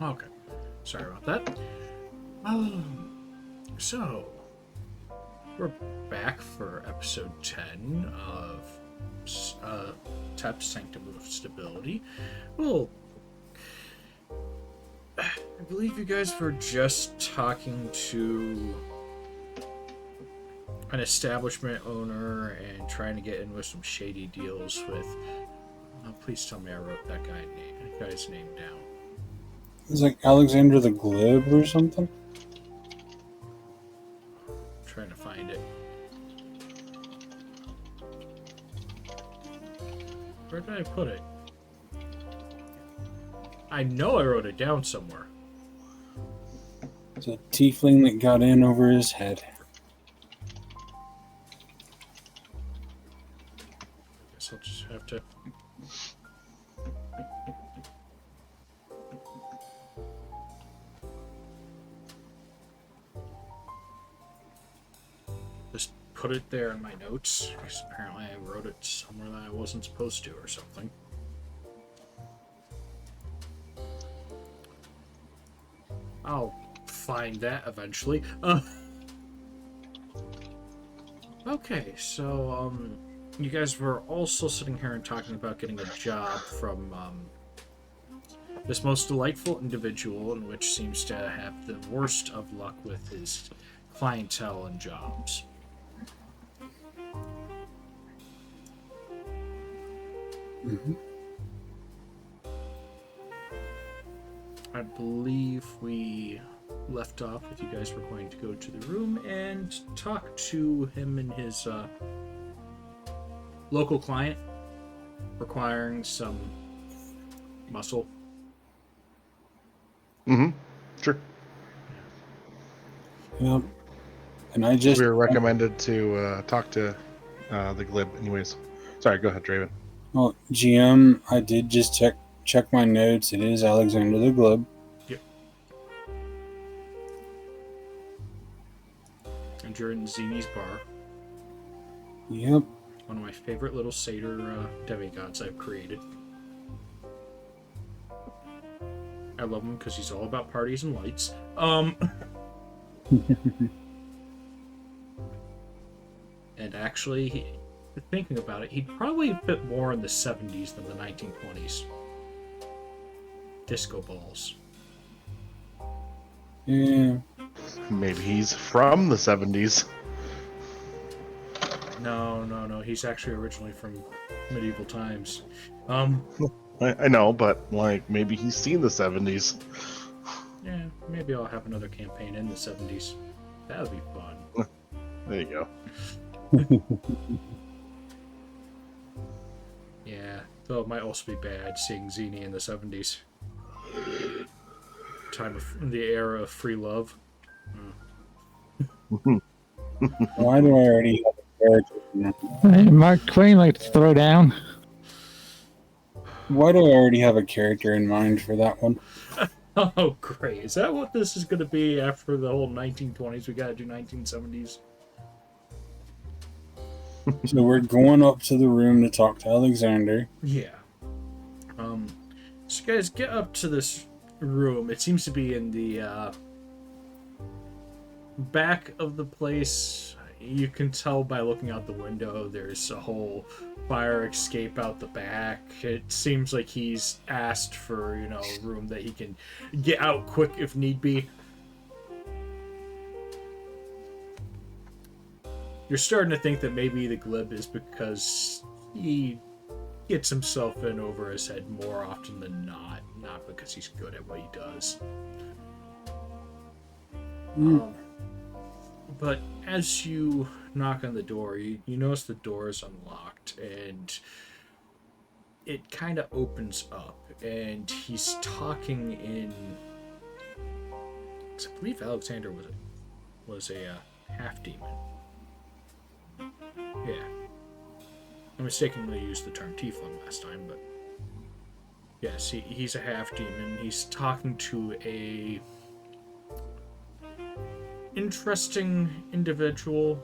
Okay. Sorry about that. So, we're back for episode 10 of TEPS, Sanctum of Stability. Well, I believe you guys were just talking to an establishment owner and trying to get in with some shady deals with... please tell me I wrote that guy's name down. It's like Alexander the Glib or something? I'm trying to find it. Where did I put it? I know I wrote it down somewhere. It's a tiefling that got in over his head. I guess I'll just have to... just put it there in my notes, because apparently I wrote it somewhere that I wasn't supposed to or something. I'll find that eventually. Okay, so, you guys were also sitting here and talking about getting a job from, this most delightful individual, in which seems to have the worst of luck with his clientele and jobs. Mm-hmm. I believe we left off with you guys were going to go to the room and talk to him and his local client requiring some muscle. Mm-hmm. Sure. Yep. And I just... We were recommended to talk to the Glib anyways. Sorry, go ahead, Draven. Well, GM, I did just check my notes. It is Alexander the Glib. Yep. And you're in Zini's bar. Yep. One of my favorite little satyr demigods I've created. I love him because he's all about parties and lights. And actually, thinking about it, he'd probably fit more in the 70s than the 1920s. Disco balls. Yeah. Maybe he's from the 70s. No. He's actually originally from medieval times. I know, but like maybe he's seen the 70s. Yeah, maybe I'll have another campaign in the 70s. That would be fun. There you go. Yeah, though it might also be bad seeing Zini in the 70s. The era of free love. Why do I already have a character? Hey, Mark Twain likes to throw down. Why do I already have a character in mind for that one? Oh, great. Is that what this is going to be after the whole 1920s? We got to do 1970s? So we're going up to the room to talk to Alexander. Yeah. So you guys get up to this room. It seems to be in the back of the place. You can tell by looking out the window there's a whole fire escape out the back. It seems like he's asked for, a room that he can get out quick if need be. You're starting to think that maybe the Glib is because he gets himself in over his head more often than not because he's good at what he does. But as you knock on the door, you notice the door is unlocked, and it kind of opens up, and he's talking in... I believe Alexander was a half-demon. Yeah. I mistakenly used the term tiefling last time, but... yes, he's a half-demon. He's talking to a... interesting individual.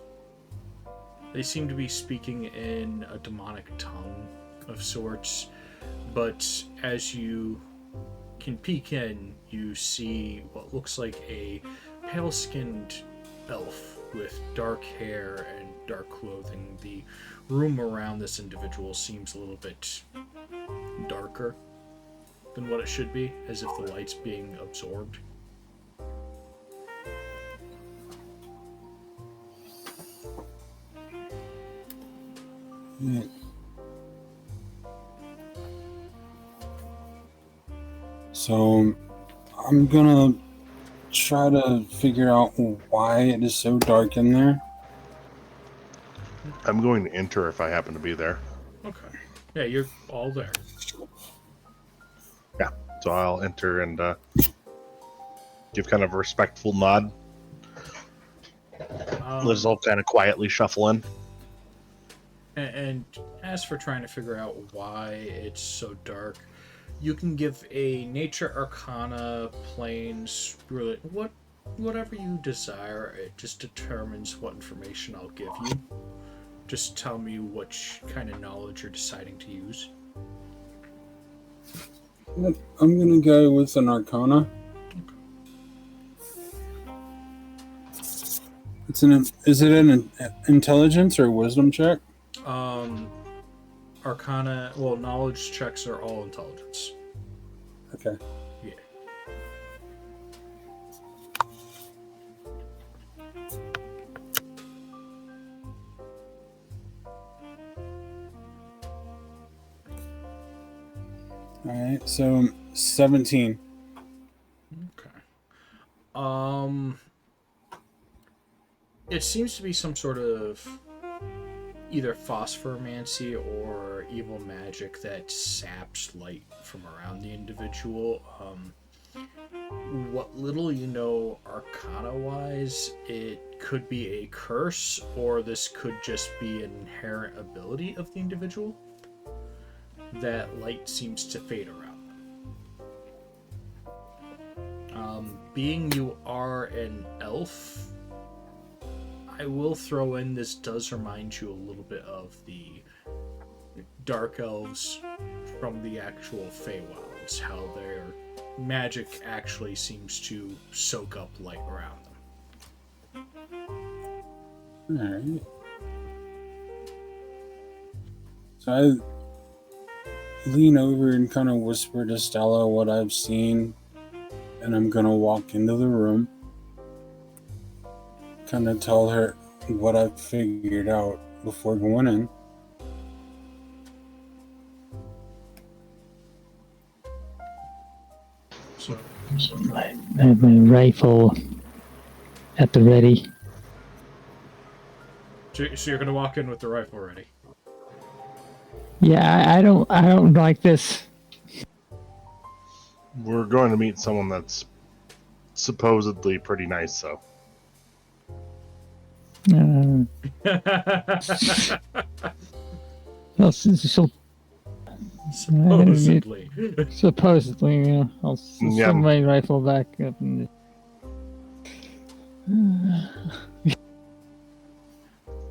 They seem to be speaking in a demonic tongue of sorts, but as you can peek in, you see what looks like a pale-skinned elf with dark hair and dark clothing. The room around this individual seems a little bit darker than what it should be, as if the light's being absorbed. So I'm gonna try to figure out why it is so dark in there. I'm going to enter if I happen to be there. Okay. Yeah, you're all there. Yeah, so I'll enter and give kind of a respectful nod. Liz will kind of quietly shuffle in. And as for trying to figure out why it's so dark, you can give a Nature Arcana, Planes, whatever you desire. It just determines what information I'll give you. Just tell me which kind of knowledge you're deciding to use. I'm gonna go with an Arcana. Is it an intelligence or wisdom check? Arcana, knowledge checks are all intelligence. Okay. Yeah. Alright, so 17. Okay. It seems to be some sort of either phosphomancy or evil magic that saps light from around the individual. What little you know Arcana-wise, it could be a curse, or this could just be an inherent ability of the individual. That light seems to fade around them. Being you are an elf, I will throw in this does remind you a little bit of the dark elves from the actual Feywilds, how their magic actually seems to soak up light around them. Alright. So I lean over and kind of whisper to Stella what I've seen, and I'm gonna walk into the room, kind of tell her what I've figured out before going in. So, I have my rifle at the ready. so you're gonna walk in with the rifle ready. Yeah, I don't like this. We're going to meet someone that's supposedly pretty nice, so. Well, she'll Supposedly. supposedly, yeah, I'll Yeah. send my rifle back up. And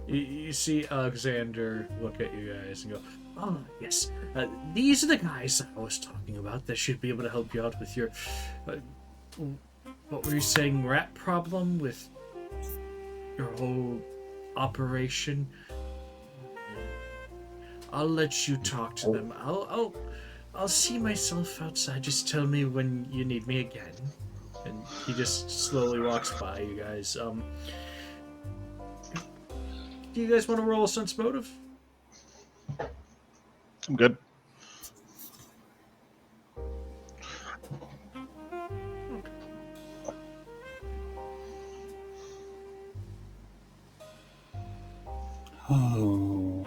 You see Alexander look at you guys and go, "Oh, yes, these are the guys I was talking about that should be able to help you out with your, what were you saying, rat problem with your whole operation? I'll let you talk to them. I'll see myself outside. Just tell me when you need me again." And he just slowly walks by you guys. Do you guys want to roll a sense motive? I'm good. Oh.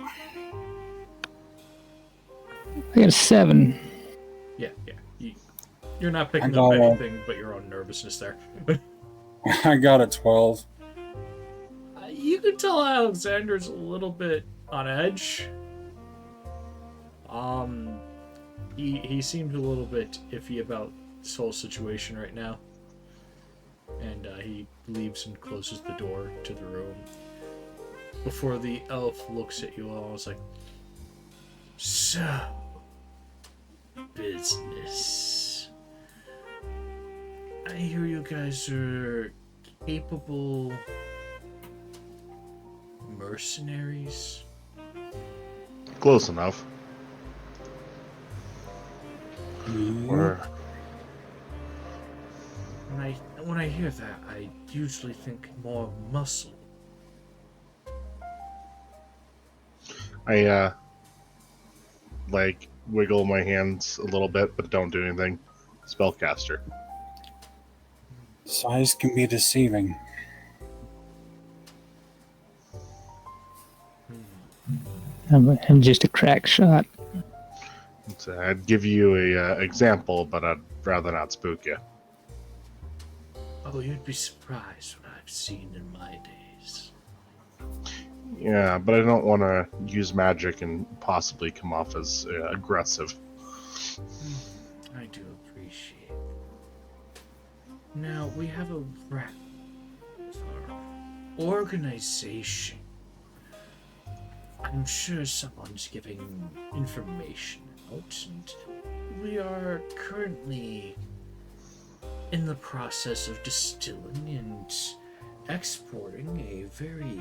I got a 7. Yeah. You're not picking I up got anything but your own nervousness there. I got a 12. You can tell Alexander's a little bit on edge. He seems a little bit iffy about this whole situation right now. And he leaves and closes the door to the room. Before the elf looks at you all, it's like, "So, business. hear you guys are capable mercenaries. Close enough. Yeah. Or When I hear that, I usually think more muscle. I like wiggle my hands a little bit, but don't do anything. Spellcaster. Size can be deceiving. I'm just a crack shot. So I'd give you a example, but I'd rather not spook you. Oh, you'd be surprised what I've seen in my days. Yeah, but I don't want to use magic and possibly come off as aggressive. I do appreciate. Now we have a rep for organization. I'm sure someone's giving information out, and we are currently in the process of distilling and exporting a very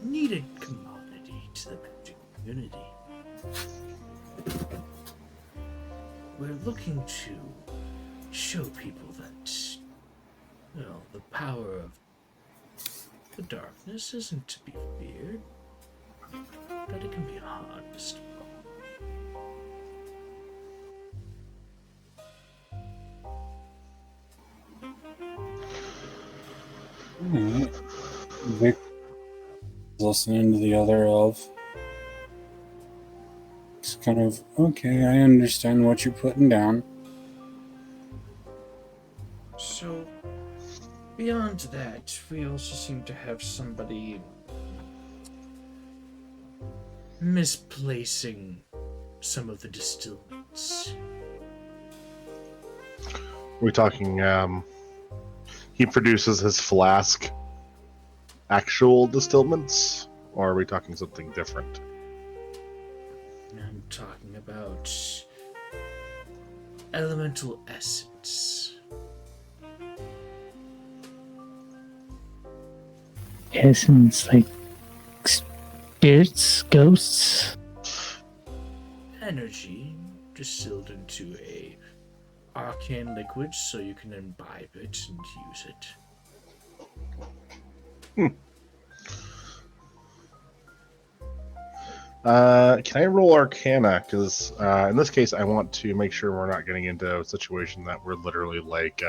needed commodity to the magic community. We're looking to show people that, well, the power of the darkness isn't to be feared, that it can be harnessed. Alright. Vic listening to the other elf. It's kind of, okay, I understand what you're putting down. So, beyond that, we also seem to have somebody misplacing some of the distillments. We're talking, he produces his flask actual distillments, or are we talking something different? I'm talking about elemental essence. Essence, like spirits, ghosts. Energy distilled into a arcane liquid so you can imbibe it and use it. Can I roll Arcana? Because in this case, I want to make sure we're not getting into a situation that we're literally like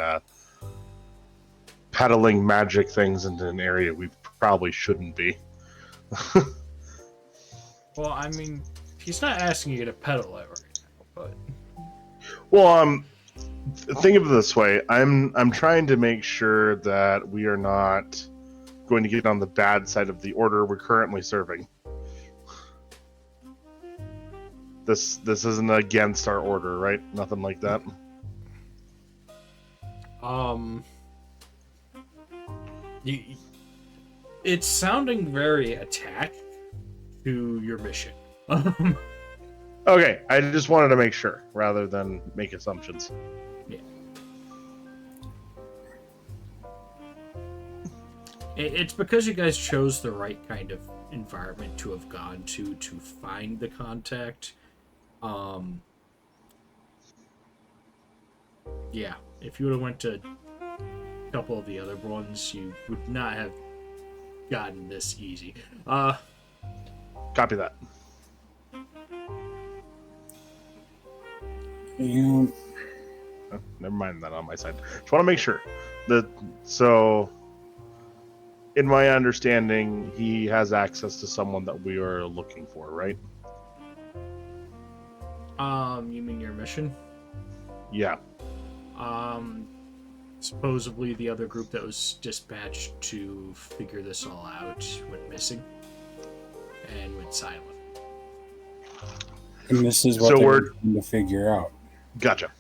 peddling magic things into an area we probably shouldn't be. Well, I mean, he's not asking you to peddle it right now, but Well, think of it this way: I'm trying to make sure that we are not going to get on the bad side of the order we're currently serving. This isn't against our order, right? Nothing like that. It's sounding very attack to your mission. Okay, I just wanted to make sure rather than make assumptions. Yeah. It's because you guys chose the right kind of environment to have gone to find the contact. Yeah, if you would have went to a couple of the other ones, you would not have gotten this easy. Copy that. You Oh, never mind that on my side. Just want to make sure that so. In my understanding, he has access to someone that we are looking for, right? You mean your mission? Yeah. Supposedly the other group that was dispatched to figure this all out went missing and went silent. and this is what So they're we're- trying to figure out. Gotcha.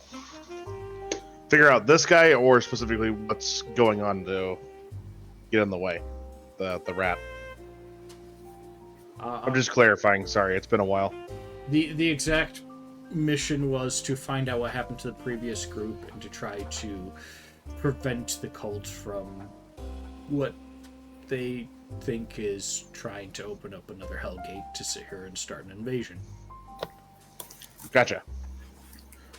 Figure out this guy, or specifically what's going on to get in the way, the rat. I'm just clarifying. Sorry, it's been a while. The exact mission was to find out what happened to the previous group and to try to prevent the cult from what they think is trying to open up another Hellgate to sit here and start an invasion. Gotcha.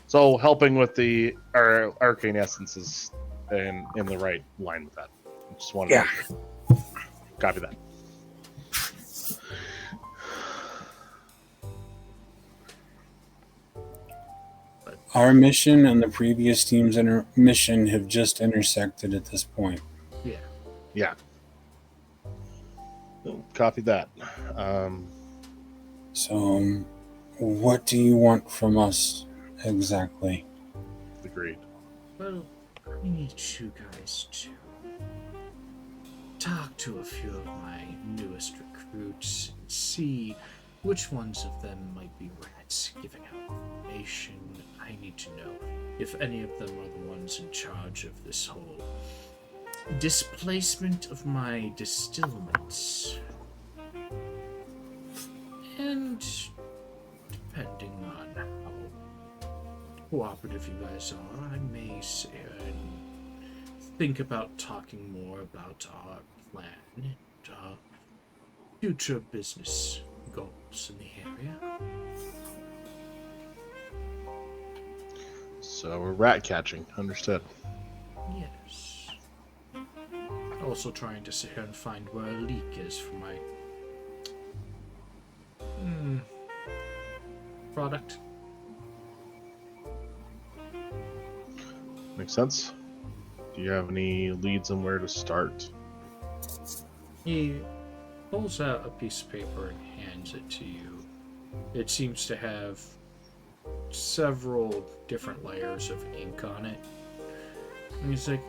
So helping with the arcane essences in the right line with that. Just wanted to make sure. Copy that. Our mission and the previous team's mission have just intersected at this point. Yeah. Yeah. Copy that. So, what do you want from us exactly? Agreed. Well, I need you guys to talk to a few of my newest recruits and see which ones of them might be rats giving out information. I need to know if any of them are the ones in charge of this whole displacement of my distillments. And depending on how cooperative you guys are, I may sit here and think about talking more about our plan and our future business goals in the area. So we're rat catching. Understood. Yes. Also trying to sit here and find where a leak is for my product. Makes sense. Do you have any leads on where to start? He pulls out a piece of paper and hands it to you. It seems to have several different layers of ink on it. And he's like,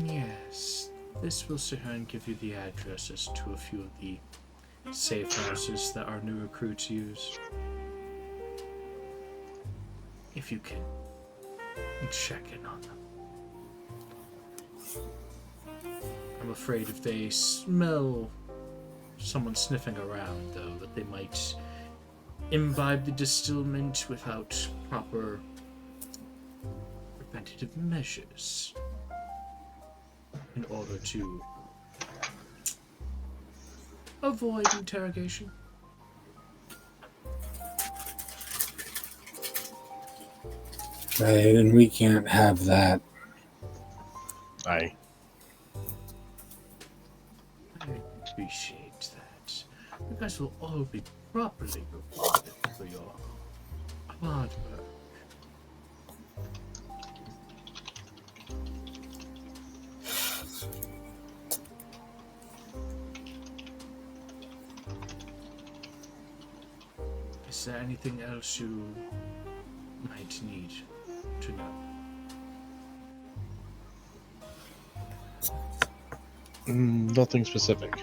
yes, this will sit here and give you the addresses to a few of the safe houses that our new recruits use. If you can check in on them. I'm afraid if they smell someone sniffing around, though, that they might imbibe the distillment without proper preventative measures in order to avoid interrogation. Right, and we can't have that. Aye. I appreciate that. You guys will all be properly rewarded for your hard work. Is there anything else you might need to know? Nothing specific.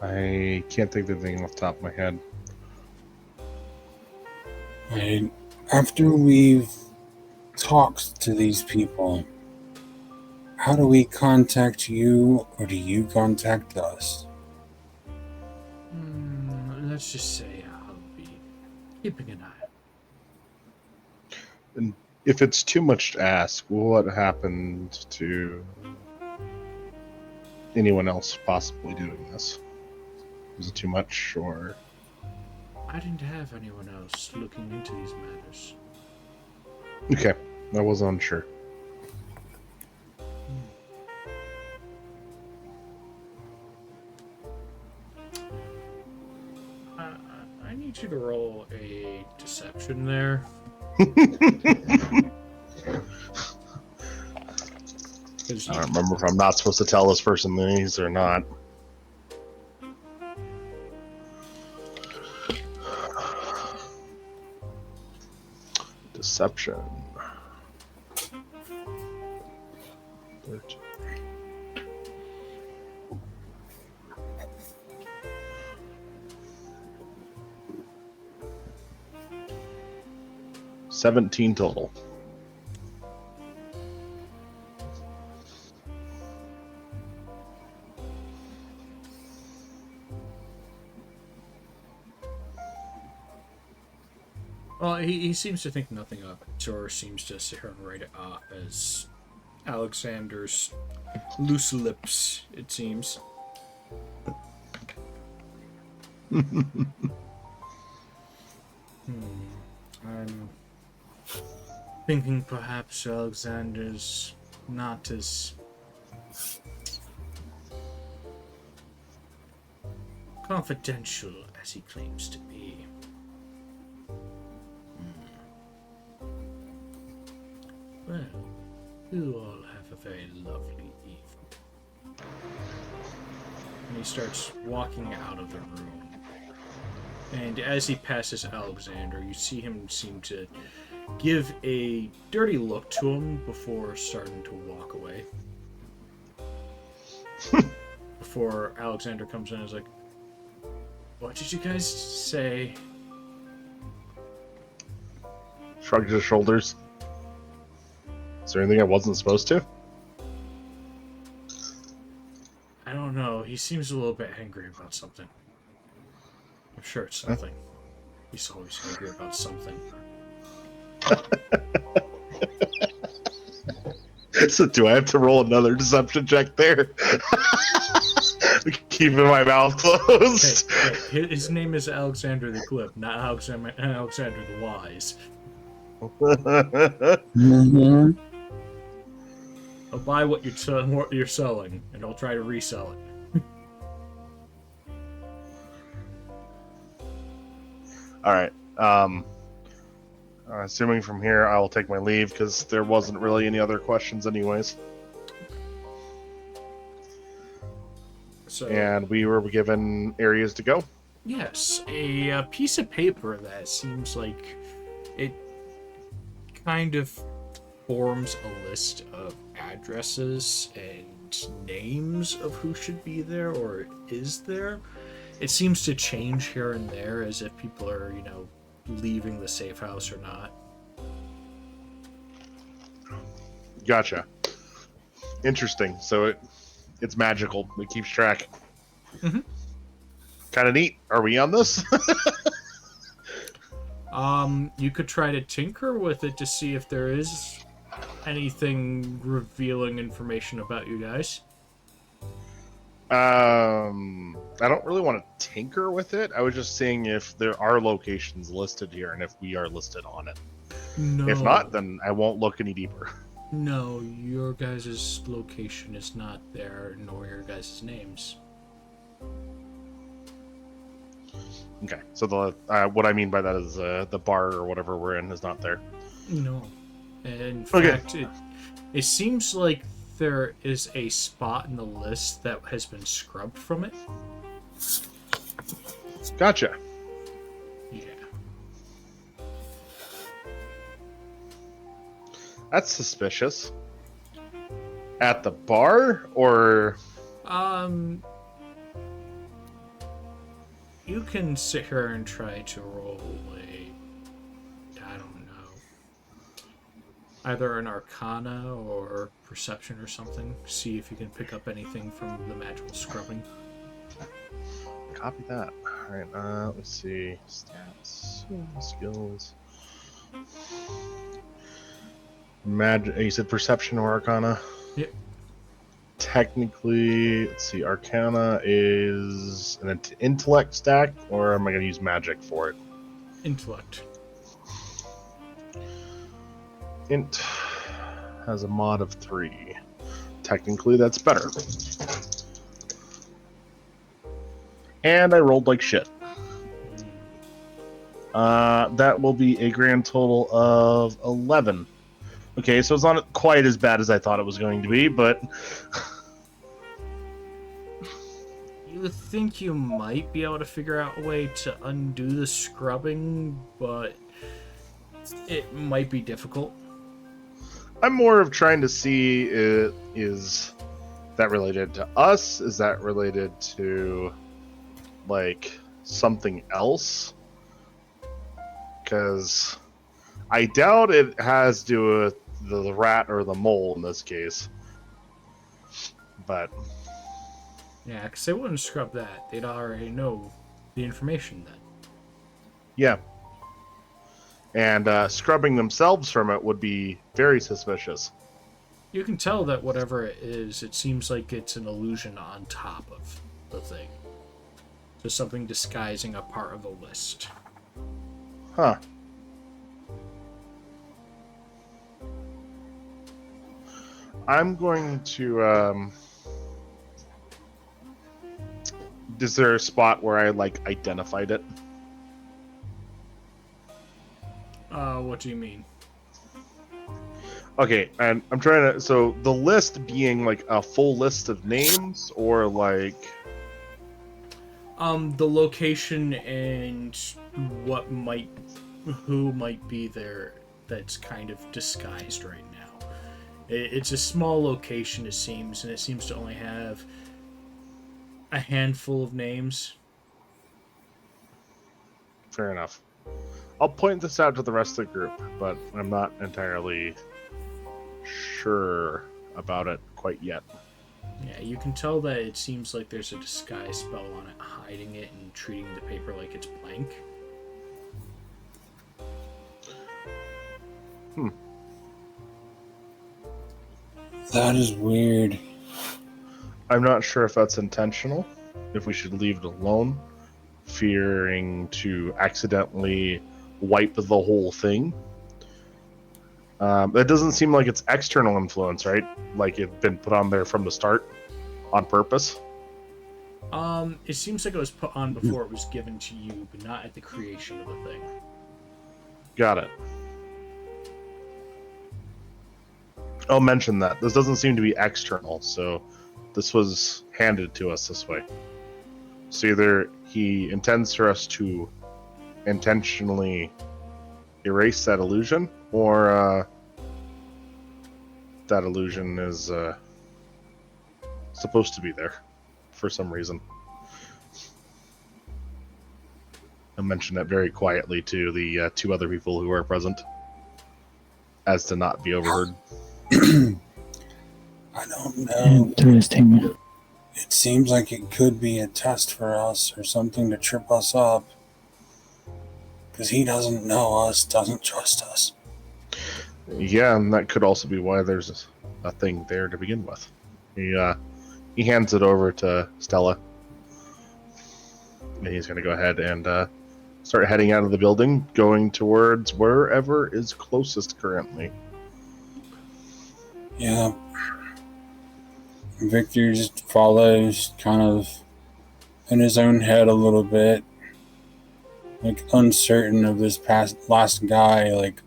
I can't think of anything off the top of my head. Right. After we've talked to these people, how do we contact you, or do you contact us? Let's just say I'll be keeping an eye. And if it's too much to ask, what happened to anyone else possibly doing this? Was it too much, or? I didn't have anyone else looking into these matters. Okay, I was unsure. I need you to roll a deception there. I don't remember if I'm not supposed to tell this person these or not. Deception. 13. $17 total. Well, he seems to think nothing of it, or seems to sit here and write it as Alexander's loose lips, it seems. I'm thinking perhaps Alexander's not as confidential as he claims to be. Well, you all have a very lovely evening. And he starts walking out of the room. And as he passes Alexander, you see him seem to give a dirty look to him before starting to walk away. Before Alexander comes in and is like, "What did you guys say?" Shrugged his shoulders. Is there anything I wasn't supposed to? I don't know. He seems a little bit angry about something. I'm sure it's something. He's always angry about something. So do I have to roll another deception check there? Keeping my mouth closed. Hey, his name is Alexander the Glib, not Alexander the Wise. Mm-hmm. I'll buy what you're selling, and I'll try to resell it. All right. Assuming from here, I will take my leave because there wasn't really any other questions, anyways. So, And we were given areas to go. yes, a piece of paper that seems like it kind of forms a list of addresses and names of who should be there or is there. It seems to change here and there as if people are, leaving the safe house or not. Gotcha. Interesting. So it's magical. It keeps track. Mm-hmm. Kind of neat. Are we on this? You could try to tinker with it to see if there is anything revealing information about you guys. I don't really want to tinker with it. I was just seeing if there are locations listed here and if we are listed on it. No. If not, then I won't look any deeper. No, your guys' location is not there, nor your guys' names. Okay, so the what I mean by that is the bar or whatever we're in is not there. No. In Okay. fact, it seems like there is a spot in the list that has been scrubbed from it. Gotcha. Yeah. That's suspicious. At the bar, or You can sit here and try to roll I don't know, either an Arcana or Perception or something. See if you can pick up anything from the magical scrubbing. copy that. All right. Let's see. Stats, skills. You said Perception or Arcana? Yep. Technically, let's see. Arcana is an intellect stack, or am I going to use magic for it? Intellect. Int has a mod of 3. Technically, that's better. And I rolled like shit. That will be a grand total of 11. Okay, so it's not quite as bad as I thought it was going to be, but... You think you might be able to figure out a way to undo the scrubbing, but it might be difficult. I'm more of trying to see, is that related to us? Is that related to, like, something else? Because I doubt it has to do with the rat or the mole in this case. But... Yeah, because they wouldn't scrub that. They'd already know the information then. yeah. And scrubbing themselves from it would be very suspicious. You can tell that whatever it is, it seems like it's an illusion on top of the thing. Just something disguising a part of the list. Huh. I'm going to, is there a spot where I, like, identified it? What do you mean? Okay, and I'm trying to, so the list being, like, a full list of names, or, like... The location and who might be there that's kind of disguised right now. It's a small location, it seems, and it seems to only have a handful of names. Fair enough. I'll point this out to the rest of the group, but I'm not entirely sure about it quite yet. Yeah, you can tell that it seems like there's a disguise spell on it, hiding it and treating the paper like it's blank. That is weird. I'm not sure if that's intentional, if we should leave it alone, fearing to accidentally wipe the whole thing. That doesn't seem like it's external influence, right? Like it'd been put on there from the start on purpose. It seems like it was put on before it was given to you, but not at the creation of the thing. Got it. I'll mention that. This doesn't seem to be external, so this was handed to us this way. So either he intends for us to intentionally erase that illusion, or that illusion is supposed to be there for some reason. I'll mention that very quietly to the two other people who are present, as to not be overheard. I don't know. Interesting. It seems like it could be a test for us or something to trip us up. Because he doesn't know us, doesn't trust us. Yeah, and that could also be why there's a thing there to begin with. He hands it over to Stella. And he's going to go ahead and start heading out of the building, going towards wherever is closest currently. Yeah. Victor just follows, kind of in his own head a little bit. Like, uncertain of this last guy, like,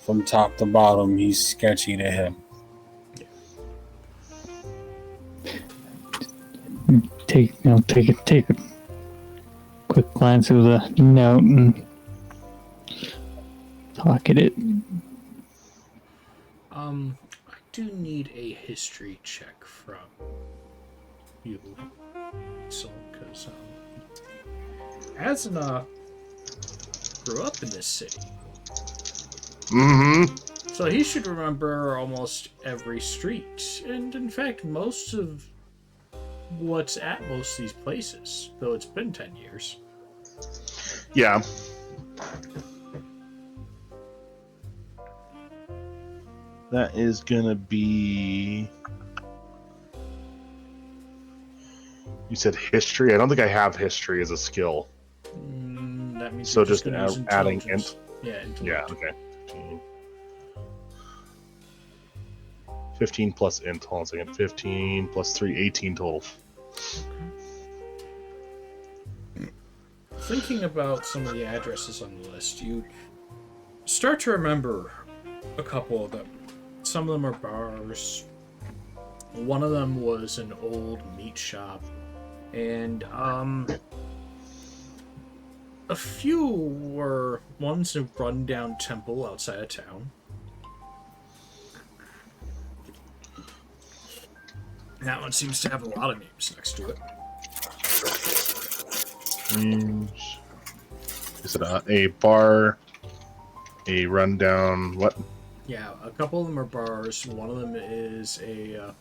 from top to bottom, he's sketchy to him. Take a quick glance of the note and pocket it. I do need a history check from you, so because Asuna grew up in this city. Mm-hmm. So he should remember almost every street, and in fact most of what's at most of these places, though it's been 10 years. Yeah. That is gonna be... You said history? I don't think I have history as a skill. That means So you're just gonna use adding intelligence. int? Yeah, intellect. Yeah, okay. 15 plus int. Hold on a second. 15 plus 3, 18 total. Thinking about some of the addresses on the list, you start to remember a couple of them. Some of them are bars. One of them was an old meat shop. And, a few were one's a rundown temple outside of town. That one seems to have a lot of names next to it. Is it a bar, a rundown, what? Yeah, a couple of them are bars. One of them is a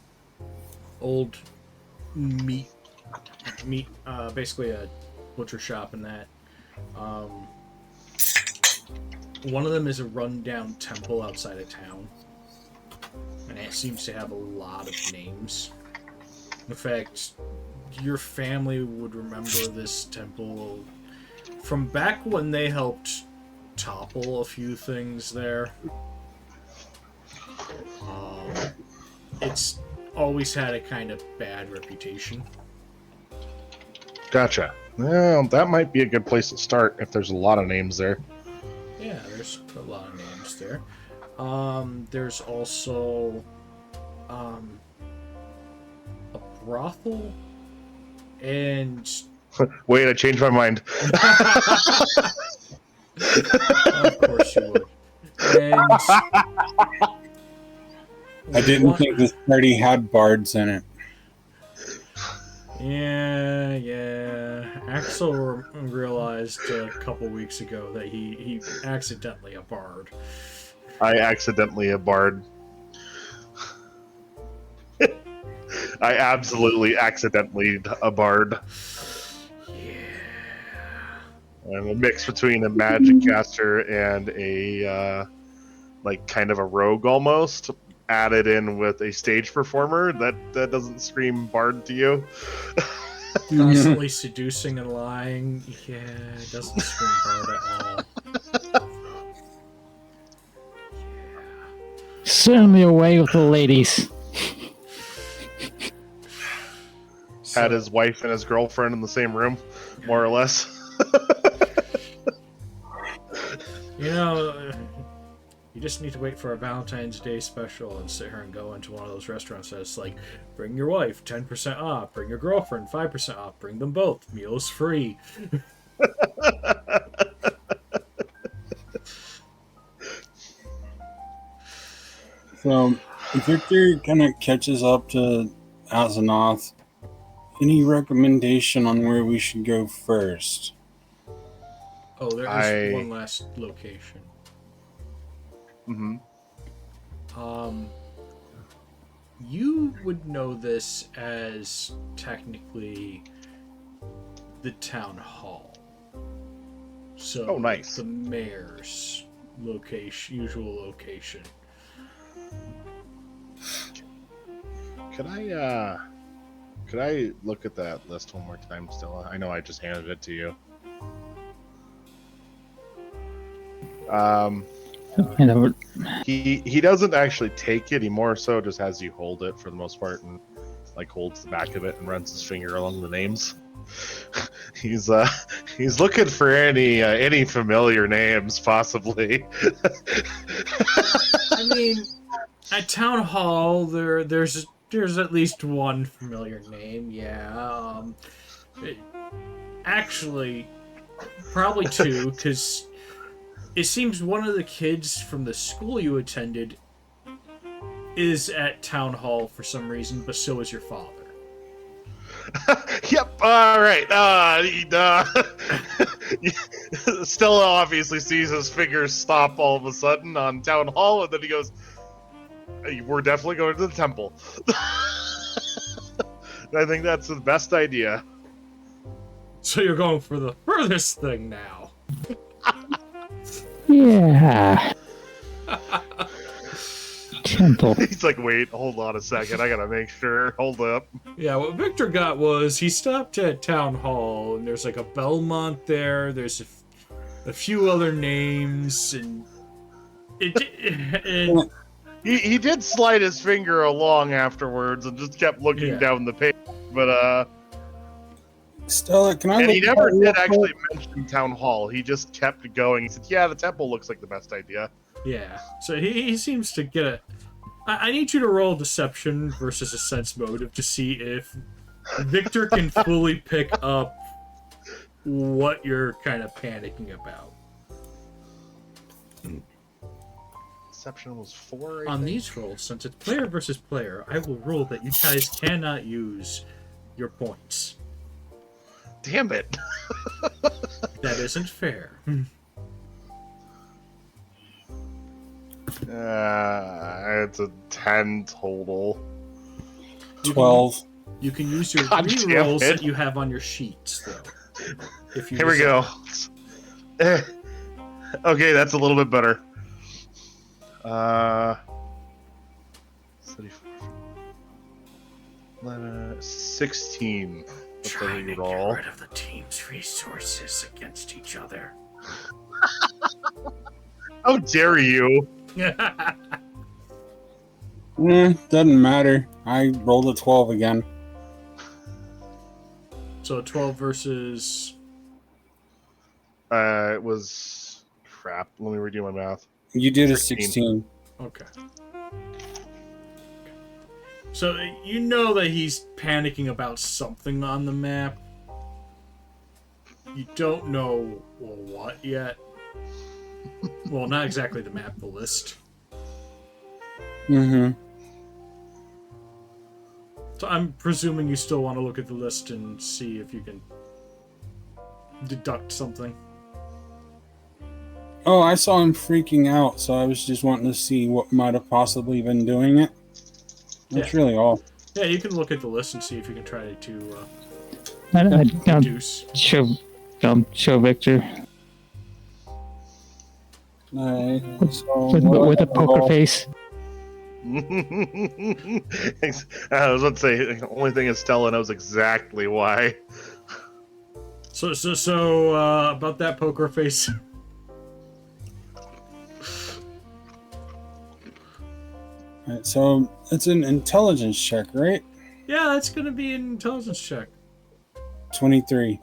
old meat, basically a butcher shop and that. One of them is a rundown temple outside of town. and it seems to have a lot of names. In fact, your family would remember this temple from back when they helped topple a few things there. It's always had a kind of bad reputation. Gotcha. Well, that might be a good place to start if there's a lot of names there. Yeah, there's a lot of names there. There's also a brothel and Wait, I changed my mind. of course you would. And I didn't think this party had bards in it. Yeah. Axel realized a couple weeks ago that he accidentally a bard. I accidentally a bard. I absolutely accidentally a bard. And a mix between a magic caster and a like kind of a rogue almost, added in with a stage performer. That doesn't scream bard to you. Constantly seducing and lying. Yeah, it doesn't scream bard at all. Certainly away with the ladies. Had his wife and his girlfriend in the same room, more or less. You know, you just need to wait for a Valentine's Day special and sit here and go into one of those restaurants that's like, bring your wife 10% off, bring your girlfriend 5% off, bring them both, meals free. So, if Victor kind of catches up to Azeroth, any recommendation on where we should go first? Oh, there is one last location. Mm-hmm. You would know this as technically the town hall. So, oh, nice. The mayor's usual location. Could I look at that list one more time, Stella? I know I just handed it to you. He doesn't actually take it. He more so just has you hold it for the most part, and like holds the back of it and runs his finger along the names. He's looking for any familiar names possibly. I mean, at town hall there's at least one familiar name. Yeah. Actually, probably two, because it seems one of the kids from the school you attended is at town hall for some reason, but so is your father. Yep. All right. Stella obviously sees his fingers stop all of a sudden on town hall, and then he goes, "We're definitely going to the temple." I think that's the best idea. So you're going for the furthest thing now. Yeah. Temple. He's like, wait, hold on a second. I gotta make sure. Hold up. Yeah, what Victor got was he stopped at town hall, and there's like a Belmont there. There's a few other names, and he did slide his finger along afterwards and just kept looking down the page. But Stella, can I? And he never did actually mention town hall. He just kept going. He said, "Yeah, the temple looks like the best idea." Yeah, so he seems to get it. I need you to roll deception versus a sense motive to see if Victor can fully pick up what you're kind of panicking about. Deception was 4. On these rolls, since it's player versus player, I will rule that you guys cannot use your points. Damn it. That isn't fair. It's a 10 total. 12. You can use your God re-rolls damn it. that you have on your sheets, though. If you Here we go. Okay, that's a little bit better. 16. That's a Trying to get reroll. rid of the team's resources against each other. How dare you? Doesn't matter. I rolled a 12 again. So 12 versus... It was crap. Let me redo my math. You did a 16. 16. Okay. So you know that he's panicking about something on the map. You don't know what yet. Well, not exactly the map, the list. Mm-hmm. So I'm presuming you still want to look at the list and see if you can deduct something. Oh, I saw him freaking out, so I was just wanting to see what might have possibly been doing it. That's really all. Yeah, you can look at the list and see if you can try to I'll deduce. show Victor Alright, so with a poker face. I was about to say, the only thing Estella knows exactly why. So about that poker face. Alright, so it's an intelligence check, right? Yeah, that's gonna be an intelligence check. 23.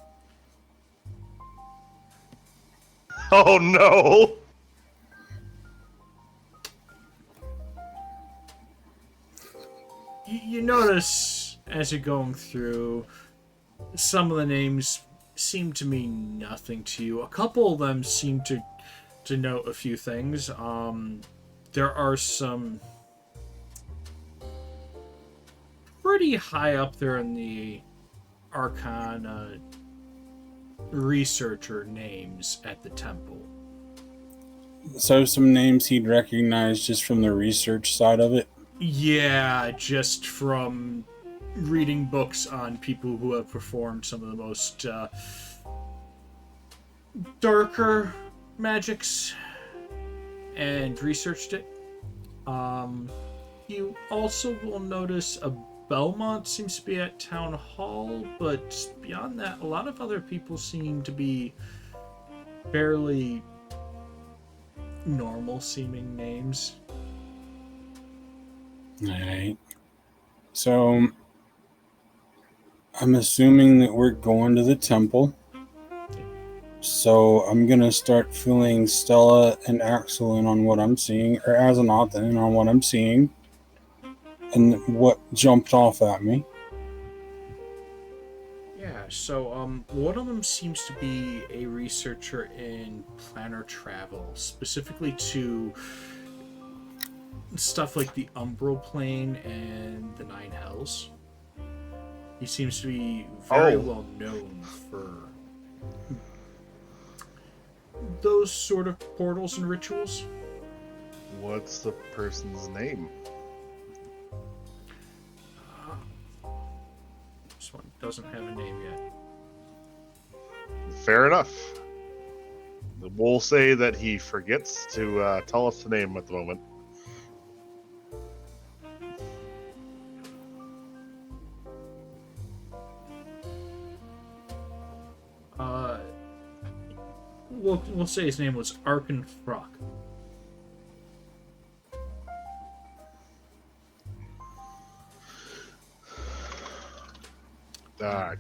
Oh no! You notice as you're going through, some of the names seem to mean nothing to you. A couple of them seem to note a few things. There are some pretty high up there in the Arcana researcher names at the temple. So some names he'd recognize just from the research side of it. Yeah, just from reading books on people who have performed some of the most darker magics and researched it. You also will notice a Belmont seems to be at Town Hall, but beyond that, a lot of other people seem to be fairly normal seeming names. Alright. So I'm assuming that we're going to the temple. So I'm gonna start filling Stella and Axel in on what I'm seeing, or Azeroth in on what I'm seeing, and what jumped off at me. Yeah, so one of them seems to be a researcher in planar travel, specifically to stuff like the Umbral Plane and the Nine Hells. He seems to be very well known for those sort of portals and rituals. What's the person's name? This one doesn't have a name yet. Fair enough. We'll say that he forgets to tell us the name at the moment. We'll say his name was Arkan Frock.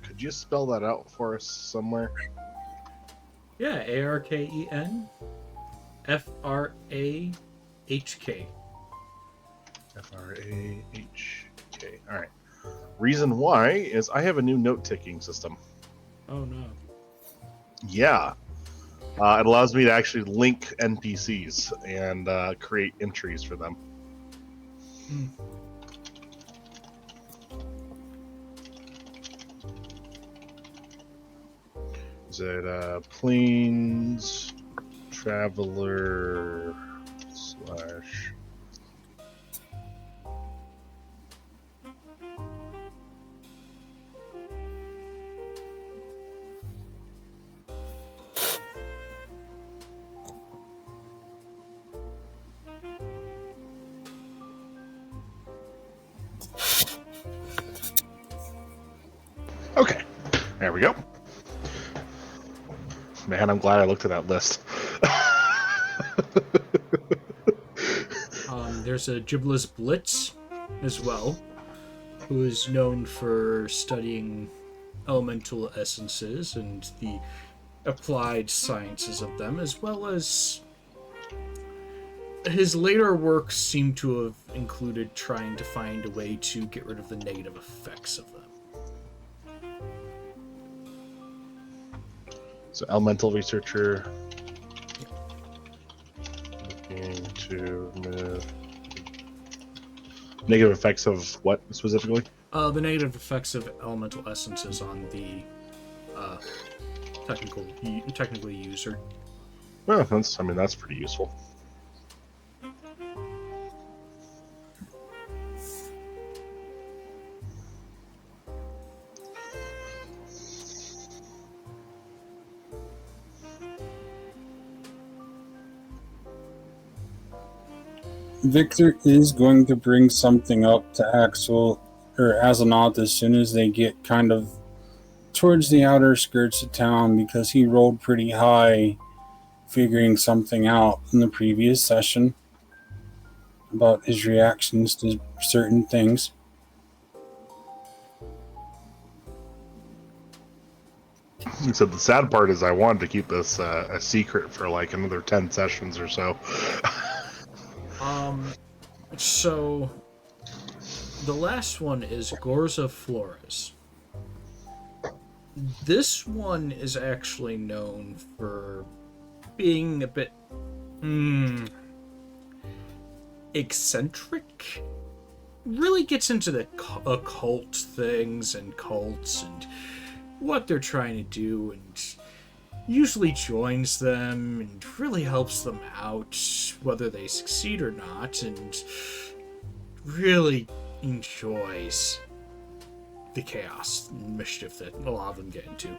Could you spell that out for us somewhere? Yeah, Arken Frahk. Frahk. All right. Reason why is I have a new note-taking system. Oh no. Yeah. It allows me to actually link NPCs and create entries for them. Hmm. Is it Plains Traveler slash... Okay, there we go. Man, I'm glad I looked at that list. There's a Giblis Blitz as well, who is known for studying elemental essences and the applied sciences of them, as well as his later works seem to have included trying to find a way to get rid of the negative effects of them. So, elemental researcher. Looking to move. Negative effects of what specifically? The negative effects of elemental essences on the technically user. Well, that's pretty useful. Victor is going to bring something up to Axel or Azonath as soon as they get kind of towards the outer skirts of town, because he rolled pretty high figuring something out in the previous session about his reactions to certain things. So the sad part is I wanted to keep this a secret for like another 10 sessions or so. So the last one is Gorza Flores. This one is actually known for being a bit eccentric. Really gets into the occult things and cults and what they're trying to do, and usually joins them and really helps them out, whether they succeed or not, and really enjoys the chaos and mischief that a lot of them get into.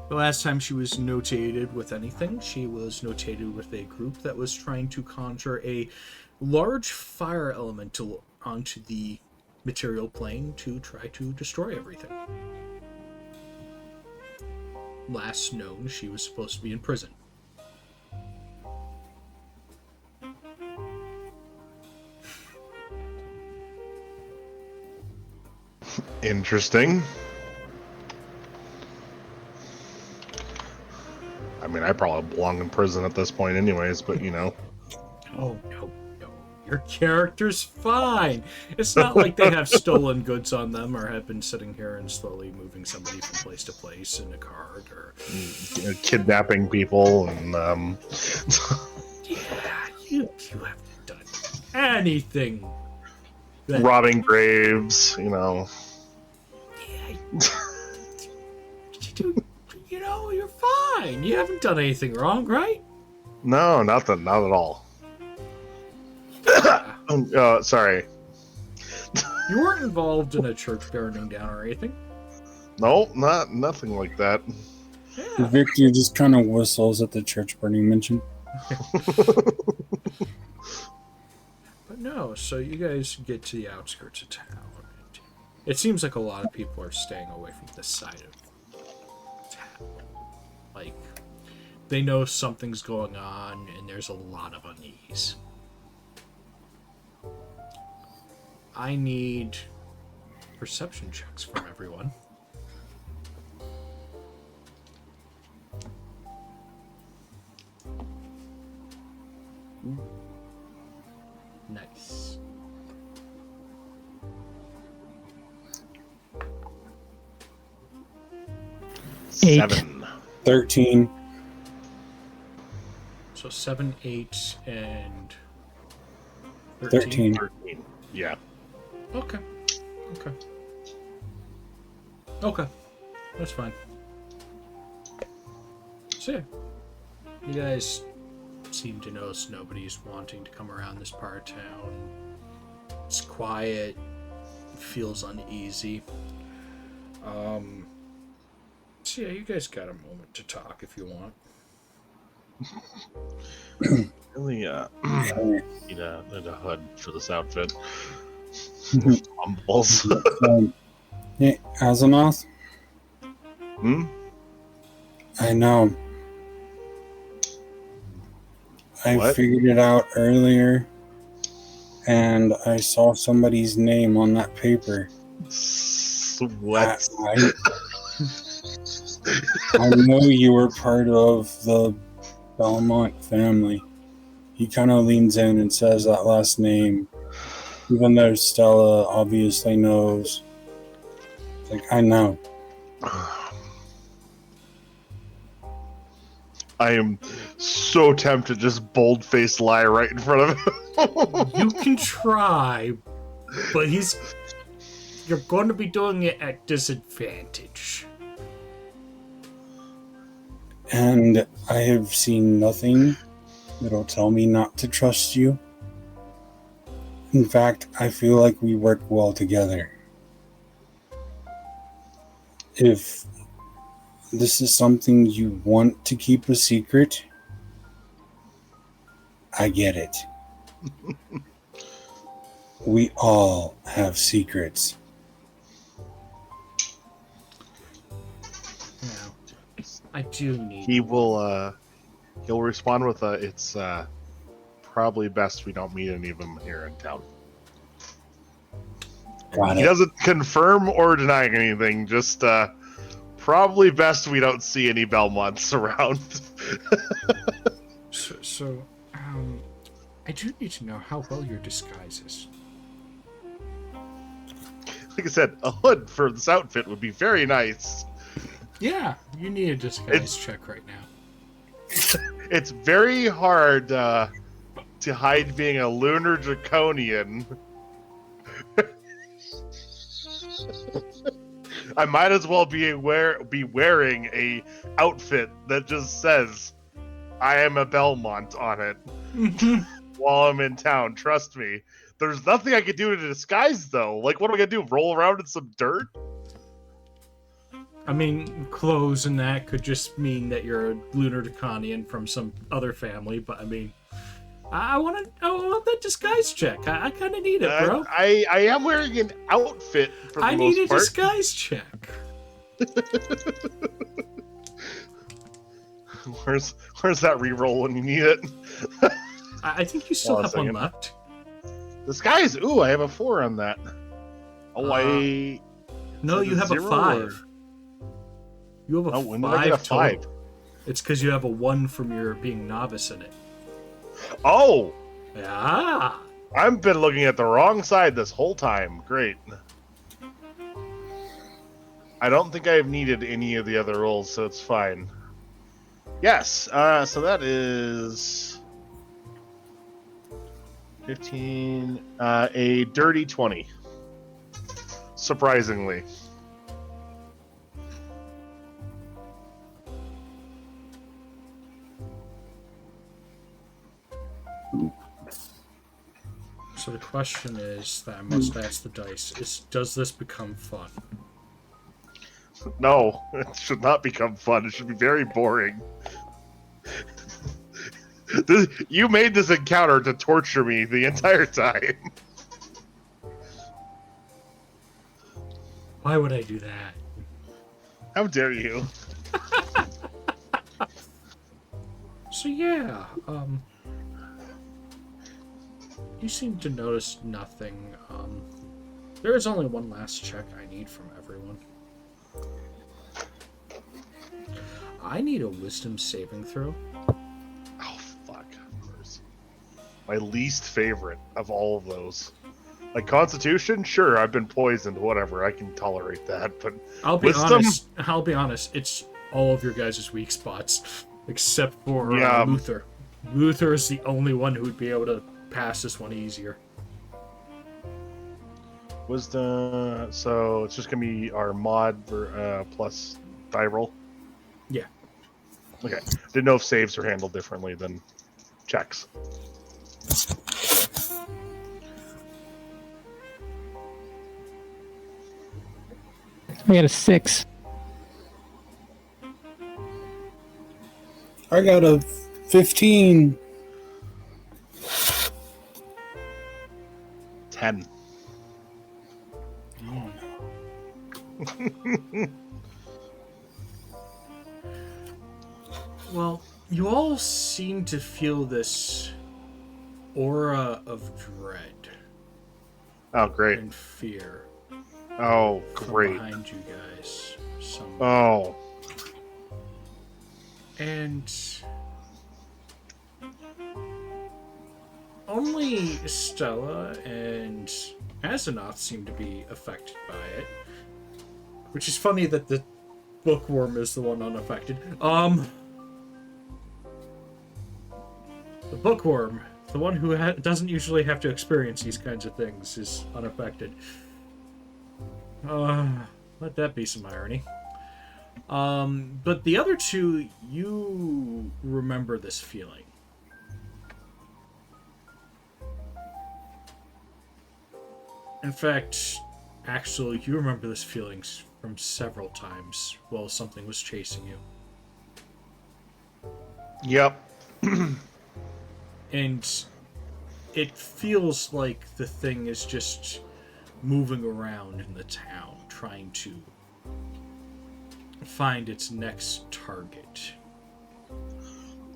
The last time she was notated with anything, she was notated with a group that was trying to conjure a large fire elemental onto the material plane to try to destroy everything. Last known, she was supposed to be in prison. Interesting. I mean, I probably belong in prison at this point anyways, but you know. Oh, no. Your character's fine. It's not like they have stolen goods on them or have been sitting here and slowly moving somebody from place to place in a cart or Kidnapping people and yeah, you haven't done anything. robbing graves, you know. You know, you're fine. You haven't done anything wrong, right? No, nothing, not at all. Sorry. You weren't involved in a church burning down or anything. No, nothing like that. Yeah. Victor just kind of whistles at the church burning mention. But no, so you guys get to the outskirts of town. It seems like a lot of people are staying away from this side of town. Like, they know something's going on, and there's a lot of unease. I need perception checks from everyone. Nice. Eight. 7. 13. So 7, 8, and 13. 13. 13. Yeah. Okay. Okay. That's fine. So yeah. You guys seem to notice nobody's wanting to come around this part of town. It's quiet. It feels uneasy. So yeah, you guys got a moment to talk if you want. Really, need a hood for this outfit. Bumbles. Hey, Azeroth, Hmm? I know. I What? figured it out earlier, and I saw somebody's name on that paper. What? I know you were part of the Belmont family. He kind of leans in and says that last name, even though Stella obviously knows. It's like, I know. I am so tempted to just bold-faced lie right in front of him. You can try, but you're going to be doing it at disadvantage. And I have seen nothing that'll tell me not to trust you. In fact, I feel like we work well together. If this is something you want to keep a secret, I get it. We all have secrets. Now, I do need. He'll respond with it's probably best we don't meet any of them here in town. Got He it. doesn't confirm or deny anything, just probably best we don't see any Belmonts around. So, I do need to know how well your disguise is. Like I said, a hood for this outfit would be very nice. Yeah, you need a disguise check right now. It's very hard to hide being a lunar draconian. I might as well be wearing a outfit that just says I am a Belmont on it while I'm in town. Trust me. There's nothing I could do to disguise though. Like, what am I gonna do? Roll around in some dirt? I mean, clothes and that could just mean that you're a lunar draconian from some other family, but I mean, I want that disguise check. I kind of need it, bro. I am wearing an outfit for the I most need a part. disguise check. Where's that reroll when you need it? I think you still have one left. Disguise. Ooh, I have a 4 on that. Oh, No, you have a 5. You have a 5. When did I get a 5? It's because you have a 1 from your being novice in it. Oh! Yeah. I've been looking at the wrong side this whole time. Great. I don't think I've needed any of the other rolls, so it's fine. Yes, so that is 15, a dirty 20. Surprisingly. So the question is that I must ask the dice does this become fun? No, it should not become fun. It should be very boring. You made this encounter to torture me the entire time. Why would I do that? How dare you? So yeah, you seem to notice nothing. There is only one last check I need from everyone. I need a wisdom saving throw. Oh, fuck. My least favorite of all of those. Like Constitution, sure, I've been poisoned, whatever, I can tolerate that, but I'll be Wisdom? honest, it's all of your guys' weak spots. Except for Yeah. Luther. Luther is the only one who would be able to pass this one easier. Wisdom, so it's just gonna be our mod for, plus die roll? Yeah. Okay. Didn't know if saves are handled differently than checks. I got a 6. I got a 15. 10. Oh, Well, you all seem to feel this aura of dread Oh, great. and fear Oh, from great. behind you guys. Oh, And only Stella and Azeroth seem to be affected by it. Which is funny that the bookworm is the one unaffected. The bookworm, the one who doesn't usually have to experience these kinds of things, is unaffected. Let that be some irony. But the other two, you remember this feeling. In fact, actually, you remember this feeling from several times while something was chasing you. yep. And it feels like the thing is just moving around in the town, trying to find its next target.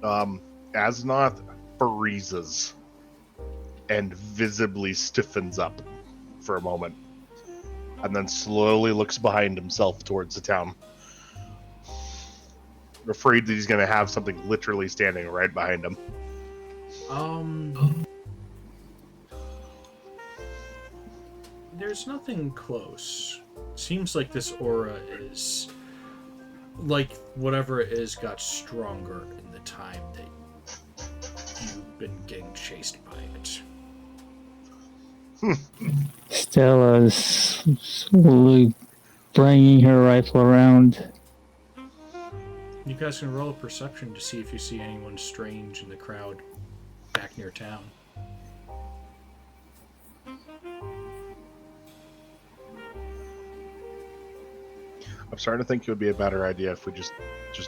Aznath freezes and visibly stiffens up for a moment, and then slowly looks behind himself towards the town. Afraid that he's going to have something literally standing right behind him. There's nothing close. Seems like this aura is like whatever it is got stronger in the time that you've been getting chased by it. Stella's slowly bringing her rifle around. You guys can roll a perception to see if you see anyone strange in the crowd back near town. I'm starting to think it would be a better idea if we just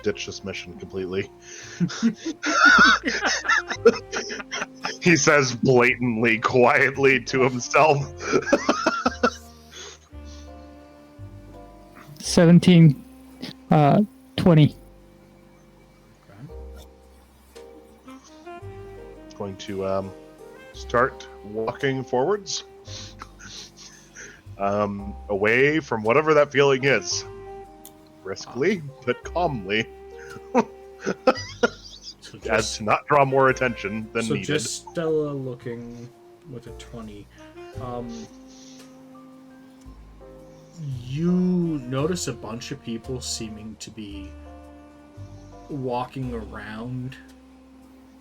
ditch this mission completely. He says blatantly, quietly to himself. 17, 20. Going to start walking forwards, away from whatever that feeling is. Briskly, but calmly. As to not draw more attention than so needed. just Stella looking with a 20. You notice a bunch of people seeming to be walking around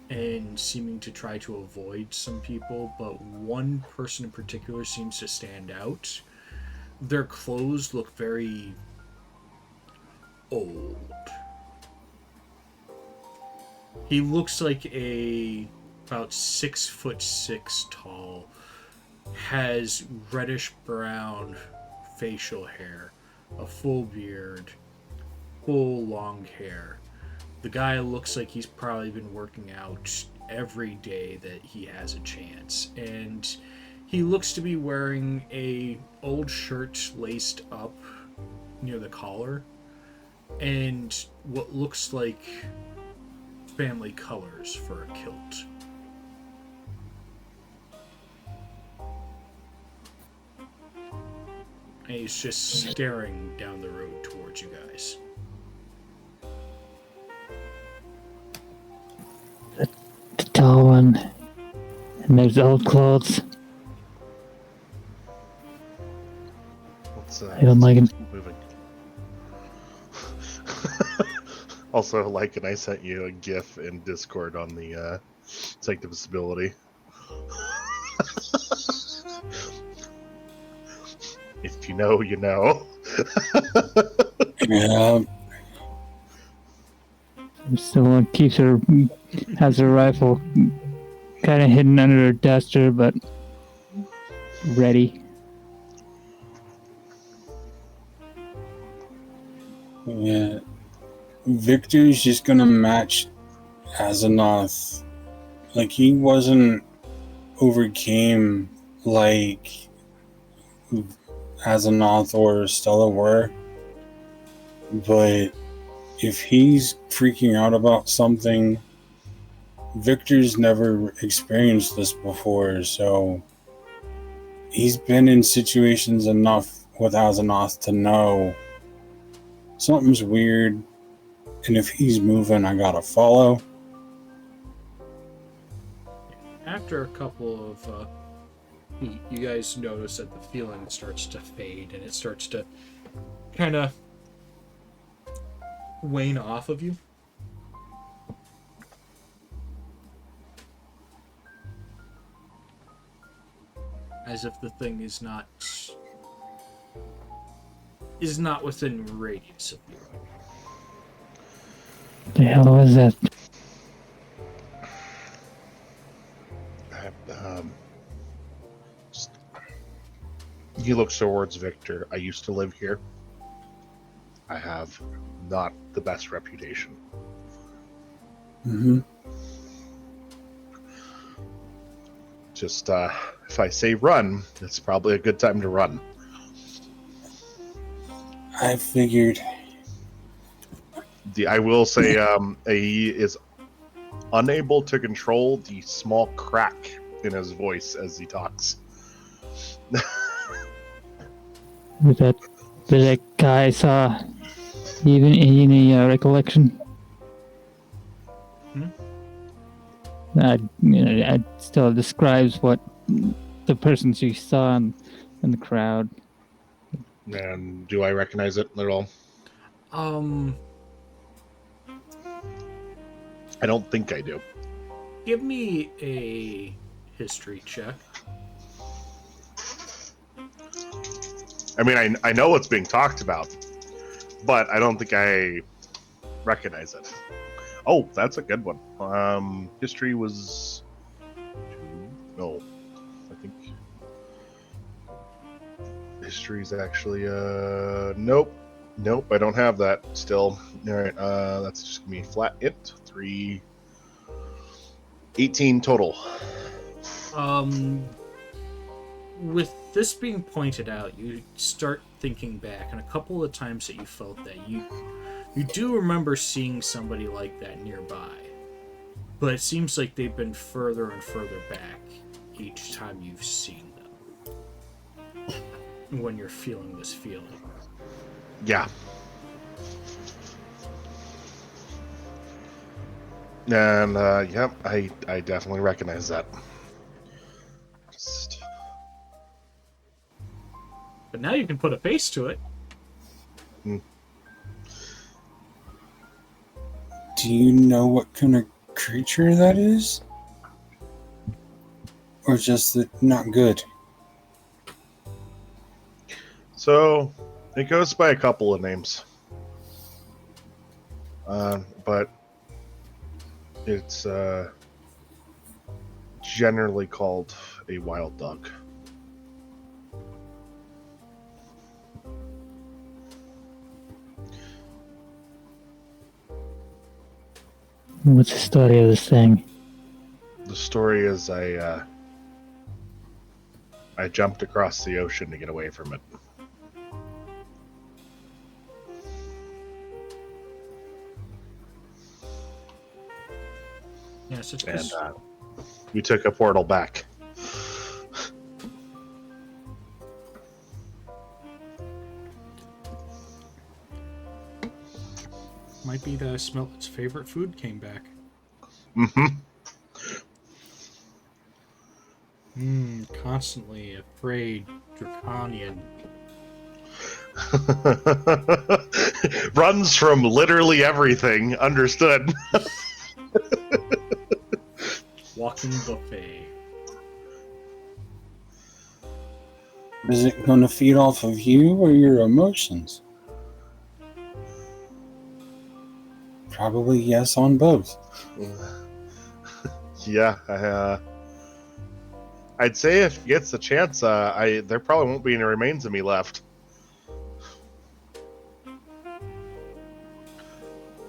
and seeming to try to avoid some people, but one person in particular seems to stand out. Their clothes look very old. He looks like about 6'6" tall, has reddish brown facial hair, a full beard, full long hair. The guy looks like he's probably been working out every day that he has a chance, and he looks to be wearing a old shirt laced up near the collar and what looks like family colors for a kilt. And he's just staring down the road towards you guys. The tall one. And those old clothes. I don't like him. Moving. Also, like, and I sent you a GIF in Discord on the Sanctum of Stability. If you know, you know. yeah. Someone has her rifle kind of hidden under her duster, but ready. Yeah. Victor's just gonna match Azeroth. Like, he wasn't overcame like Azeroth or Stella were, but if he's freaking out about something, Victor's never experienced this before, so he's been in situations enough with Azeroth to know something's weird, and if he's moving, I gotta follow. After a couple of you guys notice that the feeling starts to fade and it starts to kind of wane off of you. As if the thing is not within radius of you. The hell was that? He looks towards Victor. I used to live here. I have not the best reputation. Mm-hmm. Just, if I say run, it's probably a good time to run. I figured. I will say he is unable to control the small crack in his voice as he talks. Was that guy I saw even any recollection? It still describes what the person she saw in the crowd. And do I recognize it at all? I don't think I do. Give me a history check. I mean, I know what's being talked about, but I don't think I recognize it. Oh, that's a good one. History was... No, I think... History's actually, nope. Nope, I don't have that still. Alright, that's just gonna be flat int. 3... 18 total. With this being pointed out, you start thinking back, and a couple of times that you felt that you do remember seeing somebody like that nearby, but it seems like they've been further and further back each time you've seen them when you're feeling this feeling. Yeah. And, yep, I definitely recognize that. Just... But now you can put a face to it. Do you know what kind of creature that is? Or just that not good? So, it goes by a couple of names. But it's generally called a wild dog. What's the story of this thing? The story is I jumped across the ocean to get away from it. Yes, it's And we took a portal back. might be that I smelled its favorite food came back. Constantly afraid, draconian. Runs from literally everything. Understood. Walking buffet. Is it going to feed off of you or your emotions? Probably yes on both. Yeah, I'd say if he gets the chance, there probably won't be any remains of me left.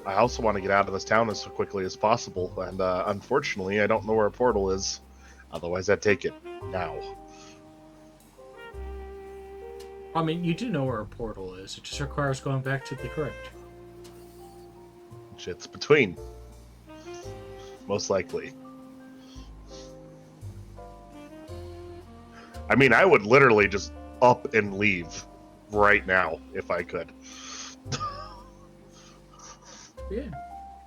I also want to get out of this town as quickly as possible, and unfortunately, I don't know where a portal is. Otherwise, I'd take it now. I mean, you do know where a portal is. It just requires going back to the crypt. Shit's between. Most likely. I mean, I would literally just up and leave right now if I could. Yeah.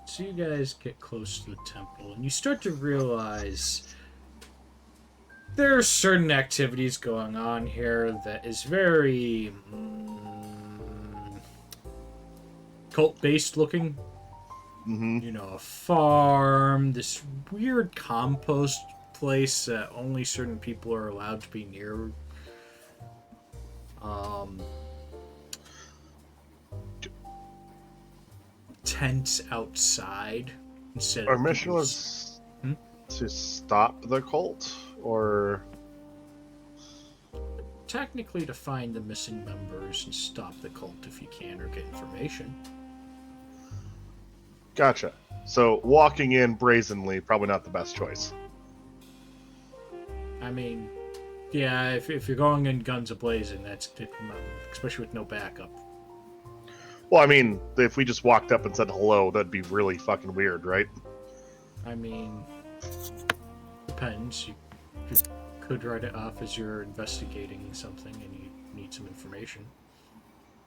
So you guys get close to the temple, and you start to realize there are certain activities going on here that is very cult-based looking. Mm-hmm. You know, a farm, this weird compost place that only certain people are allowed to be near. Tents outside instead Our of mission people's... was to stop the cult, or Technically to find the missing members and stop the cult if you can, or get information. gotcha. So walking in brazenly, probably not the best choice. I mean, yeah, if you're going in guns a-blazing, that's especially with no backup. Well, I mean, if we just walked up and said hello, that'd be really fucking weird, right? I mean, depends. You could write it off as you're investigating something and you need some information.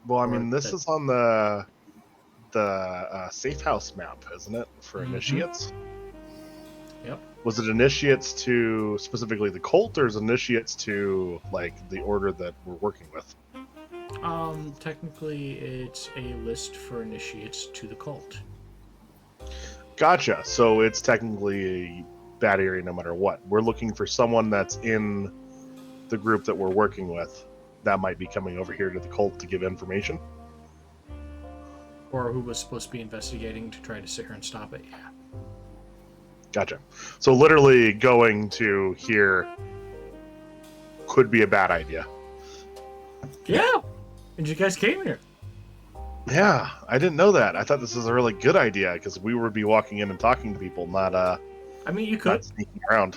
Well, I Or mean, this that- is on the safe house map, isn't it, for Mhm. initiates? Yep. Was it initiates to specifically the cult, or is it initiates to like the order that we're working with? Technically, it's a list for initiates to the cult. Gotcha. So it's technically a bad area no matter what. We're looking for someone that's in the group that we're working with that might be coming over here to the cult to give information. Or who was supposed to be investigating to try to sit here and stop it, yeah. Gotcha. So literally going to here could be a bad idea. Yeah! And you guys came here. Yeah, I didn't know that. I thought this was a really good idea because we would be walking in and talking to people, not I mean, you not could. sneaking around.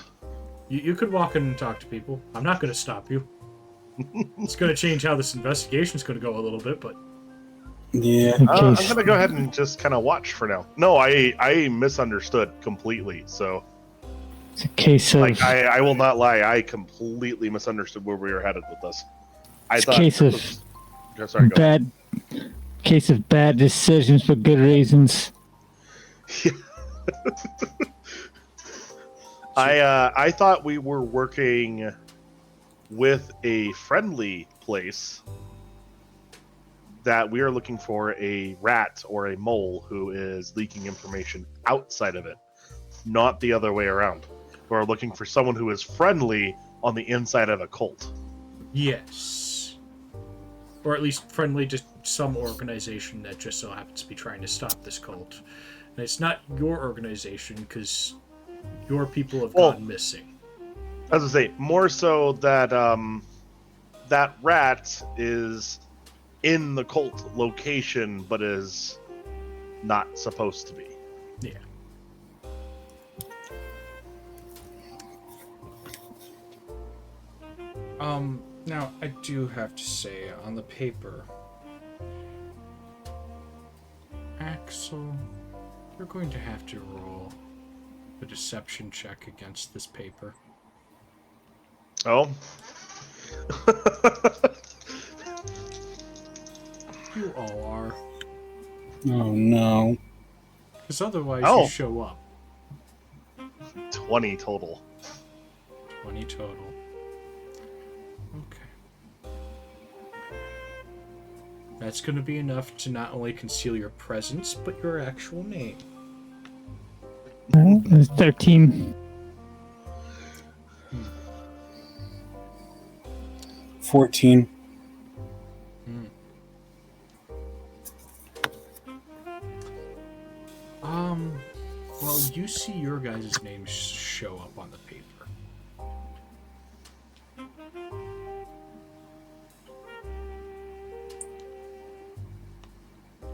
You could walk in and talk to people. I'm not going to stop you. It's going to change how this investigation's going to go a little bit, but... Yeah. I'm gonna go ahead and just kind of watch for now. No, I misunderstood completely. So, It's a case of like, I will not lie. I completely misunderstood where we were headed with this. I It's a thought case this of was- Oh, sorry, go ahead. case of bad decisions for good reasons. I thought we were working with a friendly place that we are looking for a rat or a mole who is leaking information outside of it, not the other way around. We're looking for someone who is friendly on the inside of a cult. Yes. Or at least friendly to some organization that just so happens to be trying to stop this cult. And it's not your organization, because your people have gone missing. As I say, more so that that rat is in the cult location, but is not supposed to be. Yeah. Now, I do have to say, on the paper, Axel, you're going to have to roll a deception check against this paper. Oh? You all are. Oh no. Because otherwise Oh. you show up. 20 total. 20 total. Okay. That's going to be enough to not only conceal your presence, but your actual name. It was 13. 14. Well, you see your guys' names show up on the paper.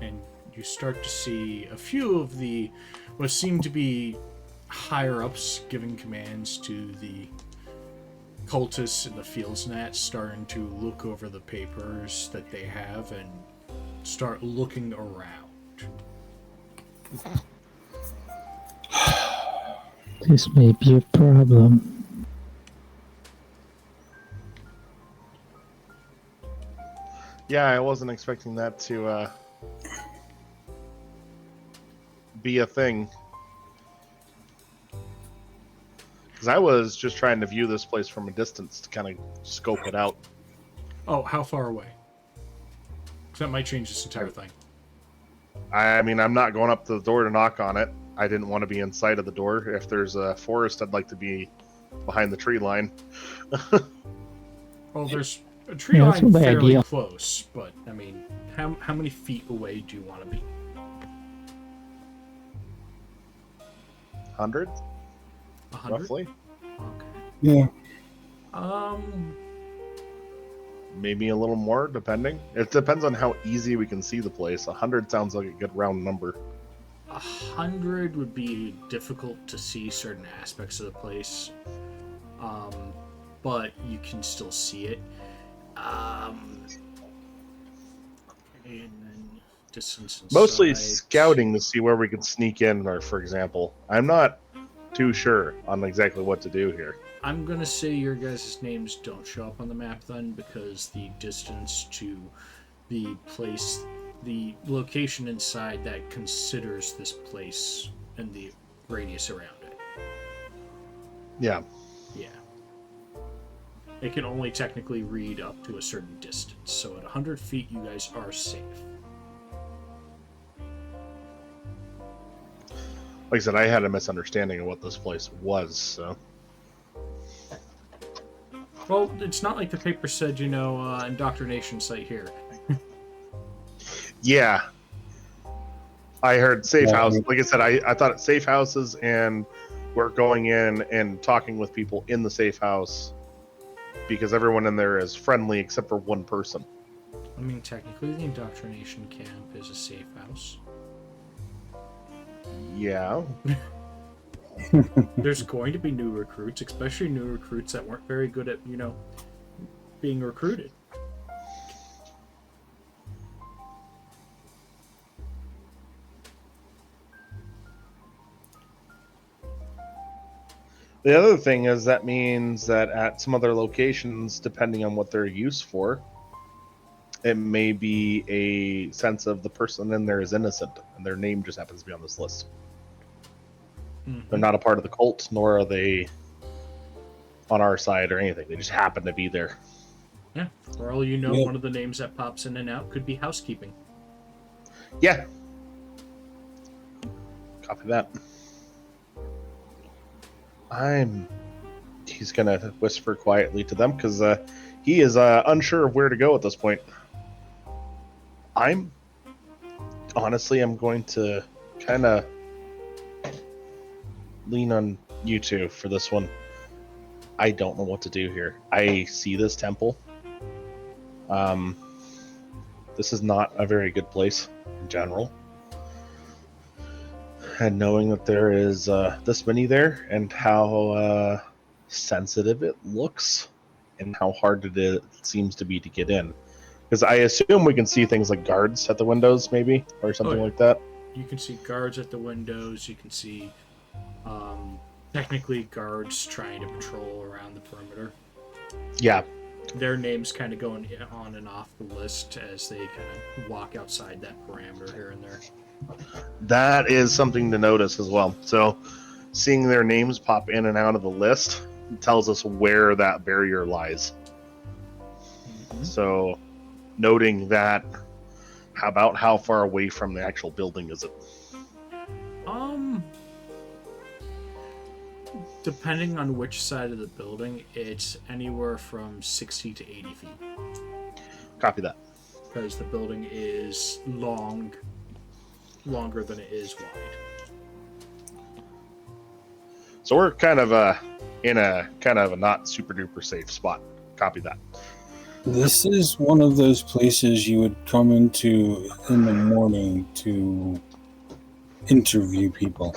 And you start to see a few of the what seem to be higher ups giving commands to the cultists in the fields net, starting to look over the papers that they have and start looking around. This may be a problem. Yeah, I wasn't expecting that to be a thing. Because I was just trying to view this place from a distance to kind of scope it out. Oh, how far away? 'Cause that might change this entire thing. I mean, I'm not going up to the door to knock on it. I didn't want to be inside of the door. If there's a forest, I'd like to be behind the tree line. Well, there's a tree Yeah, that's line not the fairly idea. close, but I mean, how many feet away do you want to be? 100, 100? roughly. Okay. Yeah. Maybe a little more, depending. It depends on how easy we can see the place. 100 sounds like a good round number. 100 would be difficult to see certain aspects of the place, but you can still see it. And then distance inside. Mostly scouting to see where we can sneak in, or for example. I'm not too sure on exactly what to do here. I'm gonna say your guys' names don't show up on the map then, because the distance to the place, the location inside that considers this place and the radius around it. Yeah. Yeah. It can only technically read up to a certain distance, so at 100 feet you guys are safe. Like I said, I had a misunderstanding of what this place was, so. Well, it's not like the paper said, indoctrination site here. Yeah. I heard safe Yeah. house. Like I said, I thought it's safe houses, and we're going in and talking with people in the safe house because everyone in there is friendly except for one person. I mean, technically the indoctrination camp is a safe house. Yeah. There's going to be new recruits, especially new recruits that weren't very good at, being recruited. The other thing is that means that at some other locations, depending on what they're used for, it may be a sense of the person in there is innocent, and their name just happens to be on this list. They're not a part of the cult, nor are they on our side or anything. They just happen to be there. Yeah, for all you know, Yeah. one of the names that pops in and out could be housekeeping. Yeah. Copy that. He's gonna whisper quietly to them because he is unsure of where to go at this point. I'm going to kind of lean on you two for this one. I don't know what to do here. I see this temple. This is not a very good place in general. And knowing that there is this many there, and how sensitive it looks, and how hard it seems to be to get in. Because I assume we can see things like guards at the windows, maybe, or something yeah. like that. You can see guards at the windows. You can see, technically, guards trying to patrol around the perimeter. Yeah. Their names kind of going on and off the list as they kind of walk outside that parameter here and there. That is something to notice as well. So, seeing their names pop in and out of the list tells us where that barrier lies. Mm-hmm. So, noting that, about how far away from the actual building is it? Depending on which side of the building, it's anywhere from 60 to 80 feet. Copy that. Because the building is longer than it is wide. So we're kind of in a kind of a not super duper safe spot. Copy that. This is one of those places you would come into in the morning to interview people.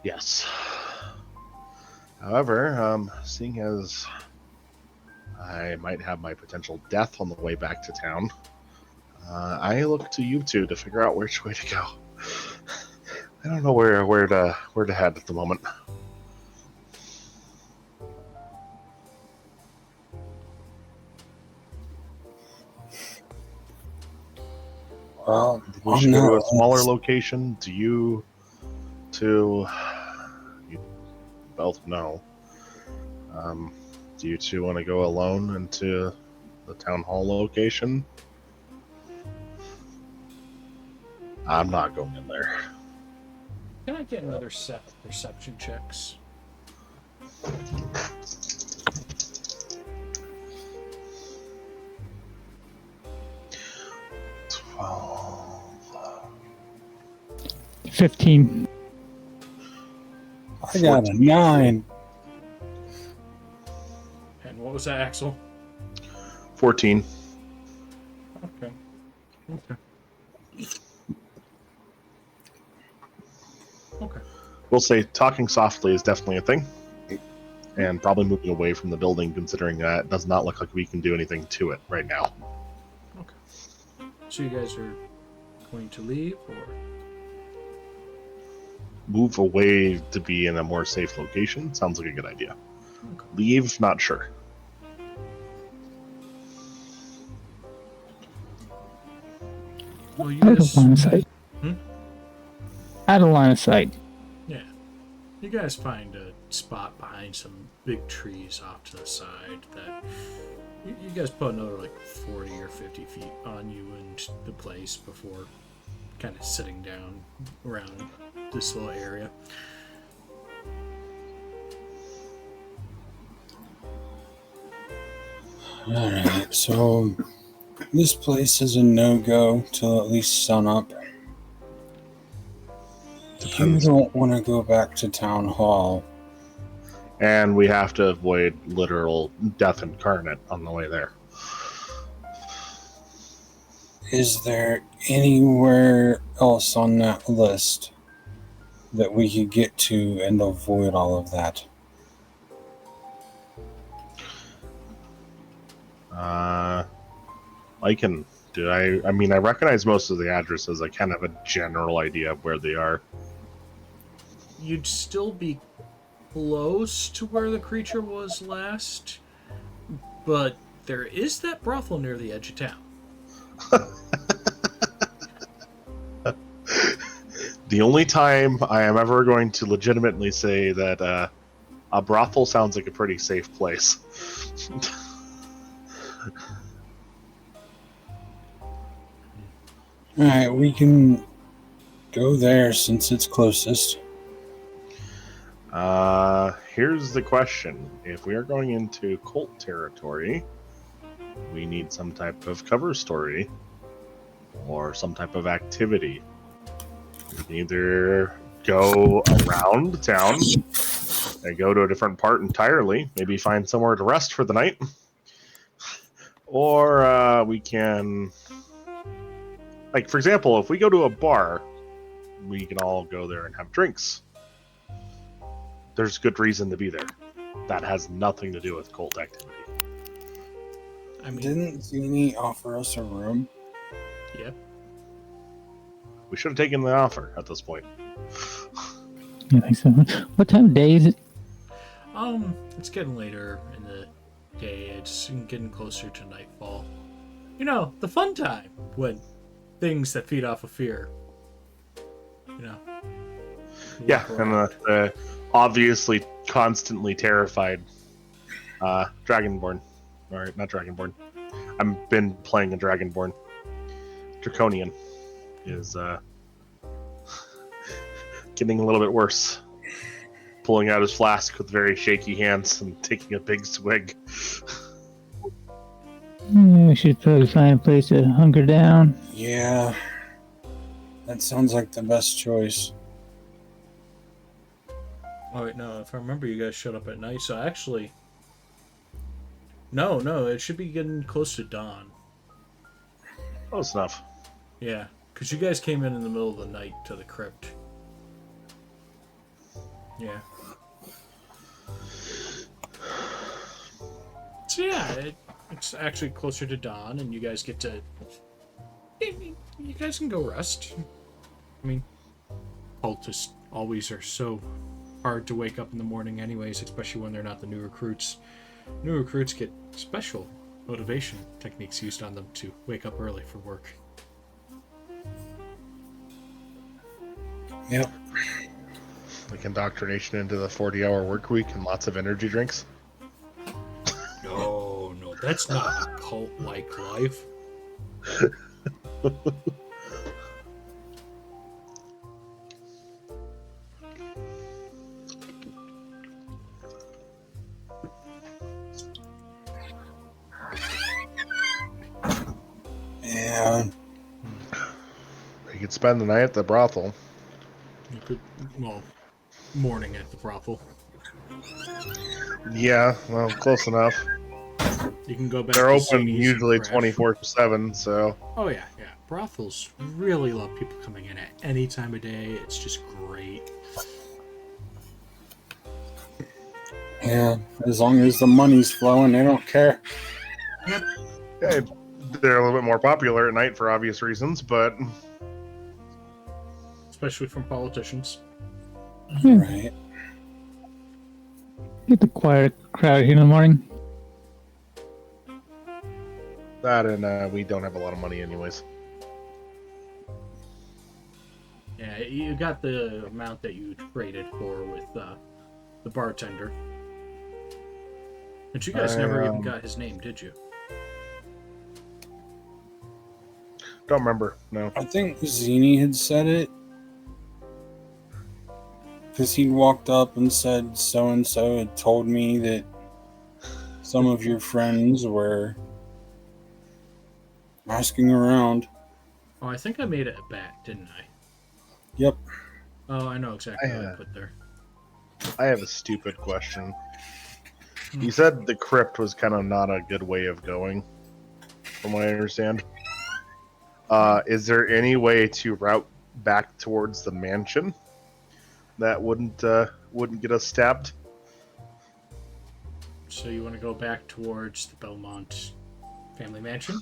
Yes. However, seeing as I might have my potential death on the way back to town, I look to you two to figure out which way to go. I don't know where to head at the moment. Well, We on should go to a that smaller list, location. Do you two? You both know. Do you two want to go alone into the town hall location? I'm not going in there. Can I get another set of perception checks? Well, 15. I got a 9. And what was that, Axel? 14. Okay. Okay. Okay. We'll say talking softly is definitely a thing, and probably moving away from the building, considering that it does not look like we can do anything to it right now. Okay. So you guys are going to leave, or? Move away to be in a more safe location sounds like a good idea. Okay. Leave, not sure. Well, you Out of guys. line of sight. Hmm? Out of line of sight. Yeah. You guys find a spot behind some big trees off to the side that you guys put another like 40 or 50 feet on you and the place before kind of sitting down around this little area. Alright, so this place is a no-go till at least sunup. You Depends. don't want to go back to town hall. And we have to avoid literal death incarnate on the way there. Is there anywhere else on that list that we could get to and avoid all of that? I can do. I mean, I recognize most of the addresses. I kind of have a general idea of where they are. You'd still be close to where the creature was last, but there is that brothel near the edge of town. The only time I am ever going to legitimately say that a brothel sounds like a pretty safe place. Alright, we can go there since it's closest. Here's the question. If we are going into cult territory, we need some type of cover story or some type of activity. We can either go around town and go to a different part entirely, maybe find somewhere to rest for the night, or we can, like, for example, if we go to a bar, we can all go there and have drinks. There's good reason to be there. That has nothing to do with cult activity. I mean, Didn't Zini offer us a room? yeah. We should have taken the offer at this point. I think so. What time of day is it? It's getting later in the day. It's getting closer to nightfall. You know, the fun time when things that feed off of fear. You know. Yeah, walk and around. the obviously constantly terrified Dragonborn. Or not Dragonborn. I've been playing a Dragonborn. Draconian is getting a little bit worse. Pulling out his flask with very shaky hands and taking a big swig. We should probably find a place to hunker down. Yeah. That sounds like the best choice. Oh wait, no. If I remember, you guys showed up at night. So actually, no. It should be getting close to dawn. Close enough. Yeah, because you guys came in the middle of the night to the crypt. Yeah. So yeah, it's actually closer to dawn, and you guys get to. You guys can go rest. I mean, cultists always are so hard to wake up in the morning, anyways, especially when they're not the new recruits. New recruits get special motivation techniques used on them to wake up early for work. Yep. Like indoctrination into the 40-hour work week and lots of energy drinks. No, that's not a cult-like life. Yeah. You could spend the night at the brothel. You could, well, morning at the brothel. Yeah, well, close enough. You can go back They're to open Zini's and usually crash. 24/7, so Oh yeah. Brothels really love people coming in at any time of day. It's just great. Yeah. As long as the money's flowing, they don't care. Yep. yeah, they're a little bit more popular at night for obvious reasons, but Especially from politicians. Right. Get the quiet crowd here in the morning. that and we don't have a lot of money anyways. Yeah, you got the amount that you traded for with the bartender. But you guys never even got his name, did you? Don't remember, no. I think Zini had said it. Because he walked up and said so-and-so had told me that some of your friends were asking around. Oh, I think I made it a bet, didn't I? Yep. Oh, I know exactly what I put there. I have a stupid question. You said the crypt was kind of not a good way of going, from what I understand. Is there any way to route back towards the mansion that wouldn't get us stabbed? So you want to go back towards the Belmont family mansion?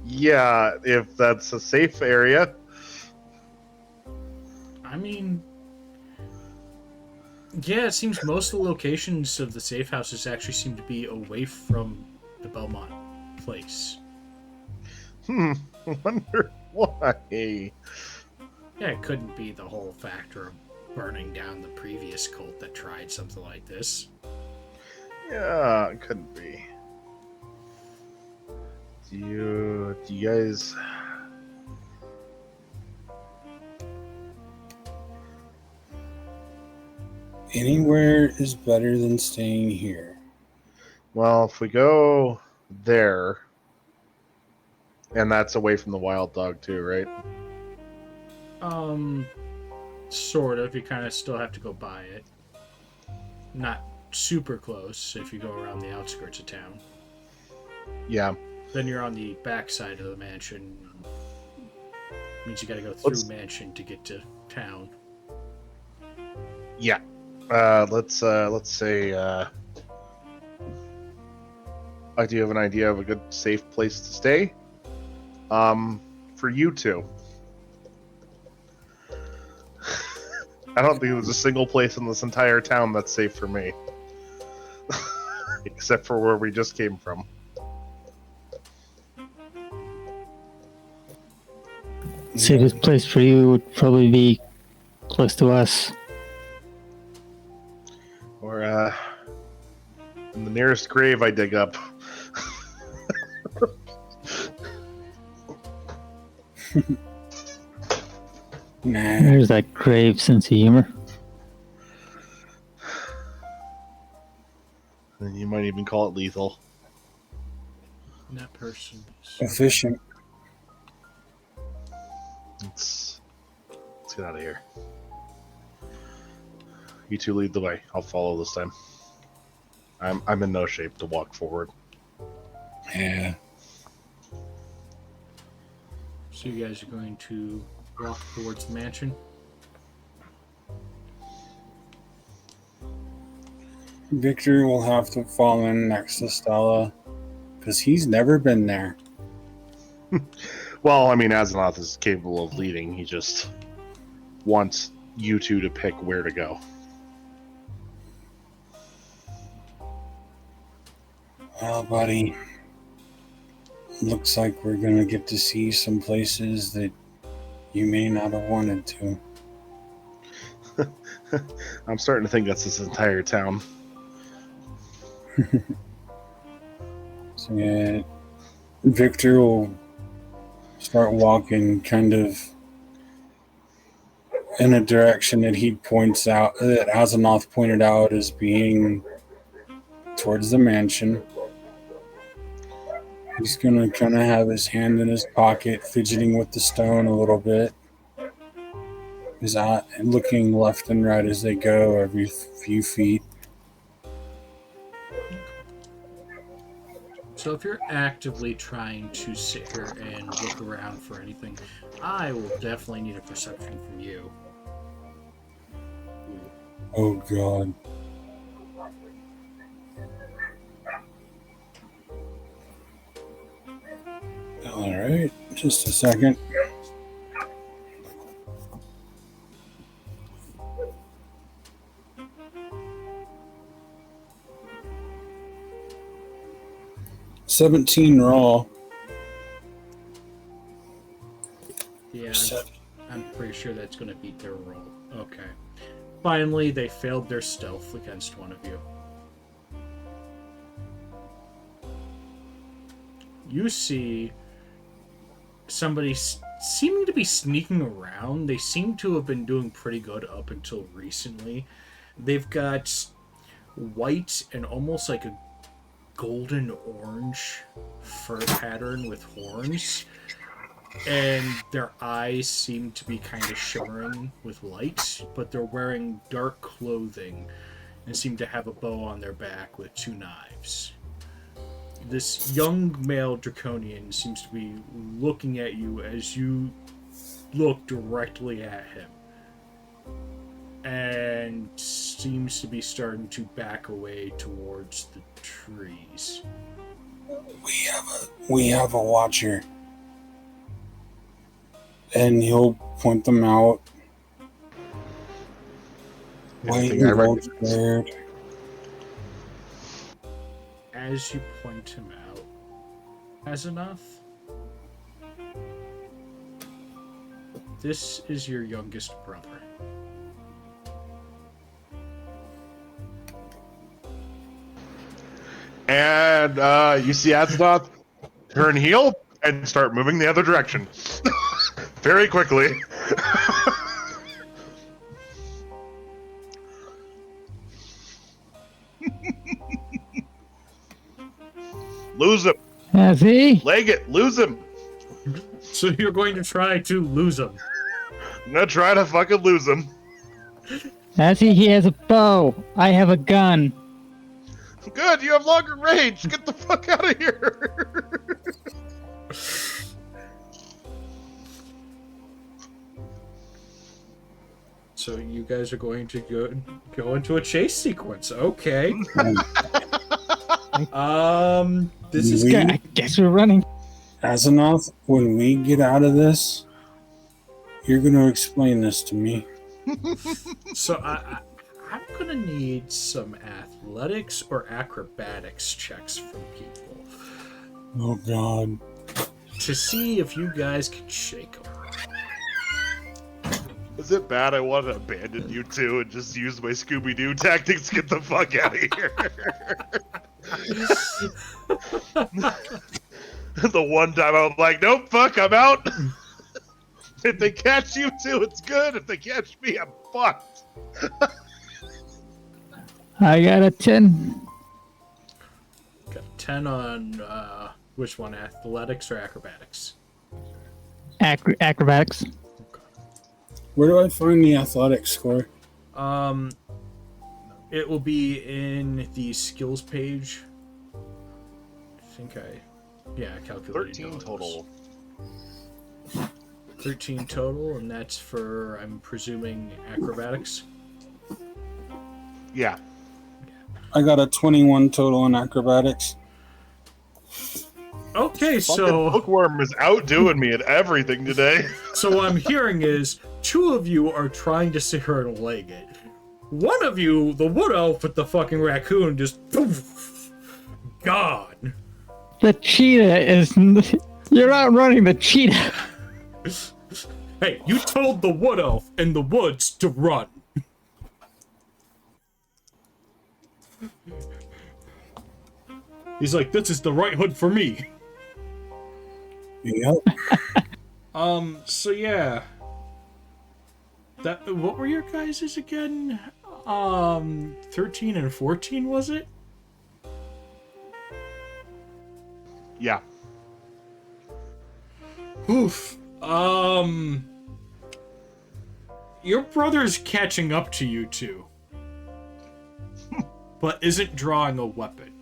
Yeah, if that's a safe area. I mean, yeah, it seems most of the locations of the safe houses actually seem to be away from the Belmont place. Wonder why. Yeah, it couldn't be the whole factor of burning down the previous cult that tried something like this. Yeah, it couldn't be. Do you guys? Anywhere is better than staying here. Well, if we go there, and that's away from the wild dog too, right? Sort of. You kind of still have to go by it. Not super close if you go around the outskirts of town. Yeah. Then you're on the back side of the mansion. Means you gotta go through mansion to get to town. Yeah. Let's say I do have an idea of a good safe place to stay. For you two. I don't think there's a single place in this entire town that's safe for me. Except for where we just came from. Safest place for you would probably be close to us. Or in the nearest grave I dig up. Nah. There's that grave sense of humor. And you might even call it lethal. And that person is... Efficient. Let's get out of here. You two lead the way. I'll follow this time. I'm in no shape to walk forward. Yeah. So you guys are going to walk towards the mansion? Victor will have to fall in next to Stella because he's never been there. Well, I mean, Azeroth is capable of leading. He just wants you two to pick where to go. Well, buddy, looks like we're gonna get to see some places that you may not have wanted to. I'm starting to think that's this entire town. So yeah, Victor will start walking kind of in a direction that he points out, that Azeroth pointed out as being towards the mansion. He's gonna kind of have his hand in his pocket, fidgeting with the stone a little bit. His eye looking left and right as they go every few feet. So if you're actively trying to sit here and look around for anything, I will definitely need a perception from you. Oh God. All right, just a second. $17 raw. Yeah, I'm pretty sure that's going to beat their roll. Okay. Finally, they failed their stealth against one of you. You see somebody seeming to be sneaking around. They seem to have been doing pretty good up until recently. They've got white and almost like a golden orange fur pattern with horns, and their eyes seem to be kind of shimmering with light, but they're wearing dark clothing and seem to have a bow on their back with 2 knives. This young male draconian seems to be looking at you as you look directly at him, and seems to be starting to back away towards the trees. We have a watcher. And he'll point them out. White Anything I and gold recognize? squared. As you point him out, Azeroth, this is your youngest brother. And you see Azeroth turn heel and start moving the other direction. Very quickly. Lose him. Has he? Leg it. Lose him. So you're going to try to lose him. I'm gonna try to fucking lose him. Has he? He has a bow. I have a gun. Good, you have longer range. Get the fuck out of here. So you guys are going to go into a chase sequence. Okay. This is I guess we're running. Azeroth, when we get out of this, you're going to explain this to me. so I'm gonna need some athletics or acrobatics checks from people Oh God. to see if you guys can shake them. Is it bad I want to abandon you two and just use my Scooby-Doo tactics to get the fuck out of here? The one time I was like, nope, fuck, I'm out. If they catch you two, it's good. If they catch me, I'm fucked. I got a 10. Got 10 on which one, athletics or acrobatics? Acrobatics. Where do I find the athletics score? It will be in the skills page. I calculated. 13 total. 13 total, and that's for, I'm presuming, acrobatics. Yeah. I got a 21 total in acrobatics. Okay, Fucking so bookworm is outdoing me at everything today. so what I'm hearing is 2 of you are trying to sit here and leg it. One of you, the wood elf with the fucking raccoon, just poof, gone. The cheetah is. You're outrunning the cheetah. Hey, you told the wood elf in the woods to run. He's like, this is the right hood for me. Yep. So yeah. What were your guys's again? 13 and 14, was it? Yeah. Oof. Your brother's catching up to you two. But isn't drawing a weapon.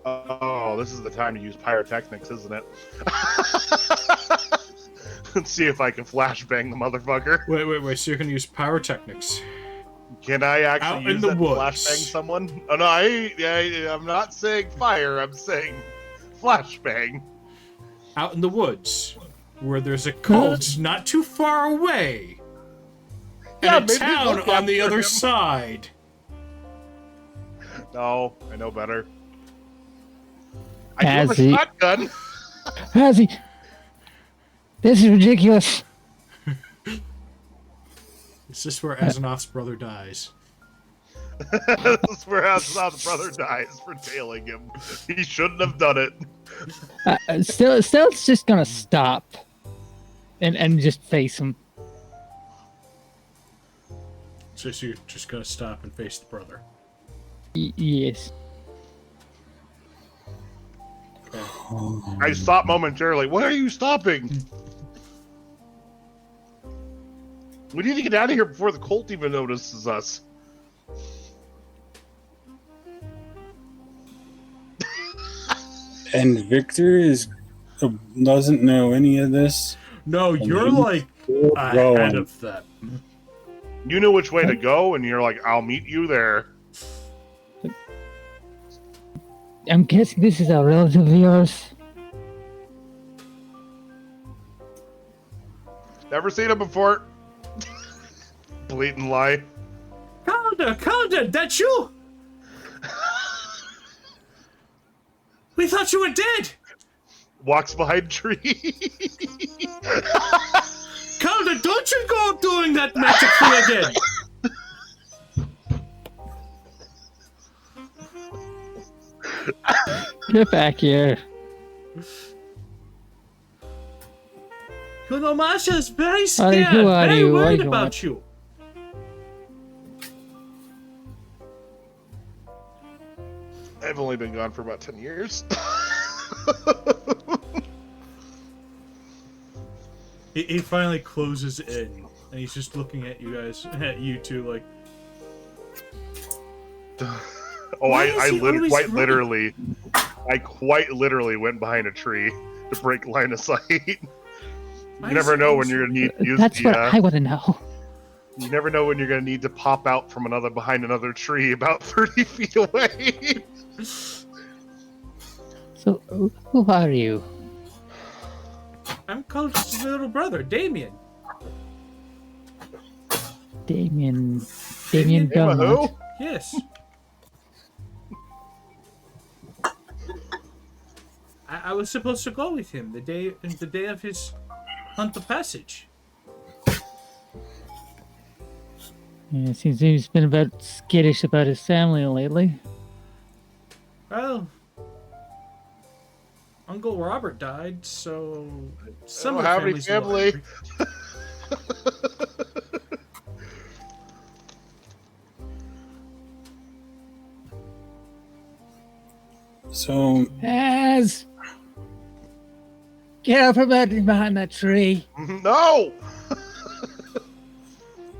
Oh, this is the time to use pyrotechnics, isn't it? Let's see if I can flashbang the motherfucker. Wait, so you're gonna use pyrotechnics. Can I Out actually in use the that to woods. flashbang someone? Oh no, I'm not saying fire, I'm saying flashbang. Out in the woods, where there's a cult not too far away. Yeah, And a maybe town look on the after other him. side. No, I know better. I do have a As he- shotgun. Razzie, this is ridiculous. Is this where Azanov's brother dies? This is where Asanoth's brother dies for tailing him. He shouldn't have done it. Stealth's just gonna stop and just face him. So you're just gonna stop and face the brother. Yes. I stop momentarily. Why are you stopping? We need to get out of here before the cult even notices us. And Victor doesn't know any of this. No, you're like ahead Going. of them. You know which way to go, and you're like, I'll meet you there. I'm guessing this is a relative of yours. Never seen him before. Blatant lie. Calder, that's you? We thought you were dead. Walks behind a tree. Calder, don't you go doing that magic thing again. Get back here. You know, Masha's very Who scared, are very you? What worried do you about want? you. I've only been gone for about 10 years. He finally closes in, and he's just looking at you guys, at you two, like. Oh, Why I is he always quite running? literally went behind a tree to break line of sight. Why You never is he know when always you're gonna need to use That's the. what I want to know. You never know when you're gonna need to pop out from behind another tree about 30 feet away. So, who are you? I'm Calder's little brother, Damien. Damien Name of Belmont. who? Yes. I was supposed to go with him the day of his hunt the passage. Yeah, seems he's been a bit skittish about his family lately. Well, Uncle Robert died, so some don't of the have any family's a little family. angry. So, Az! Get up from behind that tree. No.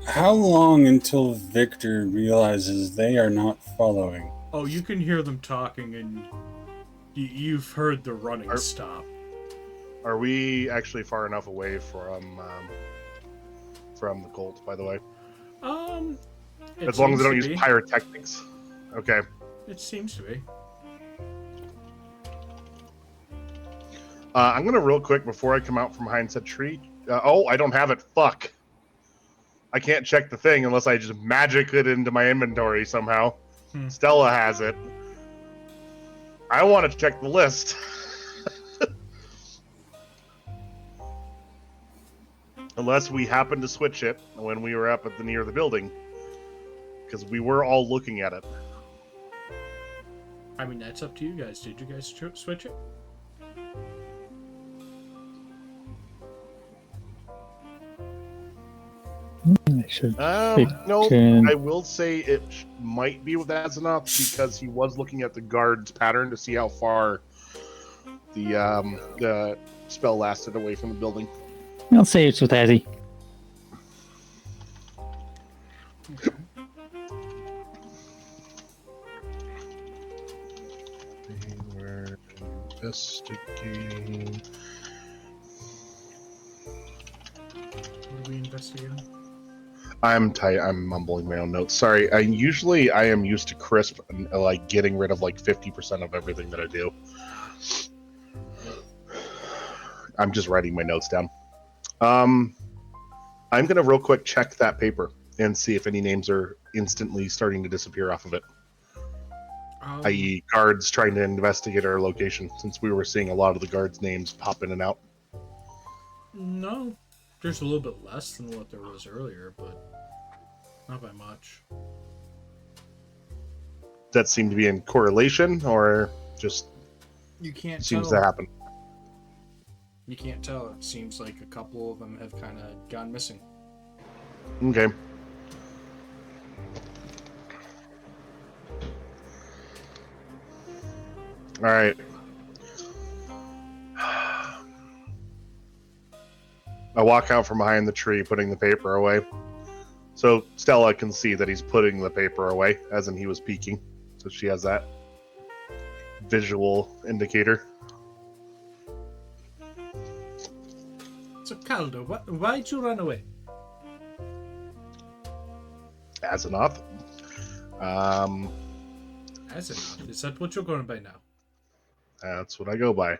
how long until Victor realizes they are not following? Oh, you can hear them talking, and you've heard the running stop. Are we actually far enough away from the cult? By the way. It As long as they don't seems use to be. pyrotechnics. Okay. It seems to be. I'm gonna real quick before I come out from behind said tree. I don't have it. Fuck. I can't check the thing unless I just magic it into my inventory somehow. Stella has it. I want to check the list. Unless we happen to switch it when we were up at the near the building. Because we were all looking at it. I mean, that's up to you guys. Did you guys switch it? I should No, can- I will say it might be with Azaroth because he was looking at the guard's pattern to see how far the spell lasted away from the building. I'll say it's with Azzy. They were investigating. What are we investigating? I'm tight. I'm mumbling my own notes. Sorry. I am used to crisp and like getting rid of like 50% of everything that I do. I'm just writing my notes down. I'm gonna real quick check that paper and see if any names are instantly starting to disappear off of it. I.e., guards trying to investigate our location, since we were seeing a lot of the guards' names pop in and out. No, there's a little bit less than what there was earlier, but not by much. That seemed to be in correlation, or just You can't seems tell. to happen. You can't tell. It seems like a couple of them have kind of gone missing. Okay. All right. I walk out from behind the tree, putting the paper away. So Stella can see that he's putting the paper away, as in he was peeking. So she has that visual indicator. So, Caldo, why'd you run away? Azaroth. Azaroth, is that what you're going by now? That's what I go by.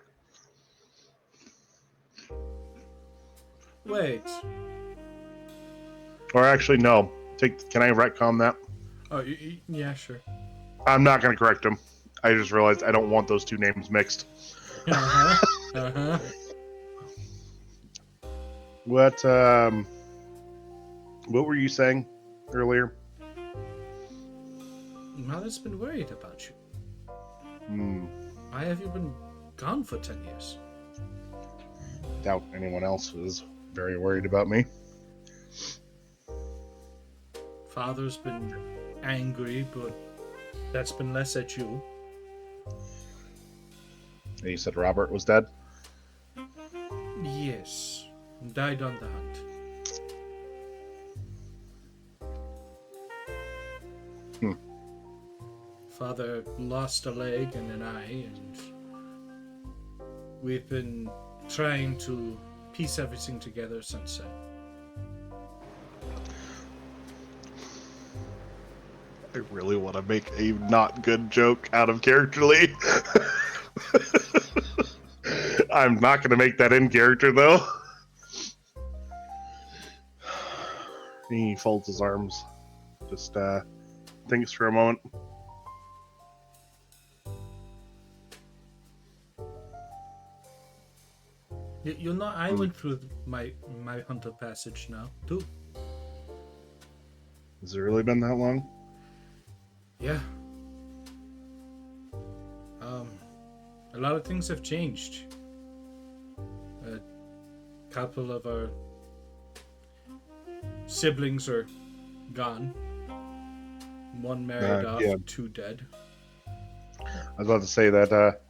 Wait. Or actually, no. Can I retcon that? Oh, yeah, sure. I'm not going to correct him. I just realized I don't want those two names mixed. Uh-huh. Uh-huh. What were you saying earlier? Mother's been worried about you. Hmm. Why have you been gone for 10 years? Doubt anyone else was very worried about me. Father's been angry, but that's been less at you. And you said Robert was dead? Yes. Died on the hunt. Father lost a leg and an eye, and we've been trying to piece everything together since then. I really want to make a not good joke out of characterly. I'm not going to make that in character, though. He folds his arms. Just thinks for a moment. You know, I went through my hunter passage now, too. Has it really been that long? Yeah. A lot of things have changed. A couple of our siblings are gone. One married off, yeah. 2 dead. I was about to say that that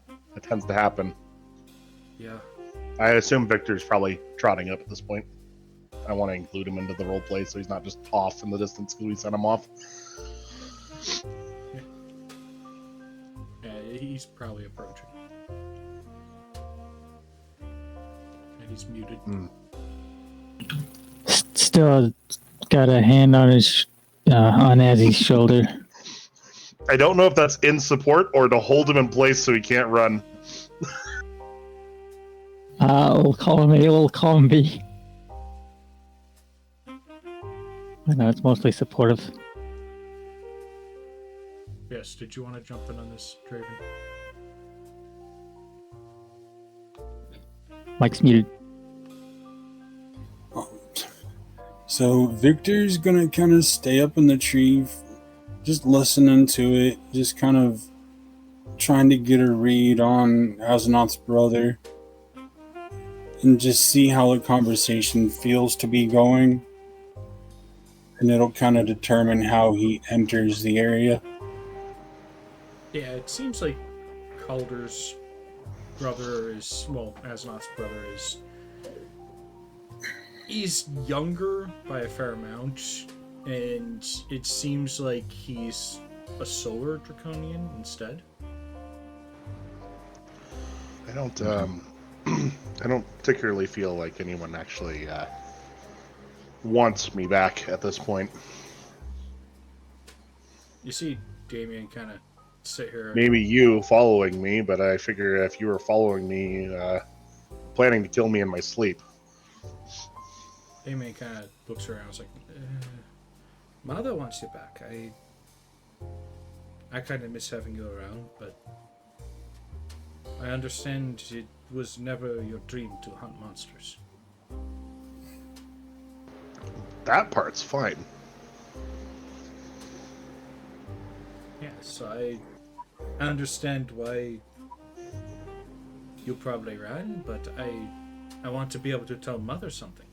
tends to happen. Yeah. I assume Victor's probably trotting up at this point. I want to include him into the role play so he's not just off in the distance because we sent him off. Yeah, he's probably approaching. And he's muted. still got a hand on his on Eddie's shoulder. I don't know if that's in support or to hold him in place so he can't run. We'll call him A. We'll call him B. I know it's mostly supportive. Yes, did you want to jump in on this, Draven? Mike's muted. So Victor's gonna kind of stay up in the tree, just listening to it, just kind of trying to get a read on Aznaugh's brother, and just see how the conversation feels to be going. And it'll kind of determine how he enters the area. Yeah, it seems like Calder's brother is, well, Aznaugh's brother is, he's younger by a fair amount, and it seems like he's a solar draconian instead. I don't I don't particularly feel like anyone actually wants me back at this point. You see Damien kind of sit here. Maybe you following me, but I figure if you were following me, planning to kill me in my sleep. Damien kind of looks around and is like, Mother wants you back. I kind of miss having you around, but I understand it was never your dream to hunt monsters. That part's fine. Yes, I understand why you probably ran, but I want to be able to tell Mother something.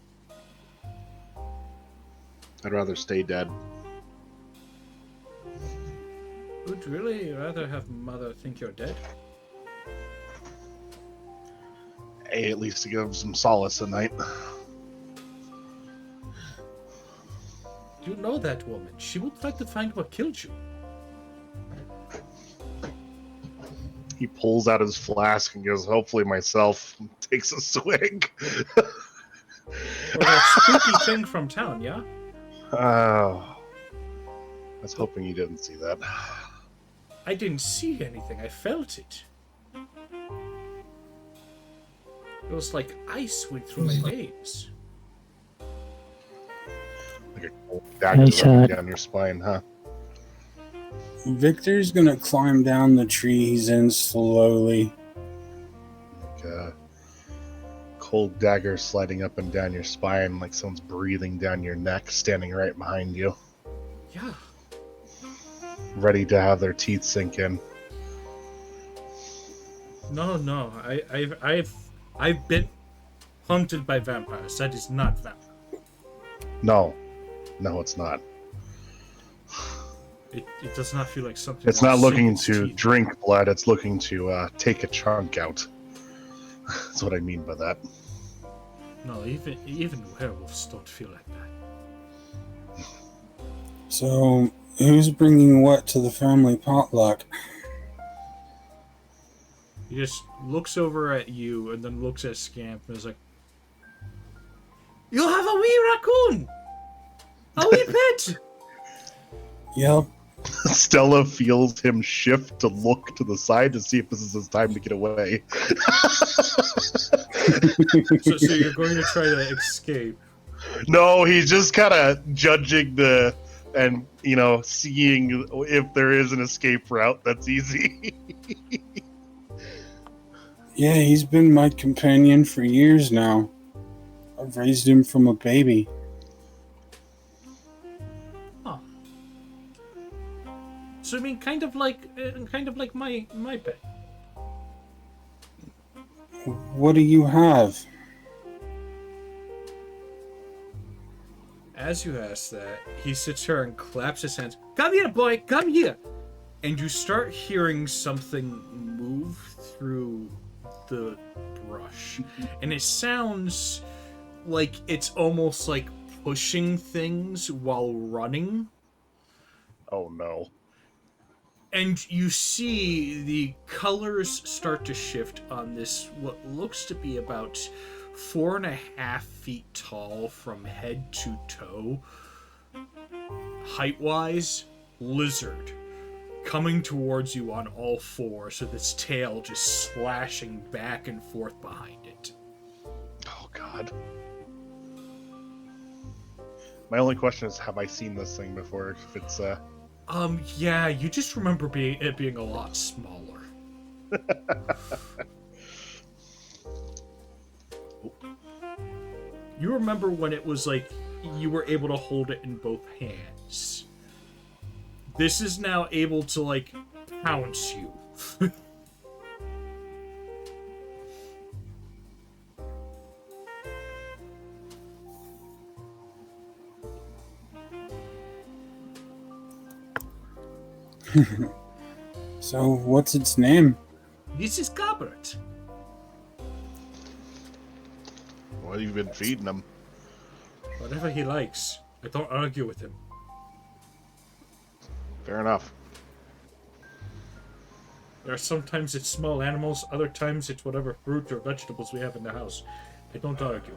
I'd rather stay dead. Would really rather have Mother think you're dead? Hey, at least to give some solace at night. You know that woman. She would like to find what killed you. He pulls out his flask and goes, hopefully myself, takes a swig. Or that spooky thing from town, yeah? Oh. I was hoping you didn't see that. I didn't see anything. I felt it. It was like ice went through my veins. Like a cold dagger Nice running hat. down your spine, huh? Victor's gonna climb down the tree he's in slowly. Like a cold dagger sliding up and down your spine, like someone's breathing down your neck, standing right behind you, Yeah. ready to have their teeth sink in. No. I've been hunted by vampires. That is not vampire. No, it's not. It does not feel like something. It's not wants looking its to teeth. drink blood, it's looking to take a chunk out. That's what I mean by that. No, even werewolves don't feel like that. So, who's bringing what to the family potluck? He just looks over at you and then looks at Scamp and is like, "You have a wee raccoon, a wee pet." Yep. Stella feels him shift to look to the side to see if this is his time to get away. So you're going to try to escape. No, he's just kind of judging and seeing if there is an escape route that's easy. Yeah, he's been my companion for years now. I've raised him from a baby. Huh. So I mean, kind of like my pet. What do you have? As you ask that, he sits here and claps his hands. "Come here, boy, come here!" And you start hearing something move through the brush. And it sounds like it's almost like pushing things while running. Oh no. And you see the colors start to shift on this, what looks to be about 4.5 feet tall from head to toe, height-wise, lizard, coming towards you on all fours with its tail just slashing back and forth behind it. Oh God. My only question is, have I seen this thing before? If it's Yeah, you just remember it being a lot smaller. You remember when it was like you were able to hold it in both hands. This is now able to like pounce you. So, what's its name? This is Gobert. well, you've been feeding them. Whatever he likes. I don't argue with him. Fair enough. There are sometimes it's small animals, other times it's whatever fruit or vegetables we have in the house. I don't argue.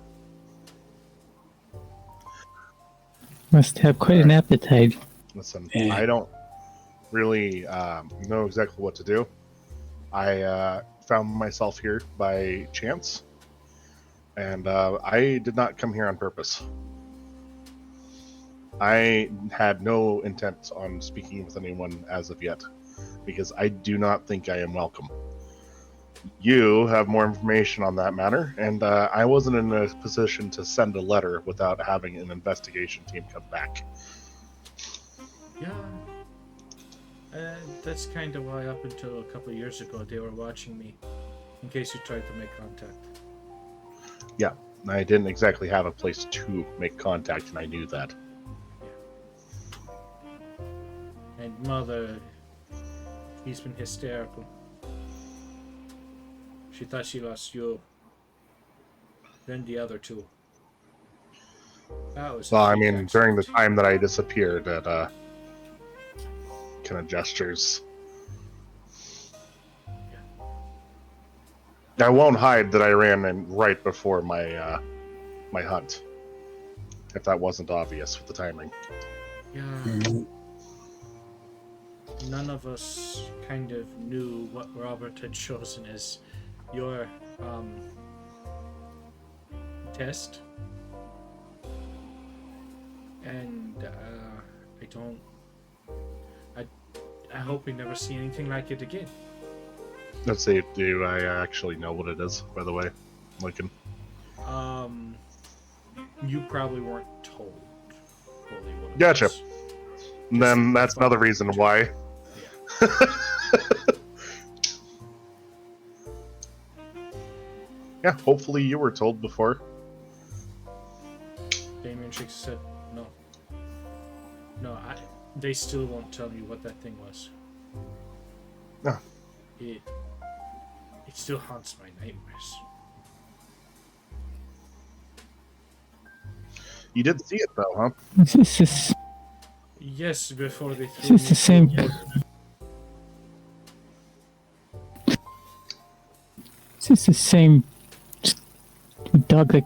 Must have quite an appetite. Listen, Eh. I don't really know exactly what to do. I found myself here by chance, and I did not come here on purpose. I had no intent on speaking with anyone as of yet, because I do not think I am welcome. You have more information on that matter, and I wasn't in a position to send a letter without having an investigation team come back. Yeah. That's kind of why up until a couple of years ago they were watching me, in case you tried to make contact. Yeah, I didn't exactly have a place to make contact, and I knew that. And Mother, he's been hysterical. She thought she lost you. Then the other two. That was. Well, I a big mean, during the accident. time that I disappeared, at kind of gestures. I won't hide that I ran in right before my my hunt. If that wasn't obvious with the timing. Yeah. Mhm. None of us kind of knew what Robert had chosen as your test, and I hope we never see anything like it again. Let's see, do I actually know what it is, by the way? Lincoln. You probably weren't told fully what it Gotcha. was. And then that's another reason why. Yeah, hopefully you were told before. Damien shakes his head. No. No, they still won't tell me what that thing was. No. It still haunts my nightmares. You did see it though, huh? This is Yes, before they threw This is me the same- through the water. this the same dog, like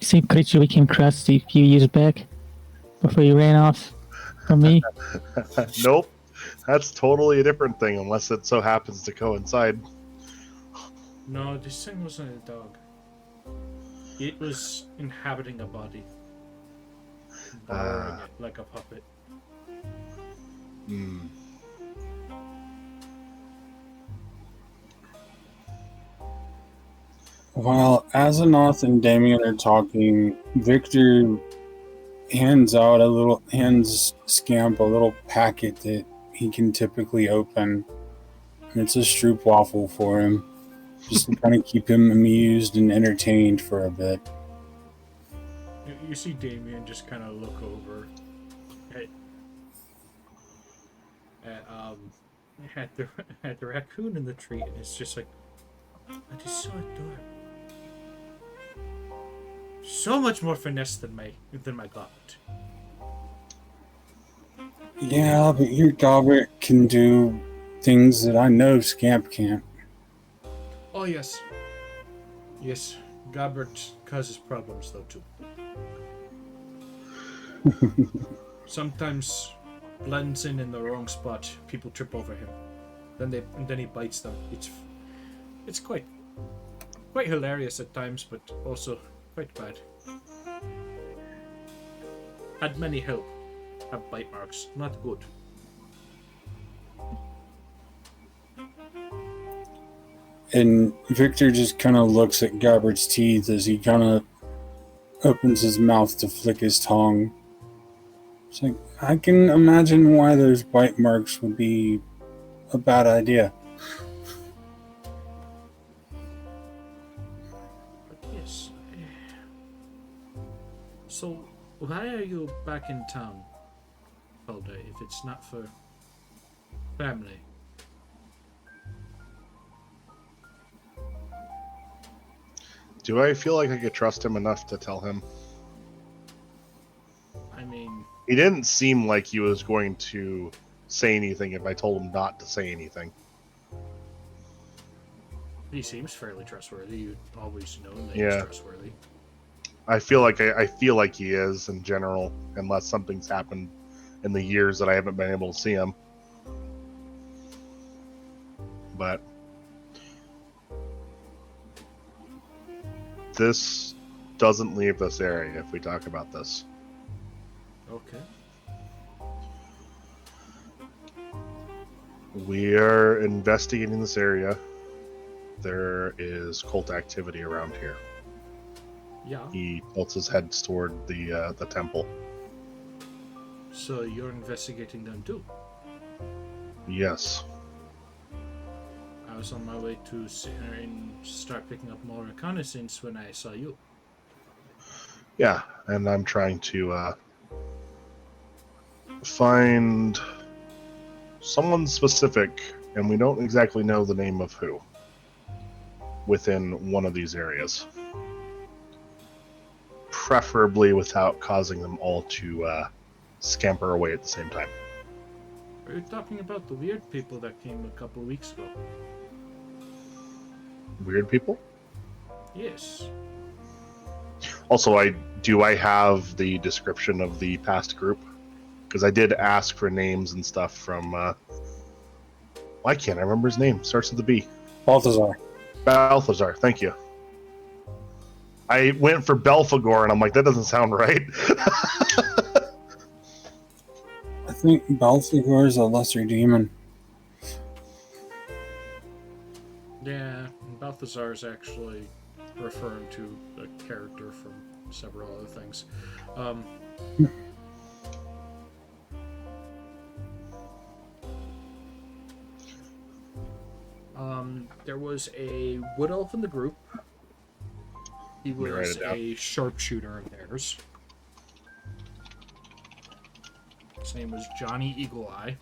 same creature we came across a few years back before you ran off from me. Nope. That's totally a different thing, unless it so happens to coincide. No, this thing wasn't a dog. It was inhabiting a body. Borrowing it like a puppet. Hmm. While Azeroth and Damien are talking, Victor hands Scamp a little packet that he can typically open. And it's a stroopwafel for him, just to kind of keep him amused and entertained for a bit. You see Damien just kind of look over at the raccoon in the tree, and it's just like, that is so adorable. So much more finesse than my goblet. Yeah, but your goblet can do things that I know Scamp can't. Oh yes, yes. Gabbert causes problems though too. Sometimes blends in the wrong spot. People trip over him. Then he bites them. It's quite hilarious at times, but also quite bad. Had many help. Have bite marks. Not good. And Victor just kind of looks at Gabbert's teeth as he kind of opens his mouth to flick his tongue. It's like, I can imagine why those bite marks would be a bad idea. But yes. So, why are you back in town, Hulda, if it's not for family? Do I feel like I could trust him enough to tell him? I mean, He didn't seem like he was going to say anything if I told him not to say anything. he seems fairly trustworthy. You've always known that Yeah. he's trustworthy. I feel like he is in general, unless something's happened in the years that I haven't been able to see him. But this doesn't leave this area if we talk about this. Okay. We are investigating this area. There is cult activity around here. Yeah. He tilts his head toward the temple. So you're investigating them too? Yes. I was on my way to sit here and start picking up more reconnaissance when I saw you. Yeah, and I'm trying to find someone specific, and we don't exactly know the name of who, within one of these areas. Preferably without causing them all to scamper away at the same time. Are you talking about the weird people that came a couple weeks ago? Weird people? Yes. Also, I have the description of the past group, because I did ask for names and stuff from why can't I remember his name? Starts with the B. Balthazar. Balthazar, thank you. I went for Belphegor and I'm like, that doesn't sound right. I think Balthazar is a lesser demon. Yeah, Balthazar is actually referring to a character from several other things. There was a wood elf in the group. He me write was it down. a sharpshooter of theirs. His name was Johnny Eagle Eye.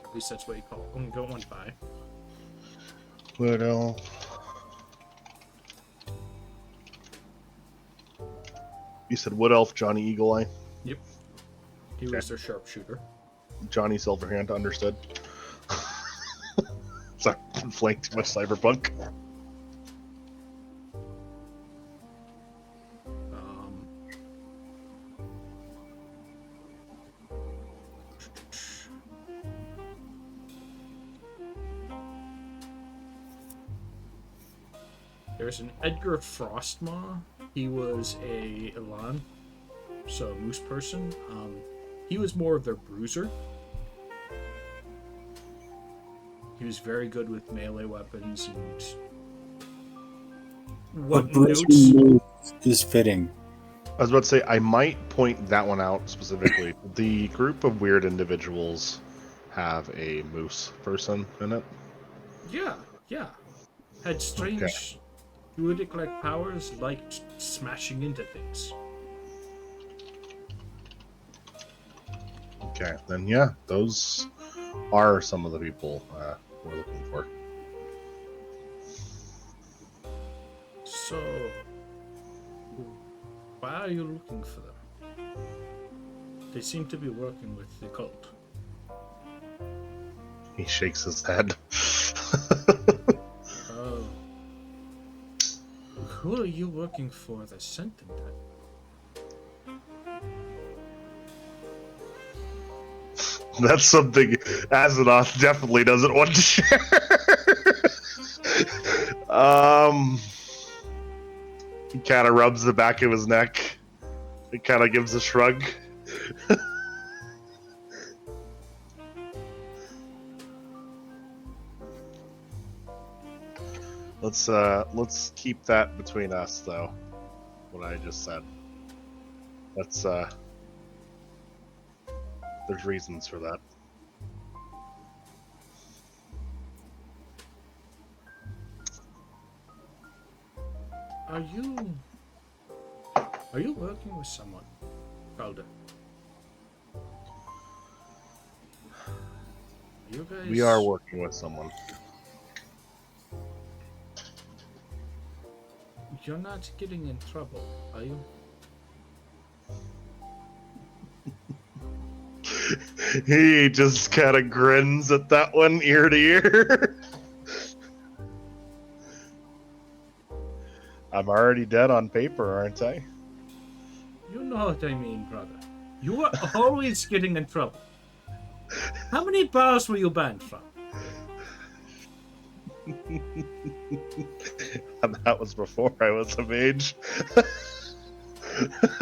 At least that's what he went by. What else? You said Wood Elf, Johnny Eagle Eye, Yep. He was their sharpshooter. Johnny Silverhand, understood. Sorry, I'm flanked too much cyberpunk. There's an Edgar Frostmaw. He was a Elan, so a moose person. He was more of their bruiser. He was very good with melee weapons and what Bruce notes. is fitting. I was about to say, I might point that one out specifically. The group of weird individuals have a moose person in it. Yeah. Had strange druidic-like powers, liked smashing into things. Okay, then yeah, those are some of the people we're looking for. So, why are you looking for them? They seem to be working with the cult. He shakes his head. Oh. Who are you working for the Sanctum then? That's something Azeroth definitely doesn't want to share. He kind of rubs the back of his neck. He kind of gives a shrug. Let's keep that between us, though. What I just said. That's there's reasons for that. Are you working with someone, Calder? You guys... We are working with someone. You're not getting in trouble, are you? He just kind of grins at that one ear to ear. I'm already dead on paper, aren't I? You know what I mean, brother. You are always getting in trouble. How many bars were you banned from? And that was before I was of age.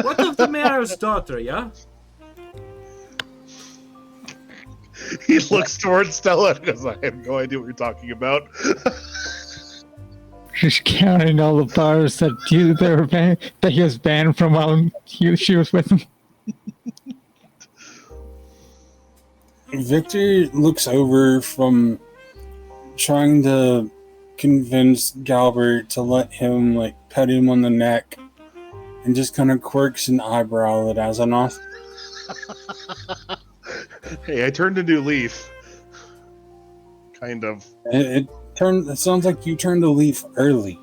What of the mayor's daughter, yeah? He looks towards Stella and goes, I have no idea what you're talking about. Just counting all the bars that he was banned from while she was with him. Victor looks over from trying to convince Galbert to let him like pet him on the neck and just kind of quirks an eyebrow at Azeroth. Hey, I turned a new leaf. Kind of. It sounds like you turned a leaf early.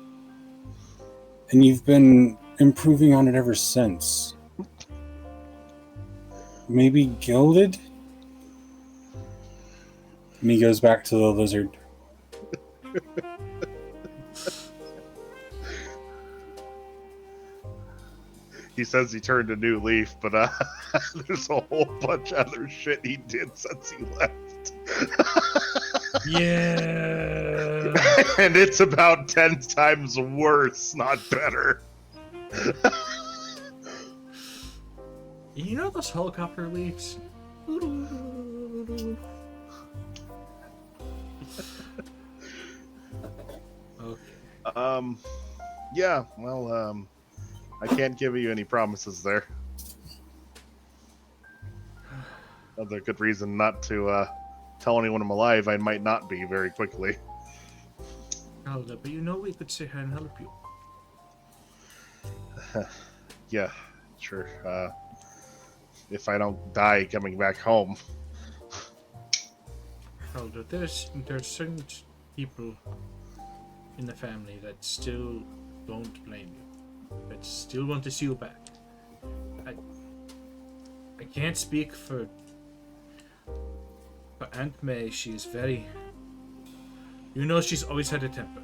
And you've been improving on it ever since. Maybe gilded? And he goes back to the lizard. He says he turned a new leaf, but there's a whole bunch of other shit he did since he left. Yeah. And it's about 10 times worse, not better. You know those helicopter leaves? Okay. Yeah, well, I can't give you any promises there. Another good reason not to tell anyone I'm alive. I might not be very quickly. Calder, but you know we could sit here and help you. Yeah, sure. If I don't die coming back home. Calder, there's certain people in the family that still don't blame you, that still want to see you back. I can't speak for Aunt May. She's very... You know she's always had a temper.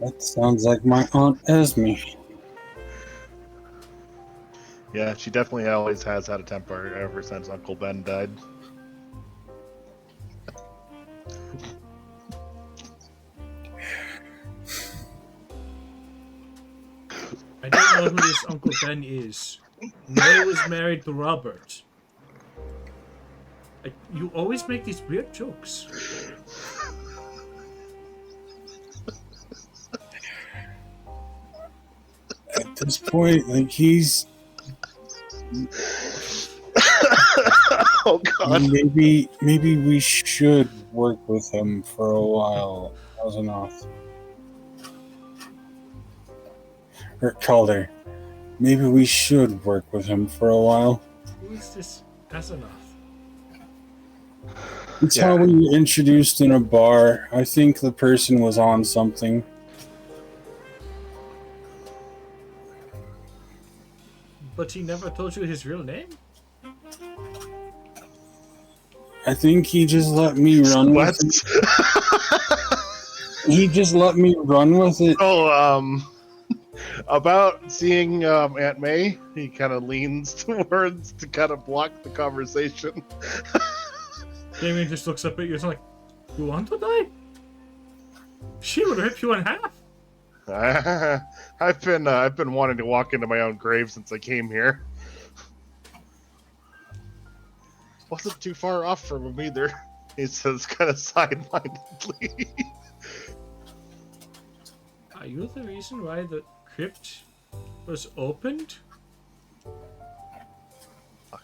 That sounds like my Aunt Esme. Yeah, she definitely always has had a temper ever since Uncle Ben died. I don't know who this Uncle Ben is. May was married to Robert. You always make these weird jokes. At this point, like he's Oh god. maybe we should work with him for a while. Azeroth. Or Calder. Maybe we should work with him for a while. Who is this Azeroth? It's how we were introduced in a bar. I think the person was on something. But he never told you his real name? I think he just let me run What? with it. He just let me run with it. So, about seeing Aunt May, he kind of leans towards to kind of block the conversation. Damien just looks up at you and is like, "You want to die? She would rip you in half." I've been wanting to walk into my own grave since I came here. Wasn't too far off from him either. He says kind of side-mindedly. Are you the reason why the crypt was opened? Fuck.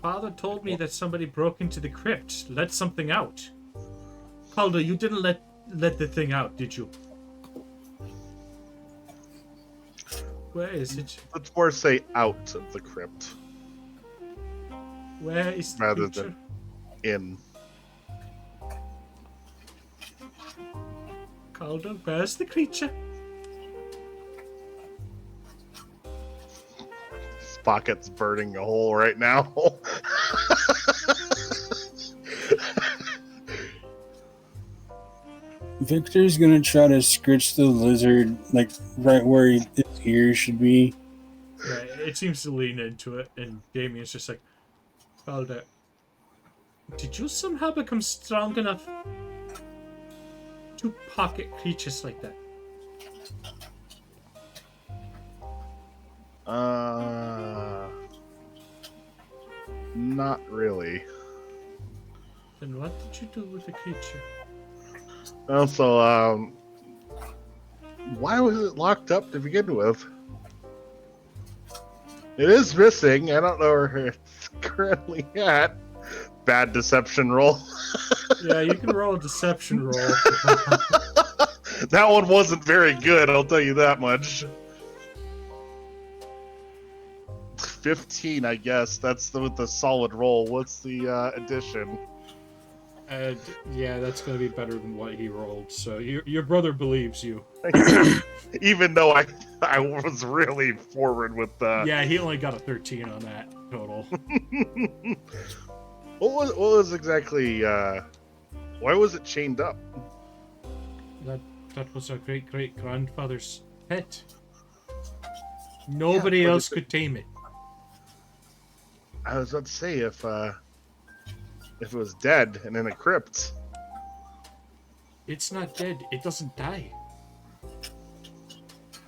Father told me that somebody broke into the crypt, let something out. Calder, you didn't let the thing out, did you? Where is it? Let's more say out of the crypt Where is the rather creature? than in. Calder, where's the creature? His pocket's burning a hole right now. Victor's gonna try to scritch the lizard, like, right where its ears should be. Right, it seems to lean into it, and Damien's just like, Calder, did you somehow become strong enough to pocket creatures like that? Not really. Then what did you do with the creature? Also, why was it locked up to begin with? It is missing. I don't know where it's currently at. Bad deception roll. Yeah, you can roll a deception roll. That one wasn't very good, I'll tell you that much. 15, I guess. That's with the solid roll. What's the addition? Yeah, that's going to be better than what he rolled. So your brother believes you. Even though I was really forward with the... Yeah, he only got a 13 on that total. What was exactly... why was it chained up? That was our great-great-grandfather's pet. Nobody Yeah, but else could tame it. I was about to say, if it was dead and in a crypt... It's not dead. It doesn't die.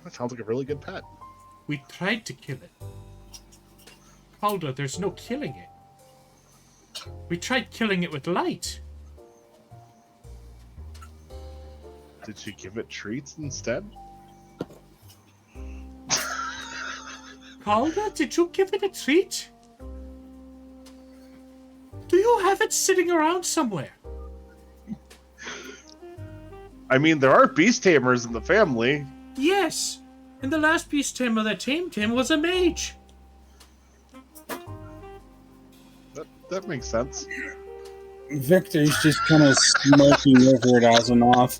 That sounds like a really good pet. We tried to kill it. Calder, there's no killing it. We tried killing it with light. Did you give it treats instead? Calder, did you give it a treat? Do you have it sitting around somewhere? I mean, there are beast tamers in the family. Yes. And the last beast tamer that tamed him was a mage. That makes sense. Victor's just kind of smoking over it as an off.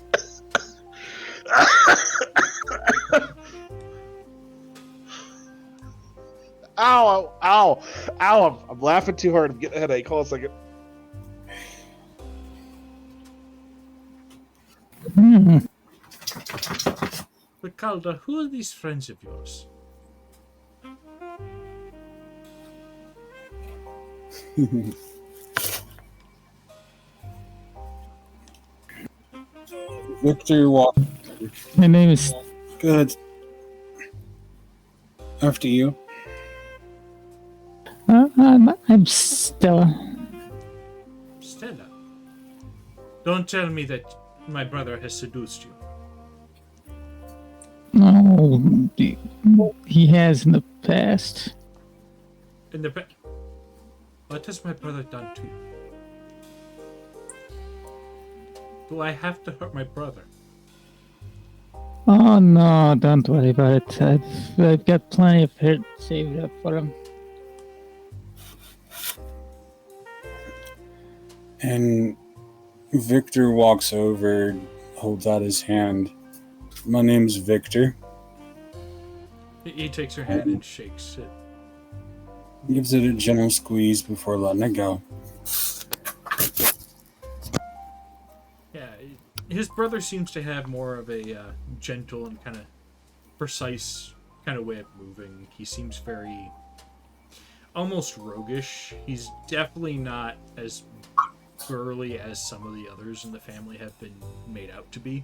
Ow, ow, ow, I'm laughing too hard. I'm getting a headache. Hold on a second. But Calder, who are these friends of yours? Victor walked. My name is. Good. After you. I'm Stella. Stella. Don't tell me that my brother has seduced you. No, he has in the past. In the what has my brother done to you? Do I have to hurt my brother? Oh no, don't worry about it. I've got plenty of hurt saved up for him. And Victor walks over, holds out his hand. My name's Victor. He takes her hand and shakes it. Gives it a gentle squeeze before letting it go. Yeah, his brother seems to have more of a gentle and kind of precise kind of way of moving. He seems very almost roguish. He's definitely not as burly as some of the others in the family have been made out to be.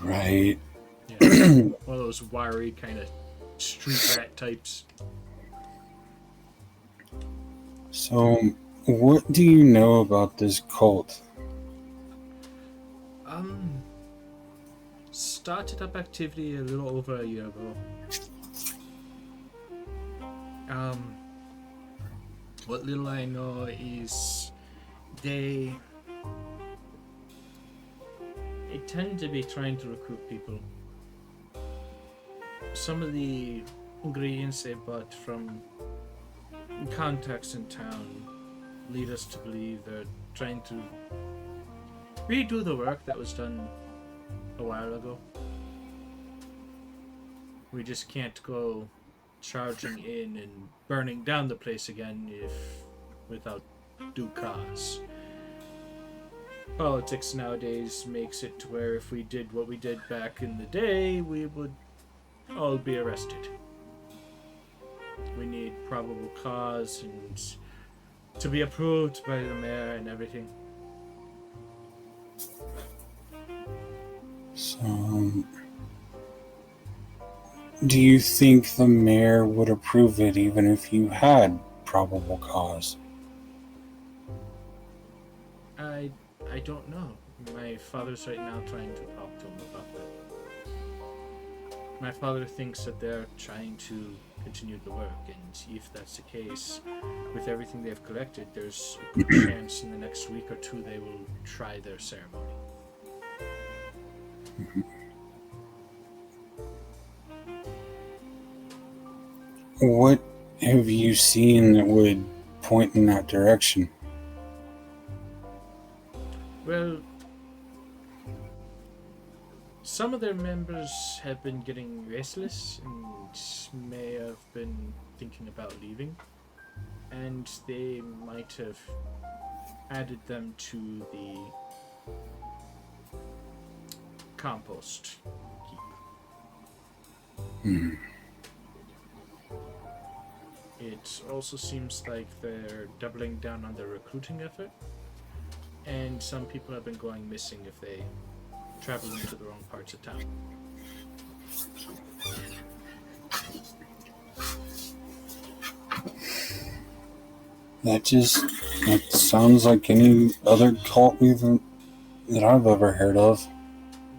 Right. Yeah, one of those wiry kind of street rat types. So, what do you know about this cult? Started up activity a little over a year ago. What little I know is they tend to be trying to recruit people. Some of the ingredients they bought from contacts in town lead us to believe they're trying to redo the work that was done a while ago. We just can't go charging in and burning down the place again without due cause. Politics nowadays makes it to where if we did what we did back in the day, we would all be arrested. We need probable cause and to be approved by the mayor and everything. So, do you think the mayor would approve it even if you had probable cause? I don't know. My father's right now trying to talk to him about that. My father thinks that they're trying to continue the work, and if that's the case, with everything they've collected, there's a good chance in the next week or two they will try their ceremony. What have you seen that would point in that direction? Well, some of their members have been getting restless and may have been thinking about leaving, and they might have added them to the compost heap. It also seems like they're doubling down on their recruiting effort, and some people have been going missing if they travel into the wrong parts of town. That sounds like any other cult that I've ever heard of.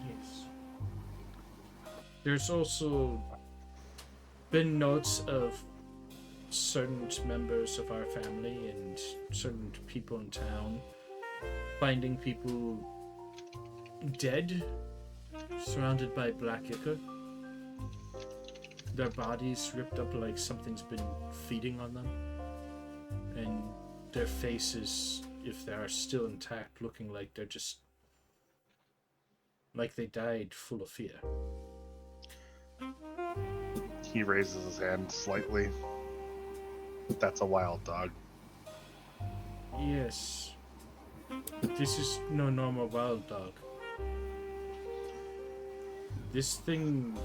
Yes. There's also been notes of certain members of our family and certain people in town finding people dead, surrounded by black ichor. Their bodies ripped up like something's been feeding on them. And their faces, if they are still intact, looking like they're just like they died full of fear. He raises his hand slightly. That's a wild dog. Yes. But this is no normal wild dog. This thing,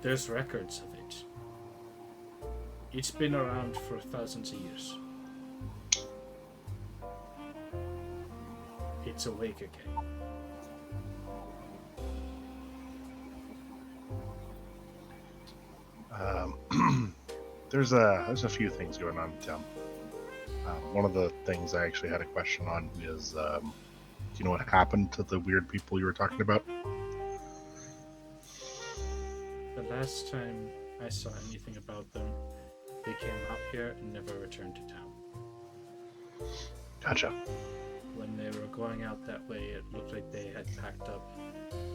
there's records of it. It's been around for thousands of years. It's awake again. There's a few things going on in town. One of the things I actually had a question on is, do you know what happened to the weird people you were talking about? The last time I saw anything about them, they came up here and never returned to town. Gotcha. When they were going out that way, it looked like they had packed up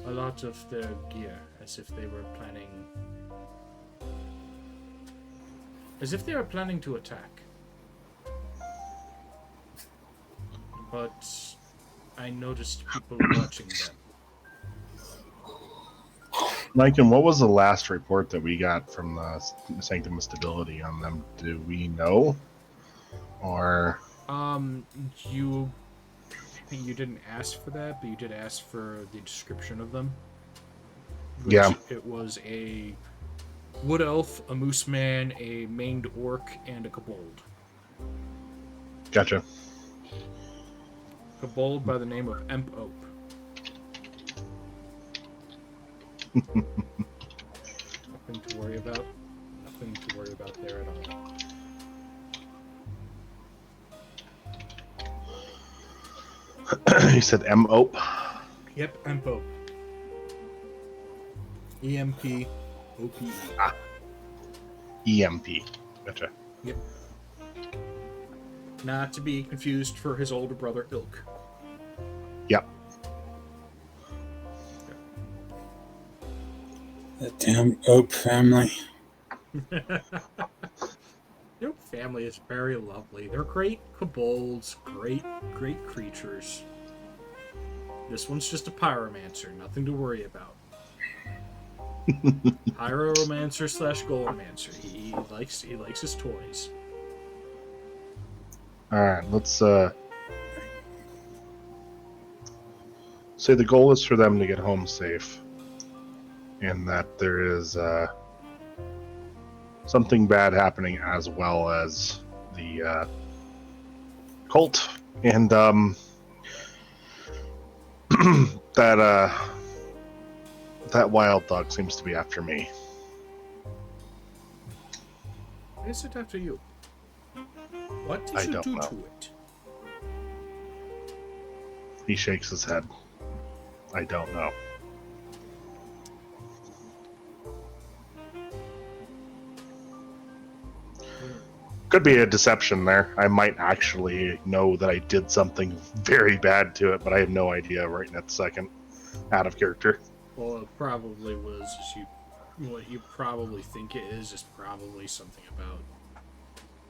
a lot of their gear, as if they were planning to attack. But I noticed people watching them. Mike, and what was the last report that we got from the Sanctum of Stability on them? Do we know? Or You didn't ask for that, but you did ask for the description of them. Which Yeah. It was a wood elf, a moose man, a maned orc, and a kobold. gotcha. Kobold by the name of Emp Ope. Nothing to worry about. Nothing to worry about there at all. You said M Ope. Yep, Emp Ope. EMP-OPE. EMP. Gotcha. Yep. Not to be confused for his older brother, Ilk. Yep. The damn Oak family. Your family is very lovely. They're great kobolds, great creatures. This one's just a pyromancer, nothing to worry about. Pyromancer / golemancer. He likes his toys. All right. Let's say the goal is for them to get home safe, and that there is something bad happening, as well as the cult, and that wild dog seems to be after me. Why is it after you? What did I you don't do know. to it? He shakes his head. I don't know. Could be a deception there. I might actually know that I did something very bad to it, but I have no idea right at the second. Out of character. Well, it probably was. What you probably think it is probably something about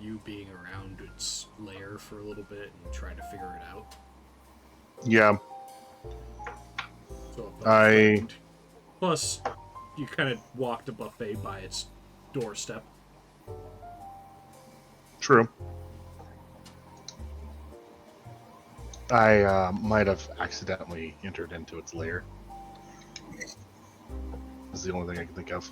you being around its lair for a little bit and trying to figure it out. Yeah. So I- Plus, you kind of walked a buffet by its doorstep. True. I might have accidentally entered into its lair. Is the only thing I can think of.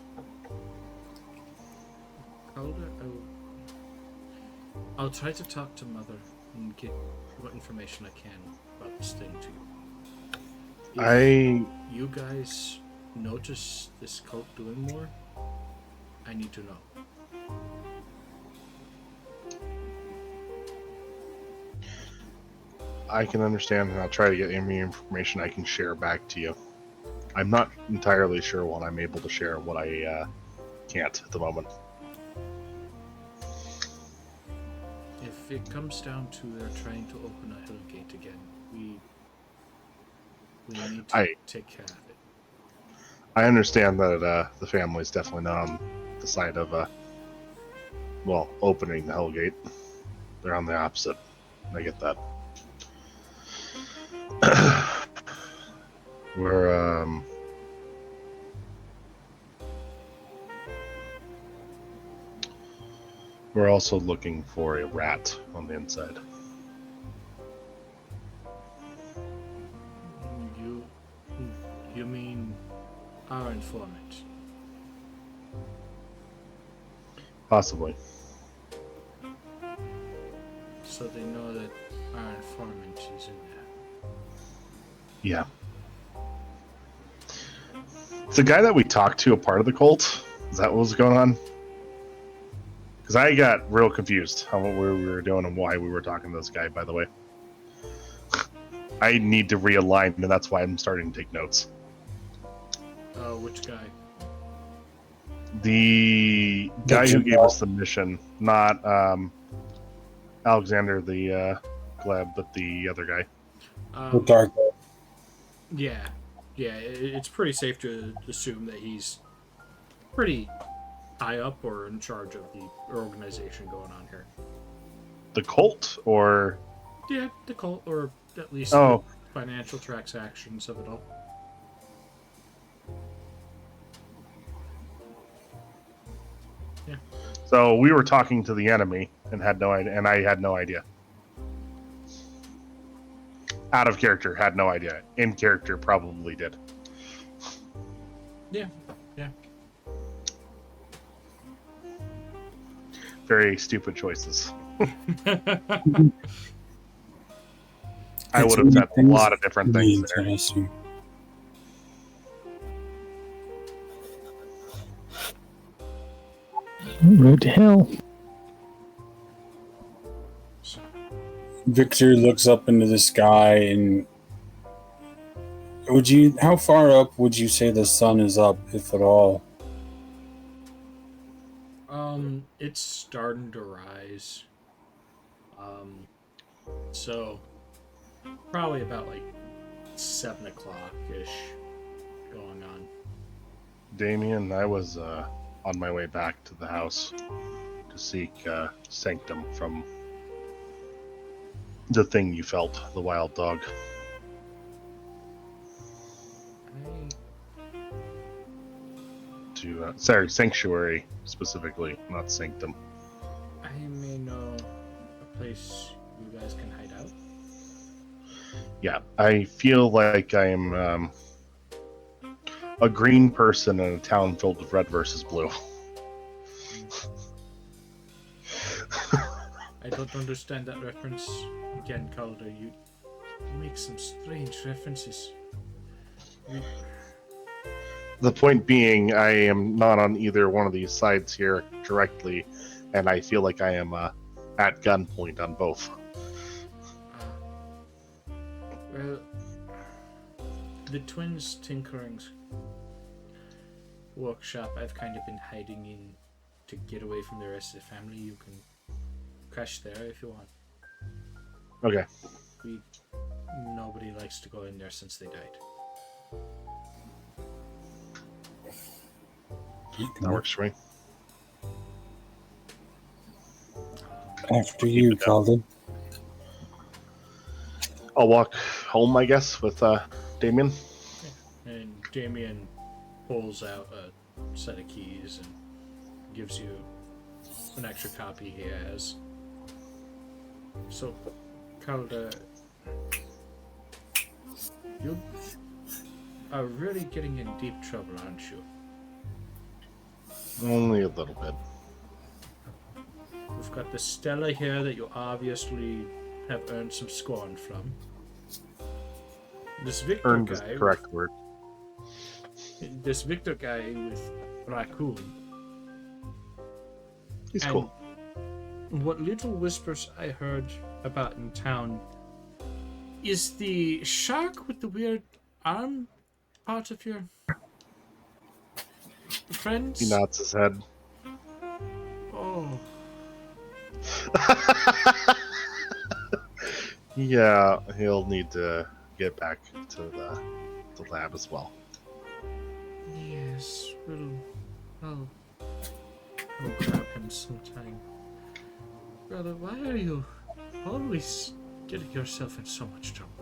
I'll try to talk to Mother and get what information I can about this thing to you. If you guys notice this cult doing more, I need to know. I can understand, and I'll try to get any information I can share back to you. I'm not entirely sure what I'm able to share and what I can't at the moment. If it comes down to they're trying to open a hill gate again, we need to take care of it. I understand that the family is definitely not on the side of, opening the Hellgate. They're on the opposite. I get that. We're also looking for a rat on the inside. You mean our informant? Possibly. So they know that our informant is in there. Yeah. Is the guy that we talked to a part of the cult? Is that what was going on? Because I got real confused on what we were doing and why we were talking to this guy, by the way. I need to realign, and that's why I'm starting to take notes. Which guy? The guy who gave us the mission, not Alexander the Gleb, but the other guy. The dark. Yeah. It's pretty safe to assume that he's pretty high up or in charge of the organization going on here. The cult, or Yeah, the cult, or at least the financial transactions of it all. So we were talking to the enemy and had no idea, and I had no idea. Out of character, had no idea. In character, probably did. Yeah, yeah. Very stupid choices. I It's would have said a things lot of different to be things there. interesting. Road to hell. Victor looks up into the sky, and how far up would you say the sun is up, if at all? It's starting to rise. So probably about like 7 o'clock ish going on. Damien, I was on my way back to the house to seek Sanctum from the thing you felt, the wild dog. Sorry, Sanctuary specifically, not Sanctum. I may know a place you guys can hide out. Yeah, I feel like I'm a green person in a town filled with red versus blue. I don't understand that reference. Again, Calder, you make some strange references. The point being, I am not on either one of these sides here directly, and I feel like I am at gunpoint on both. Well, the twins' tinkering's workshop I've kind of been hiding in to get away from the rest of the family. You can crash there if you want. Okay. Nobody likes to go in there since they died. That works for me. After you, Calden. I'll walk home, I guess, with Damien. Yeah. And Damien pulls out a set of keys and gives you an extra copy he has. So, Calder, you are really getting in deep trouble, aren't you? Only a little bit. We've got the Stella here that you obviously have earned some scorn from. This Victor Earned is guy. the correct word. This Victor guy with Raccoon. He's And cool. what little whispers I heard about in town is the shark with the weird arm part of your friends. He nods his head. Oh, Yeah, he'll need to get back to the lab as well. yes. Well, I'll grab him sometime. Brother, why are you always getting yourself in so much trouble?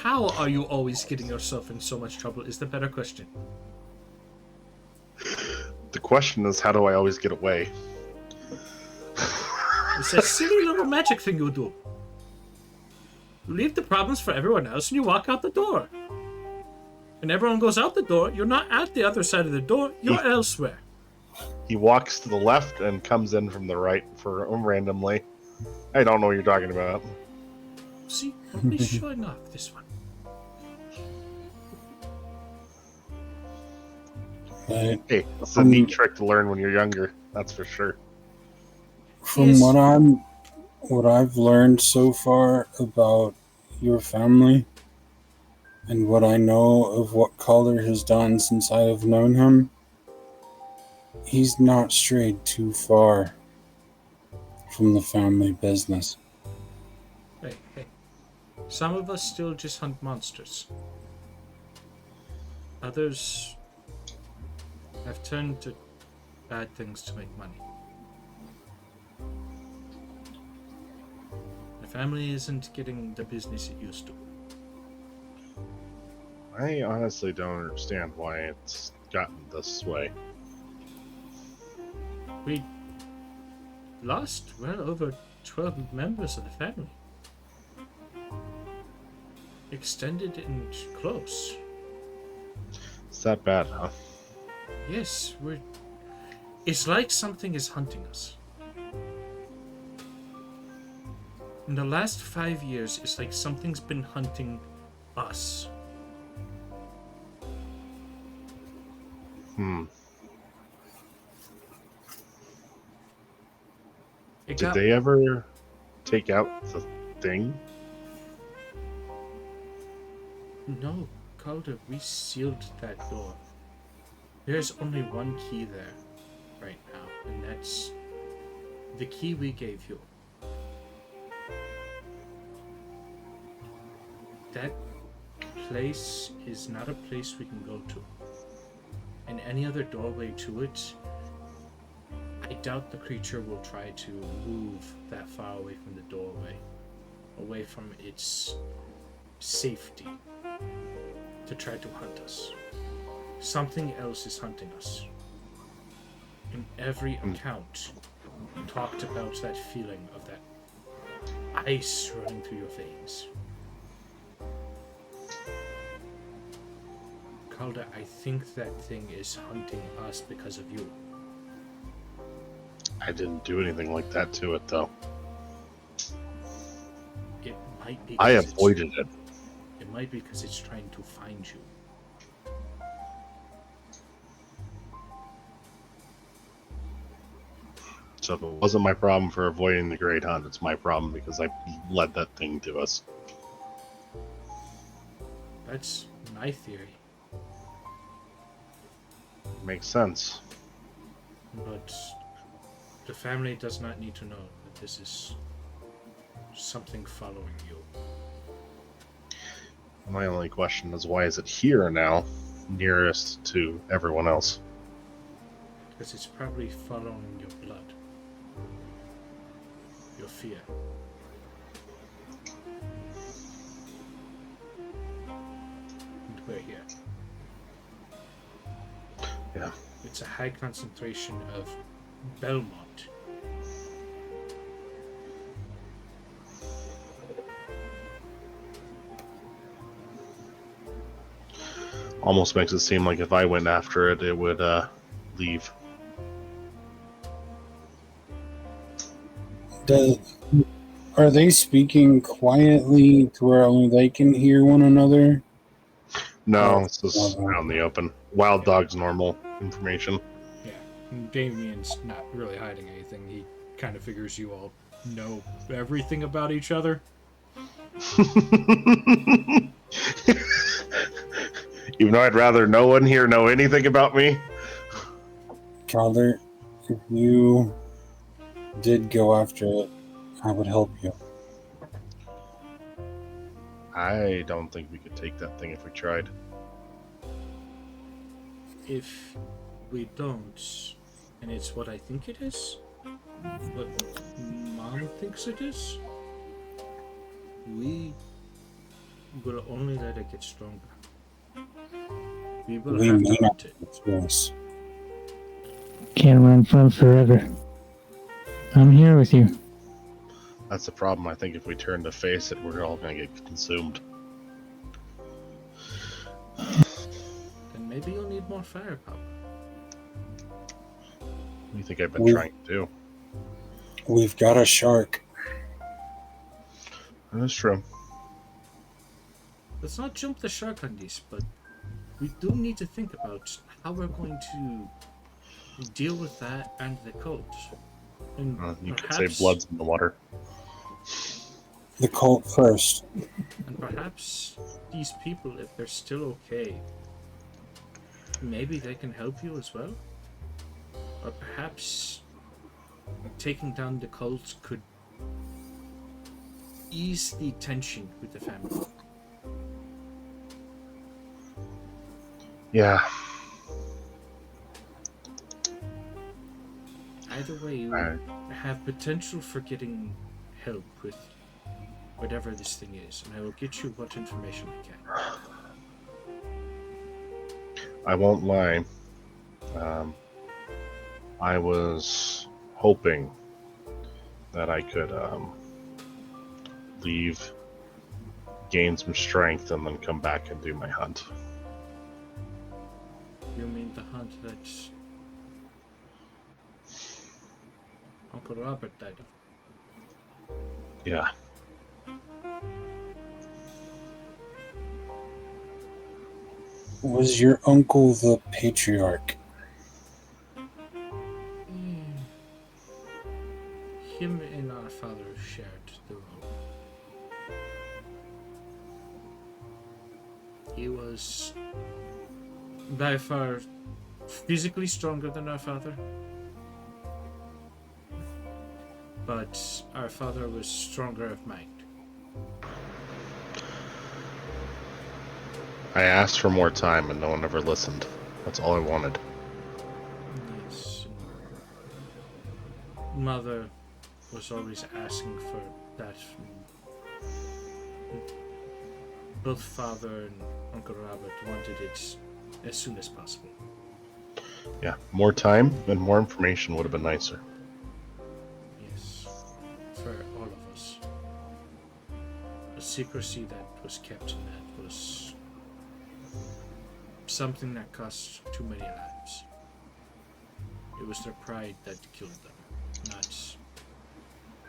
How are you always getting yourself in so much trouble is the better question. The question is, how do I always get away? It's a silly little magic thing you do. You leave the problems for everyone else and you walk out the door. And everyone goes out the door, you're not at the other side of the door, you're elsewhere. He walks to the left and comes in from the right for randomly. I don't know what you're talking about. See, nobody's showing off this one. But Hey, it's a neat trick to learn when you're younger. That's for sure. from Yes. what I've learned so far about your family and what I know of what Calder has done since I have known him, he's not strayed too far from the family business. Hey. Some of us still just hunt monsters. Others have turned to bad things to make money. The family isn't getting the business it used to. I honestly don't understand why it's gotten this way? We lost well over 12 members of the family. Extended and close. It's that bad, huh? Yes, it's like something is hunting us. In the last 5 years, it's like something's been hunting us. Did they ever take out the thing? No, Calder, we sealed that door. There's only one key there right now, and that's the key we gave you. That place is not a place we can go to. And any other doorway to it, I doubt the creature will try to move that far away from the doorway, away from its safety, to try to hunt us. Something else is hunting us. In every account, talked about that feeling of that ice running through your veins. Calder, I think that thing is hunting us because of you. I didn't do anything like that to it, though. It might be. I avoided it. It might be because it's trying to find you. So if it wasn't my problem for avoiding the Great Hunt, it's my problem because I led that thing to us. That's my theory. Makes sense. But the family does not need to know that this is something following you. My only question is why is it here now, nearest to everyone else? Because it's probably following your blood. Your fear. And we're here. Yeah. It's a high concentration of Belmont. Almost makes it seem like if I went after it, it would leave. Are they speaking quietly to where only they can hear one another? No, it's just out in the open. Wild dog's normal information. Yeah, and Damien's not really hiding anything. He kind of figures you all know everything about each other. Even though I'd rather no one here know anything about me. Calder, if you did go after it, I would help you. I don't think we could take that thing if we tried. If we don't, and it's what I think it is, what Mom thinks it is, we will only let it get stronger. We will have may to not hunt it. Yes. Can't run from forever. I'm here with you. That's the problem. I think if we turn to face it, we're all going to get consumed. Then maybe you'll need more firepower. What do you think I've been trying to do? We've got a shark. That's true. Let's not jump the shark on this, but we do need to think about how we're going to deal with that and the cult. And You could say blood's in the water. The cult first. And perhaps these people, if they're still okay, maybe they can help you as well? Or perhaps taking down the cult could ease the tension with the family. Yeah. Either way, you have potential for getting help with whatever this thing is, and I will get you what information I can. I won't lie. I was hoping that I could leave, gain some strength, and then come back and do my hunt. You mean the hunt that Uncle Robert died of? Yeah. Was your uncle the patriarch? Him and our father shared the role. He was by far physically stronger than our father, but our father was stronger of mind. I asked for more time and no one ever listened. That's all I wanted. Yes. Mother was always asking for that from both father and Uncle Robert wanted it as soon as possible. Yeah, more time and more information would have been nicer. Yes, for all of us. The secrecy that was kept in that was something that cost too many lives. It was their pride that killed them, not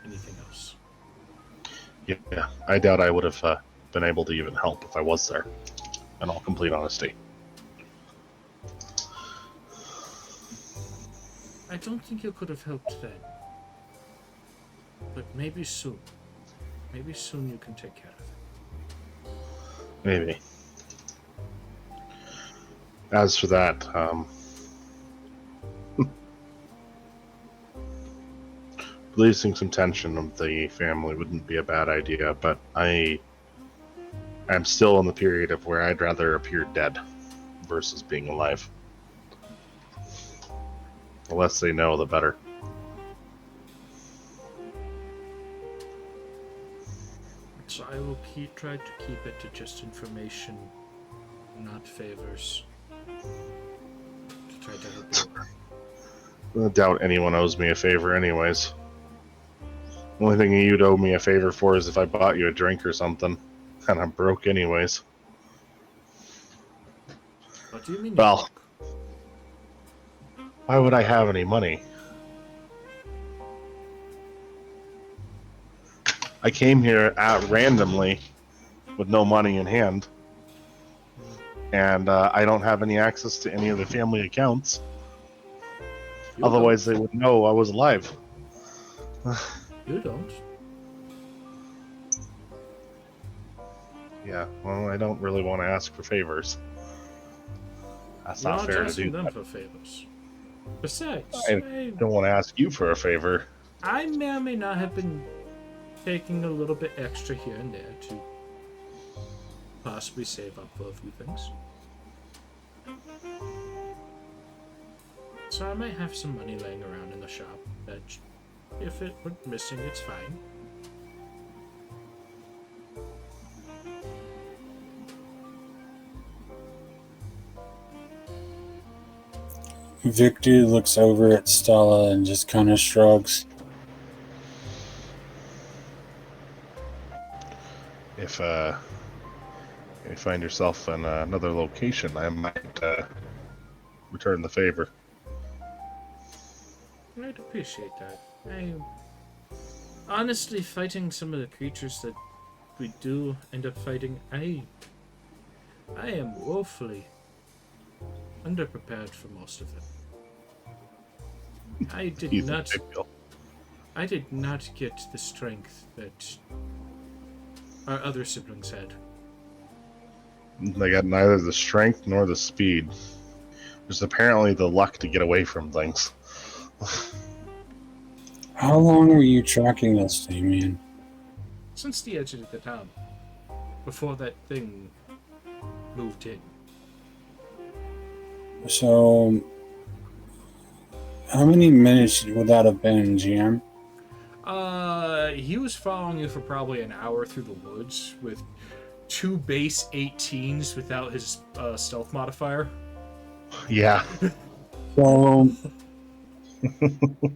anything else. Yeah, I doubt I would have been able to even help if I was there, in all complete honesty. I don't think you could have helped then. But maybe soon. Maybe soon you can take care of it. Maybe. As for that, releasing some tension of the family wouldn't be a bad idea, but I'm still in the period of where I'd rather appear dead versus being alive. The less they know, the better. So I will try to keep it to just information, not favors. To try to help you. I doubt anyone owes me a favor anyways. The only thing you'd owe me a favor for is if I bought you a drink or something. And I'm broke anyways. What do you mean? Well, why would I have any money? I came here randomly with no money in hand. And I don't have any access to any of the family accounts. You Otherwise, they would know I was alive. You don't. Yeah, well, I don't really want to ask for favors. That's You're not fair to asking do them that. for favors. Besides, I don't want to ask you for a favor. I may or may not have been taking a little bit extra here and there to possibly save up for a few things. So I might have some money laying around in the shop that, if it went missing, it's fine. Victor looks over at Stella and just kind of shrugs. If you find yourself in another location, I might return the favor. I'd appreciate that. Honestly, fighting some of the creatures that we do end up fighting, I am woefully underprepared for most of it. I did He's not a big deal. I did not get the strength that our other siblings had. They got neither the strength nor the speed. There's apparently the luck to get away from things. How long were you tracking this, Damien? Since the edge of the town. Before that thing moved in. So, how many minutes would that have been, GM? He was following you for probably an hour through the woods with 2 base 18s without his stealth modifier. Yeah. So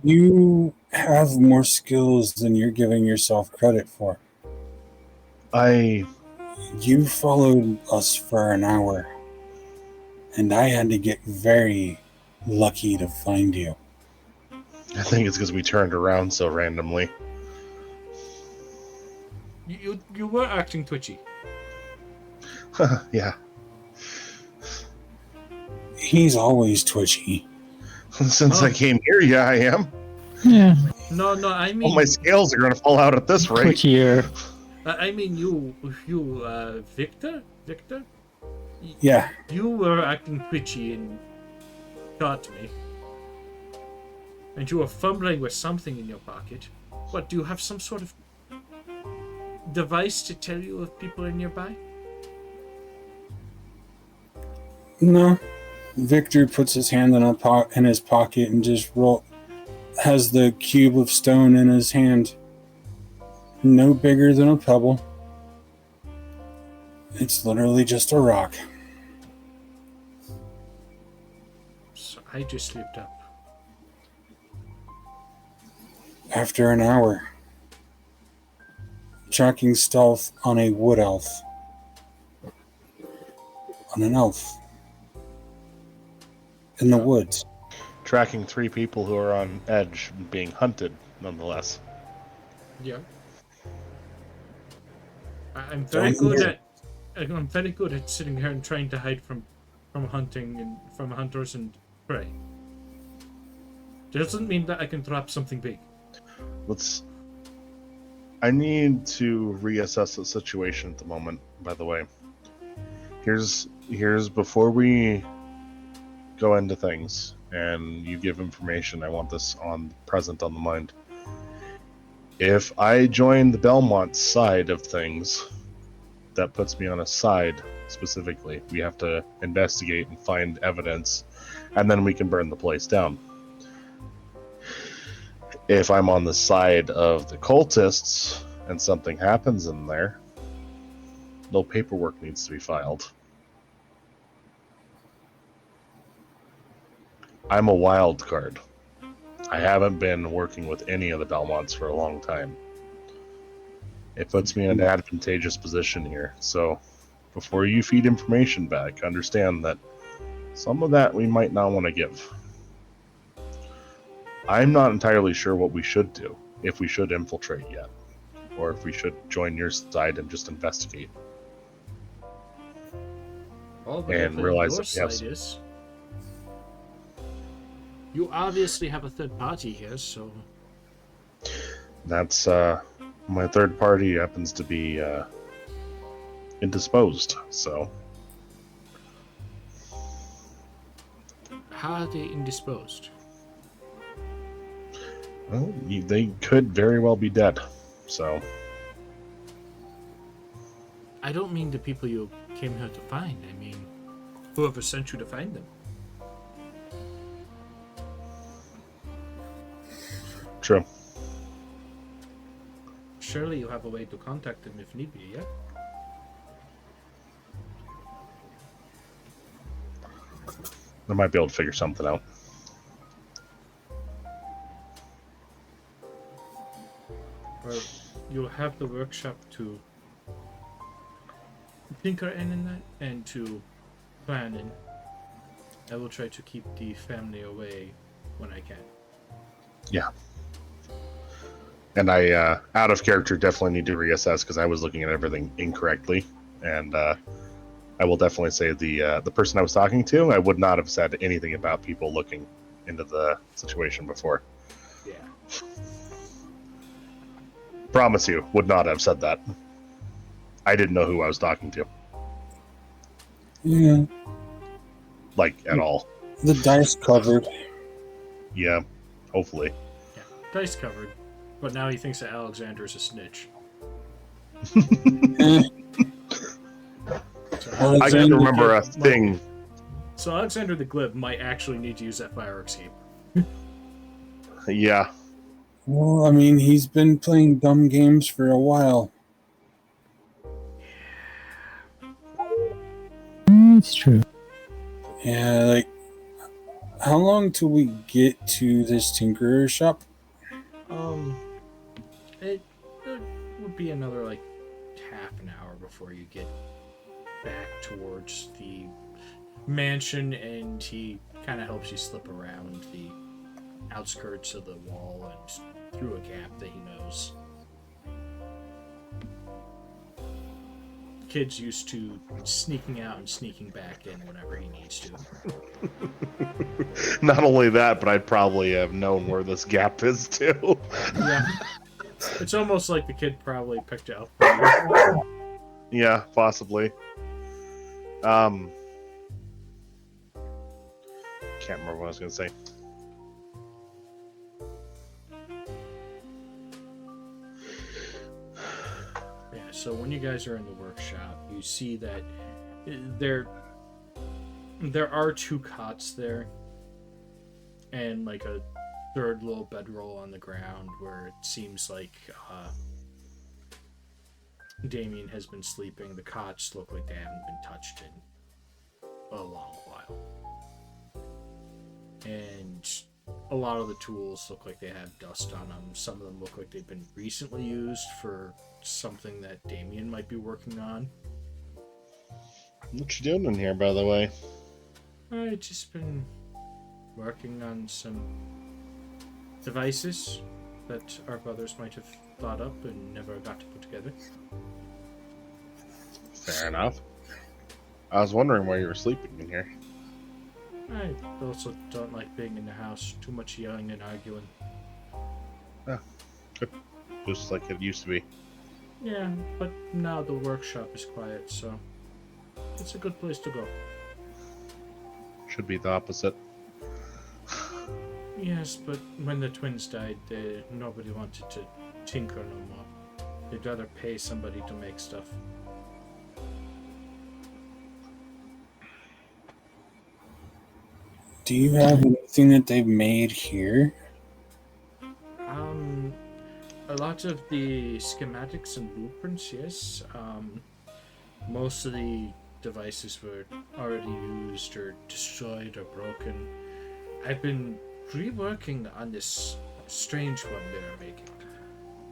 you have more skills than you're giving yourself credit for. I You followed us for an hour, and I had to get very lucky to find you. think it's because we turned around so randomly. You were acting twitchy. Yeah. He's always twitchy. Since I came here, yeah, I am. Yeah, No, I All mean, my scales are going to fall out at this rate. twitchier. I mean you, Victor. Yeah, You were acting twitchy and caught me. And you were fumbling with something in your pocket. What, do you have some sort of device to tell you if people are nearby? no. Victor puts his hand in his pocket and just has the cube of stone in his hand. No bigger than a pebble. It's literally just a rock. So I just slipped up. After an hour, tracking stealth on a wood elf. On an elf. In the woods. Tracking 3 people who are on edge and being hunted, nonetheless. Yeah. I'm very good at sitting here and trying to hide from hunting and from hunters and prey. Doesn't mean that I can drop something big. I need to reassess the situation at the moment, by the way. Here's before we go into things and you give information, I want this present on the mind. If I join the Belmont side of things, that puts me on a side specifically. We have to investigate and find evidence, and then we can burn the place down. If I'm on the side of the cultists and something happens in there, no paperwork needs to be filed. I'm a wild card. I haven't been working with any of the Belmonts for a long time. It puts me in an advantageous position here. So before you feed information back, understand that some of that we might not want to give. I'm not entirely sure what we should do, if we should infiltrate yet, or if we should join your side and just investigate. And realize that we have some... is. You obviously have a third party here, so... That's, my third party happens to be, indisposed, so... How are they indisposed? Well, they could very well be dead, so... I don't mean the people you came here to find. I mean, whoever sent you to find them. True. Surely you have a way to contact them if need be, yeah? I might be able to figure something out. Well, you'll have the workshop to tinker in that and to plan in. I will try to keep the family away when I can. Yeah. And I, out of character, definitely need to reassess because I was looking at everything incorrectly. And I will definitely say the person I was talking to, I would not have said anything about people looking into the situation before. Yeah. Promise you, would not have said that. I didn't know who I was talking to. Yeah. Like, at all. The dice covered. Yeah, hopefully. Yeah. Dice covered. But now he thinks that Alexander's a snitch. I can remember a thing. So Alexander the Glib might actually need to use that fire escape. Yeah. Well, I mean, he's been playing dumb games for a while. It's true. Yeah, like, How long till we get to this tinkerer shop? It would be another like half an hour before you get back towards the mansion, and he kind of helps you slip around the outskirts of the wall and through a gap that he knows. Kid's used to sneaking out and sneaking back in whenever he needs to. Not only that, but I'd probably have known where this gap is too. Yeah. It's almost like the kid probably picked it up. Yeah, possibly. Can't remember what I was gonna say. Yeah, so when you guys are in the workshop, you see that there are 2 cots there, and like a third little bedroll on the ground where it seems like Damien has been sleeping. The cots look like they haven't been touched in a long while. And a lot of the tools look like they have dust on them. Some of them look like they've been recently used for something that Damien might be working on. What you doing in here, by the way? I've just been working on some devices that our brothers might have thought up and never got to put together. Fair enough. I was wondering why you were sleeping in here. I also don't like being in the house. Too much yelling and arguing. Good. Just like it used to be. Yeah, but now the workshop is quiet, so it's a good place to go. Should be the opposite. Yes, but when the twins died, nobody wanted to tinker no more. They'd rather pay somebody to make stuff. Do you have anything that they've made here? A lot of the schematics and blueprints, yes. Most of the devices were already used or destroyed or broken. I've been reworking on this strange one they're making.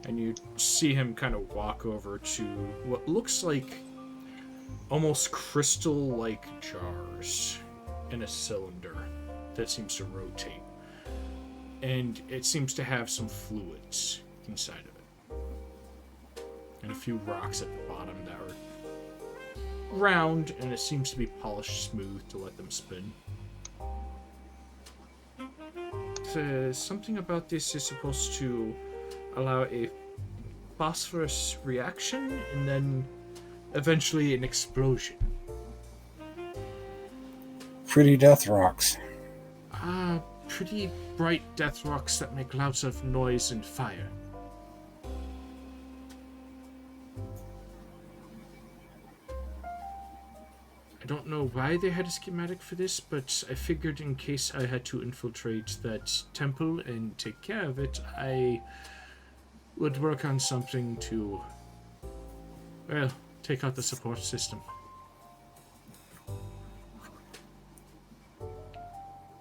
And you see him kind of walk over to what looks like almost crystal-like jars in a cylinder that seems to rotate. And it seems to have some fluids inside of it. And a few rocks at the bottom that are round, and it seems to be polished smooth to let them spin. Something about this is supposed to allow a phosphorus reaction and then eventually an explosion. Pretty death rocks. Pretty bright death rocks that make lots of noise and fire. I don't know why they had a schematic for this, but I figured in case I had to infiltrate that temple and take care of it, I would work on something to, well, take out the support system.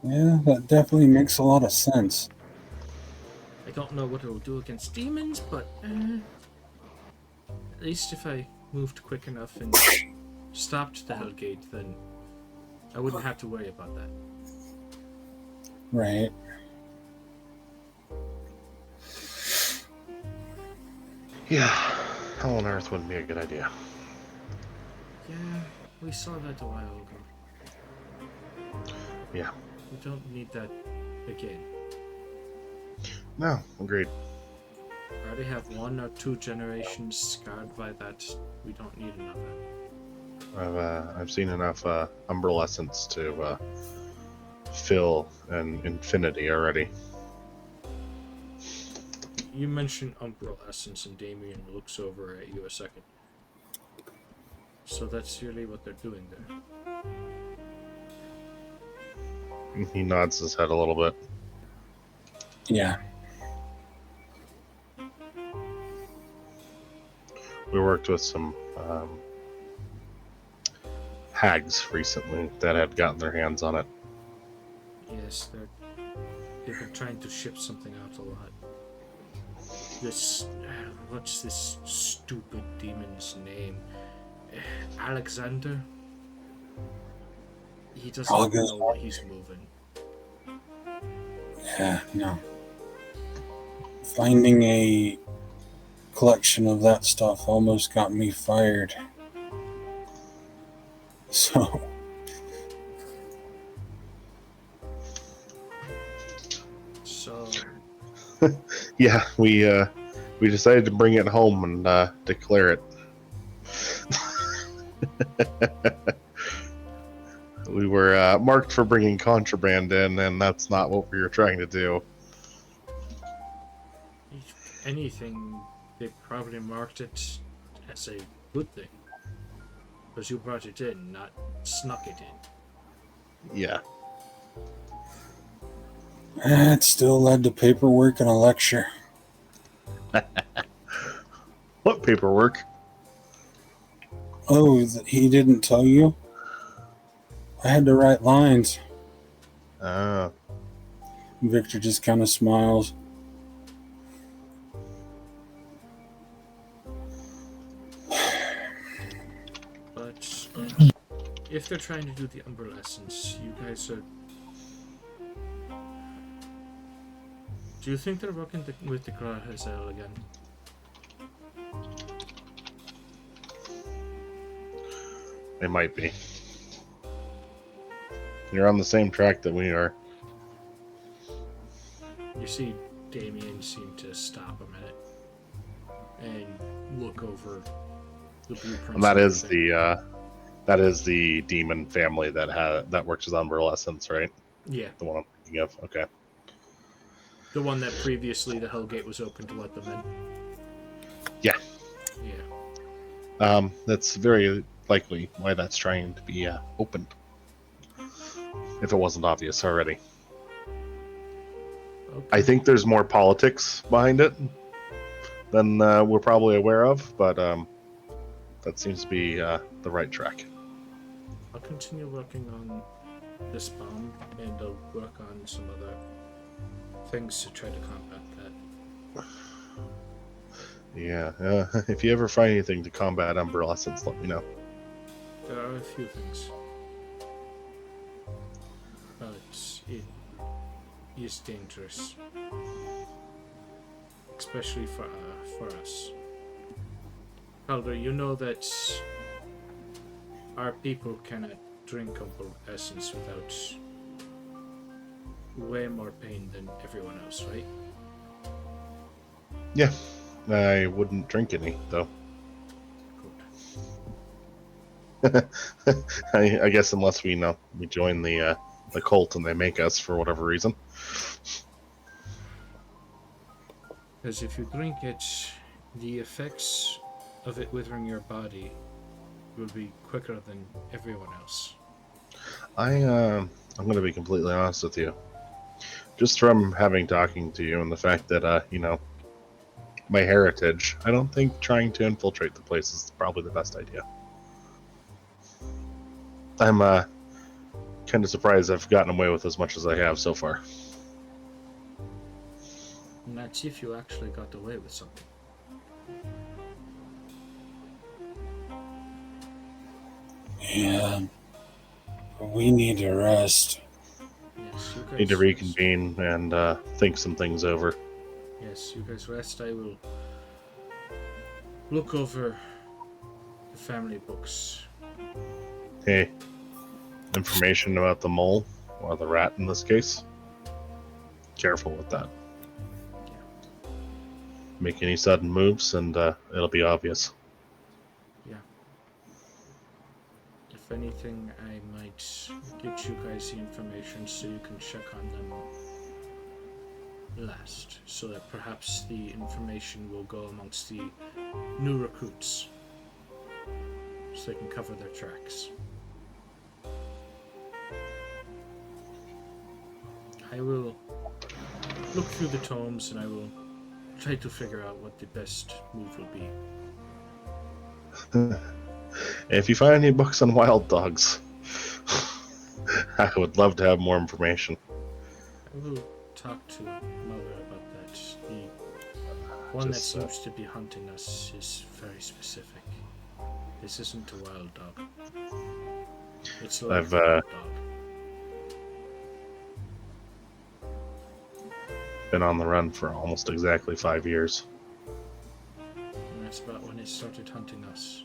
Yeah, that definitely makes a lot of sense. I don't know what it will do against demons, but at least if I moved quick enough and stopped the Hellgate, then I wouldn't have to worry about that. Right. Yeah, hell on earth wouldn't be a good idea. Yeah, we saw that a while ago. Yeah. We don't need that again. No, agreed. I already have 1 or 2 generations scarred by that. We don't need another. I've seen enough umbrelescence to fill an infinity already. You mentioned umbrelescence, and Damien looks over at you a second. So that's really what they're doing there. He nods his head a little bit. Yeah. We worked with some hags recently that had gotten their hands on it. Yes, they've been trying to ship something out a lot. This, what's this stupid demon's name? Alexander? He doesn't even know what he's moving. Yeah, no. Finding a collection of that stuff almost got me fired. So, So, Yeah, we decided to bring it home and declare it. We were marked for bringing contraband in, and that's not what we were trying to do. if anything, they probably marked it as a good thing. Because you brought it in, not snuck it in. Yeah. it still led to paperwork and a lecture. What paperwork? Oh, he didn't tell you? I had to write lines. Victor just kind of smiles. But if they're trying to do the Umbrella Essence, you guys are... Do you think they're working with the Hazel again? They might be. You're on the same track that we are. You see Damien seem to stop a minute and look over the blueprints. And that is the demon family that works as Umbrella Essence, right? Yeah, The one I'm thinking of. Okay. the one that previously the Hellgate was open to let them in. Yeah. Yeah. That's very likely why that's trying to be opened. If it wasn't obvious already. Okay. I think there's more politics behind it than we're probably aware of, but that seems to be the right track. I'll continue working on this bomb, and I'll work on some other things to try to combat that. Yeah, if you ever find anything to combat Umbrella Essence, let me know. There are a few things, but it is dangerous, especially for us. Calder, you know that our people cannot drink Umbrella Essence without way more pain than everyone else, right? Yeah, I wouldn't drink any, though. Good. I guess unless we join the cult and they make us for whatever reason. Because if you drink it, the effects of it withering your body will be quicker than everyone else. I'm going to be completely honest with you. Just from talking to you and the fact that my heritage, I don't think trying to infiltrate the place is probably the best idea. I'm kind of surprised I've gotten away with as much as I have so far. And that's if you actually got away with something. Yeah. We need to rest. Yes, you guys Need to rest. reconvene and think some things over. Yes, you guys rest. I will look over the family books. Hey, information about the mole, or the rat in this case. Careful with that. Make any sudden moves and it'll be obvious. Yeah. If anything, I might get you guys the information so you can check on them last, so that perhaps the information will go amongst the new recruits, so they can cover their tracks. I will look through the tomes and I will try to figure out what the best move will be. If you find any books on wild dogs, I would love to have more information. I will talk to Mother about that. The one that Just, seems to be hunting us is very specific. This isn't a wild dog. It's like I've, a wild dog. been on the run for almost exactly 5 years. And that's about when it started hunting us.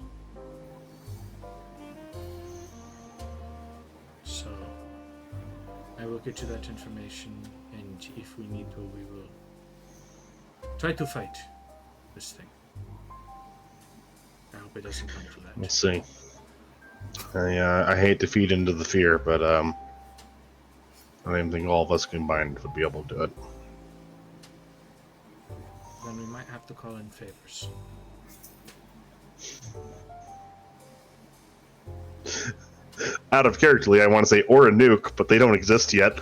So, I will get you that information, and if we need to, we will try to fight this thing. I hope it doesn't come to that. We'll see. I hate to feed into the fear, but I don't think all of us combined would be able to do it. Then we might have to call in favors. Out of characterly, I want to say or a nuke, but they don't exist yet.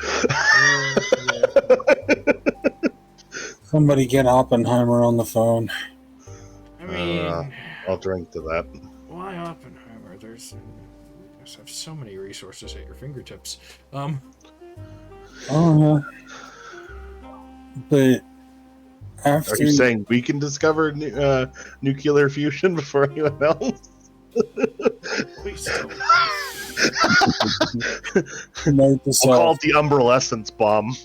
Yeah. Somebody get Oppenheimer on the phone. I mean, I'll drink to that. why Oppenheimer? There's have so many resources at your fingertips. Oh, but after Are you saying we can discover nuclear fusion before anyone else? Please don't. note to We'll call self, it the umbrelescence bomb.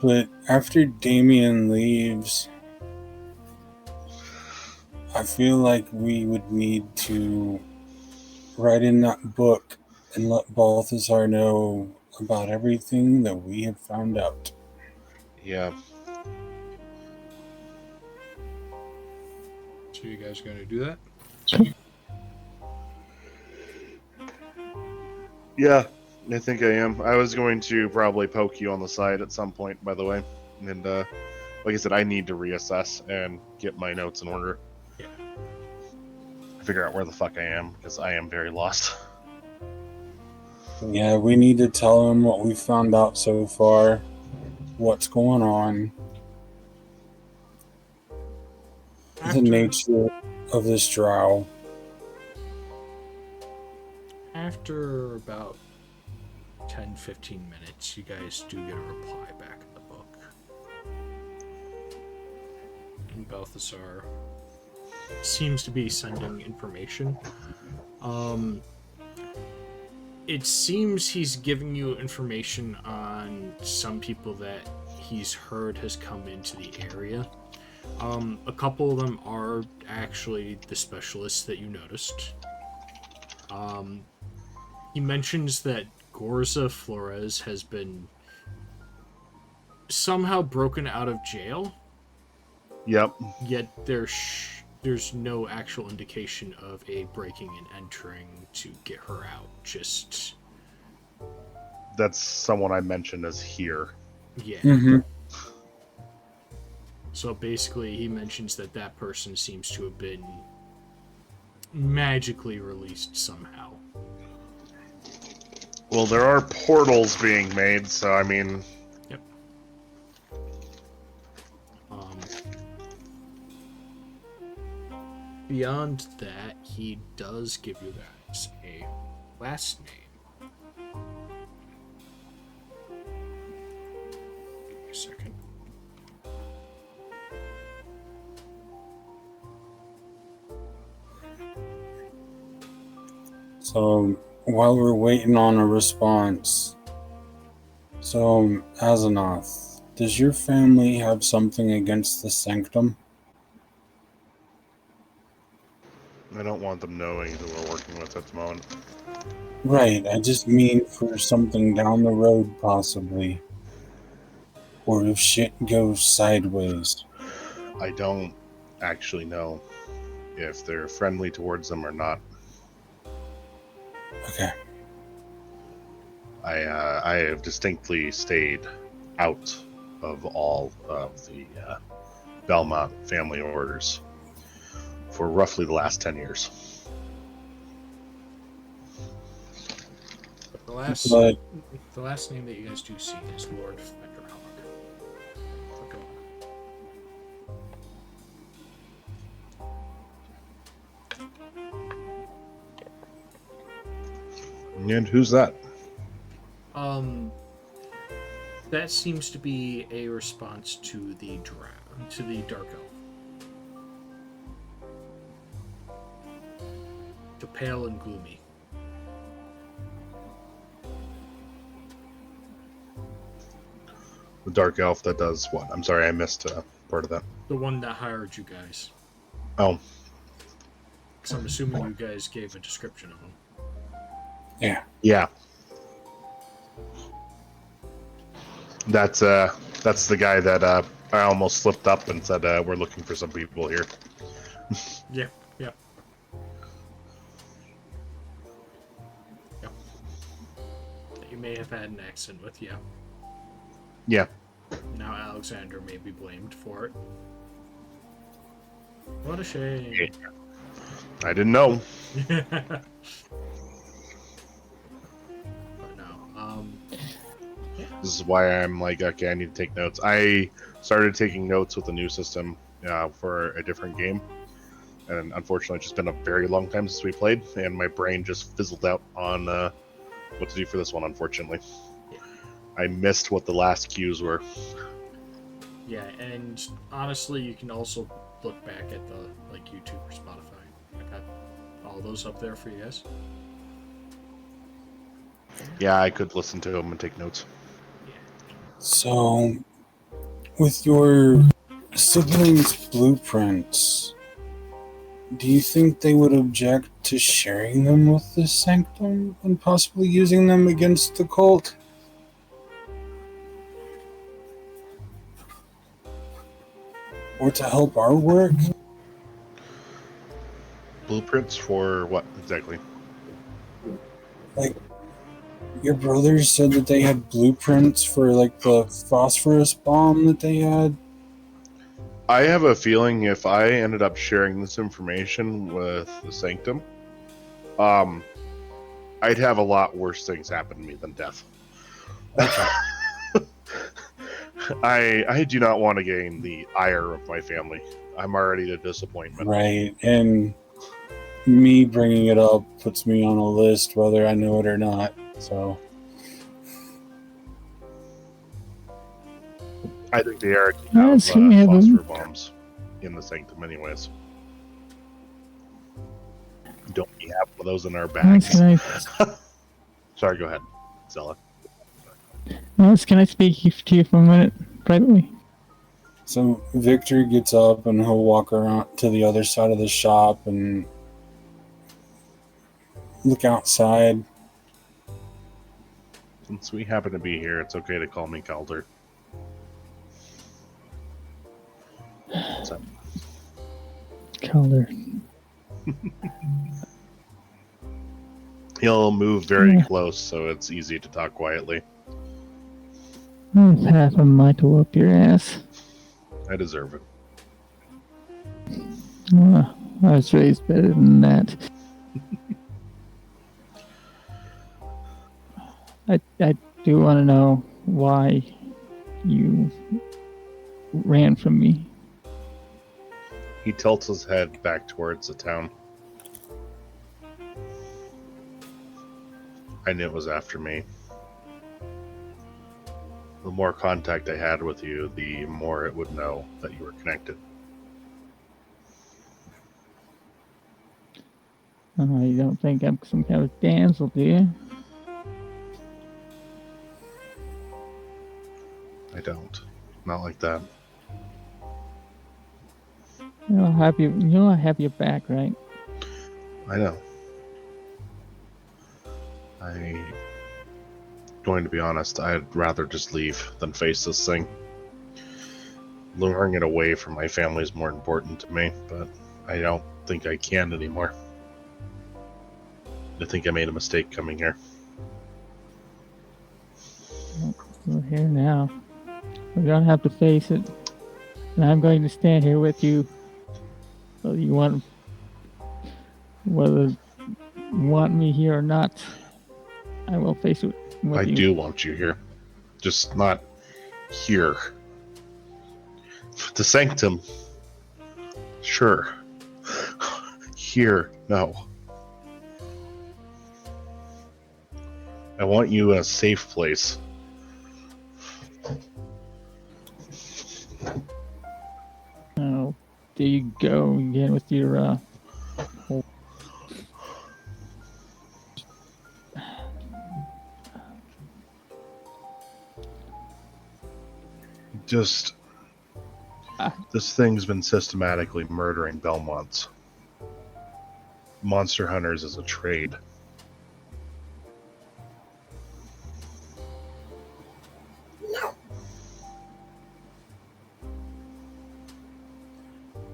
but after Damien leaves, I feel like we would need to write in that book and let Balthazar know about everything that we have found out. Yeah. So you guys going to do that? Yeah, I think I am. I was going to probably poke you on the side at some point, by the way. And like I said, I need to reassess and get my notes in order. Yeah. Figure out where the fuck I am, because I am very lost. Yeah, we need to tell him what we found out so far, what's going on, the nature of this drow. After about 10-15 minutes, you guys do get a reply back in the book. And Balthazar seems to be sending information. It seems he's giving you information on some people that he's heard has come into the area. A couple of them are actually the specialists that you noticed. He mentions that Gorza Flores has been somehow broken out of jail, Yep. yet there's no actual indication of a breaking and entering to get her out. Just That's someone I mentioned as here. yeah. Mm-hmm. So basically, he mentions that that person seems to have been magically released somehow. Well, there are portals being made, so I mean... Yep. Beyond that, he does give you guys a last name. Give me a second. So while we're waiting on a response, so Azeroth, does your family have something against the Sanctum? I don't want them knowing who we're working with at the moment. Right, I just mean for something down the road, possibly. Or if shit goes sideways. I don't actually know if they're friendly towards them or not. Okay. I have distinctly stayed out of all of the Belmont family orders for roughly the last 10 years. The last, But the last name that you guys do see is Lord Fenderhog. And who's that? That seems to be a response to the dark elf. To pale and gloomy. The dark elf that does what? I'm sorry, I missed part of that. The one that hired you guys. Oh, So I'm assuming you guys gave a description of him. Yeah. yeah. That's the guy that I almost slipped up and said we're looking for some people here. Yeah, yeah. Yep. You may have had an accent with, yeah. Yeah. Now Alexander may be blamed for it. What a shame. I didn't know. But no, This is why I'm like, okay, I need to take notes. I started taking notes with the new system for a different game. And unfortunately, it's just been a very long time since we played, and my brain just fizzled out on what to do for this one, unfortunately. I missed what the last cues were. yeah, and honestly, you can also look back at the like YouTube or Spotify. I got all those up there for you guys. Yeah, I could listen to them and take notes. So, with your siblings' blueprints, do you think they would object to sharing them with the Sanctum and possibly using them against the cult? Or to help our work? Blueprints for what exactly? Like, your brothers said that they had blueprints for, like, the phosphorus bomb that they had. I have a feeling if I ended up sharing this information with the Sanctum, I'd have a lot worse things happen to me than death. I do not want to gain the ire of my family. I'm already a disappointment. Right, and me bringing it up puts me on a list whether I know it or not, so... I think they are Yes, we have them. phosphor bombs in the Sanctum anyways. Don't we have one of those in our bags? Can Sorry, go ahead, Zella. can I speak to you for a minute privately? So Victor gets up and he'll walk around to the other side of the shop and look outside. Since we happen to be here, it's okay to call me Calder. So, Calder. he'll move very Yeah. close, so it's easy to talk quietly. Half a Michael up your ass. I deserve it. I was raised better than that. I do want to know why you ran from me. He tilts his head back towards the town. I knew it was after me. The more contact I had with you, the more it would know that you were connected. You don't think I'm some kind of damsel, do you? I don't. Not like that. You know I have your back, right? I know. Going to be honest, I'd rather just leave than face this thing. Luring it away from my family is more important to me, but I don't think I can anymore. I think I made a mistake coming here. We're here now. We're gonna have to face it. And I'm going to stand here with you. Whether you want me here or not, I will face it with I you. do want you here. Just not here. The Sanctum. Sure. Here, no. I want you in a safe place. Oh, there you go again with your whole- Just this thing's been systematically murdering Belmonts. Monster hunters is a trade.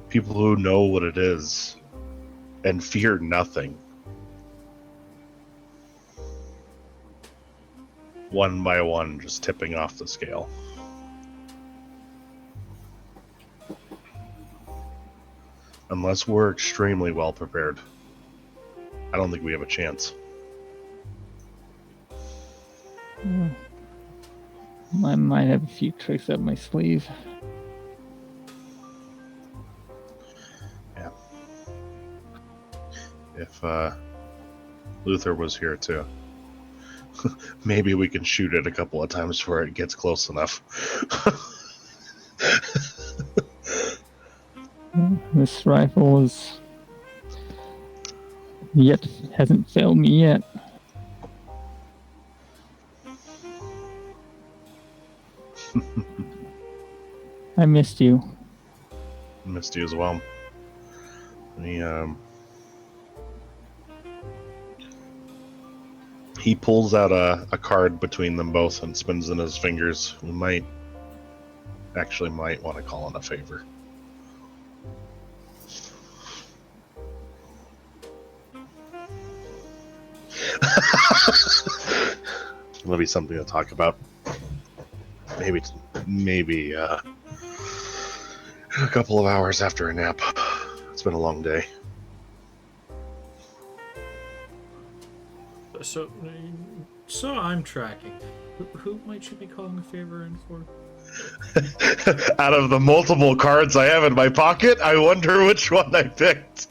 People who know what it is and fear nothing. One by one, just tipping off the scale. Unless we're extremely well prepared, I don't think we have a chance. I might have a few tricks up my sleeve. Yeah. If Luther was here too, maybe we can shoot it a couple of times before it gets close enough. This rifle is hasn't failed me yet. I missed you. Missed you as well. He pulls out a card between them both and spins in his fingers. We might want to call in a favor. That'll be something to talk about. Maybe a couple of hours after a nap. It's been a long day. So I'm tracking. Who might you be calling a favor in for? Out of the multiple cards I have in my pocket, I wonder which one I picked.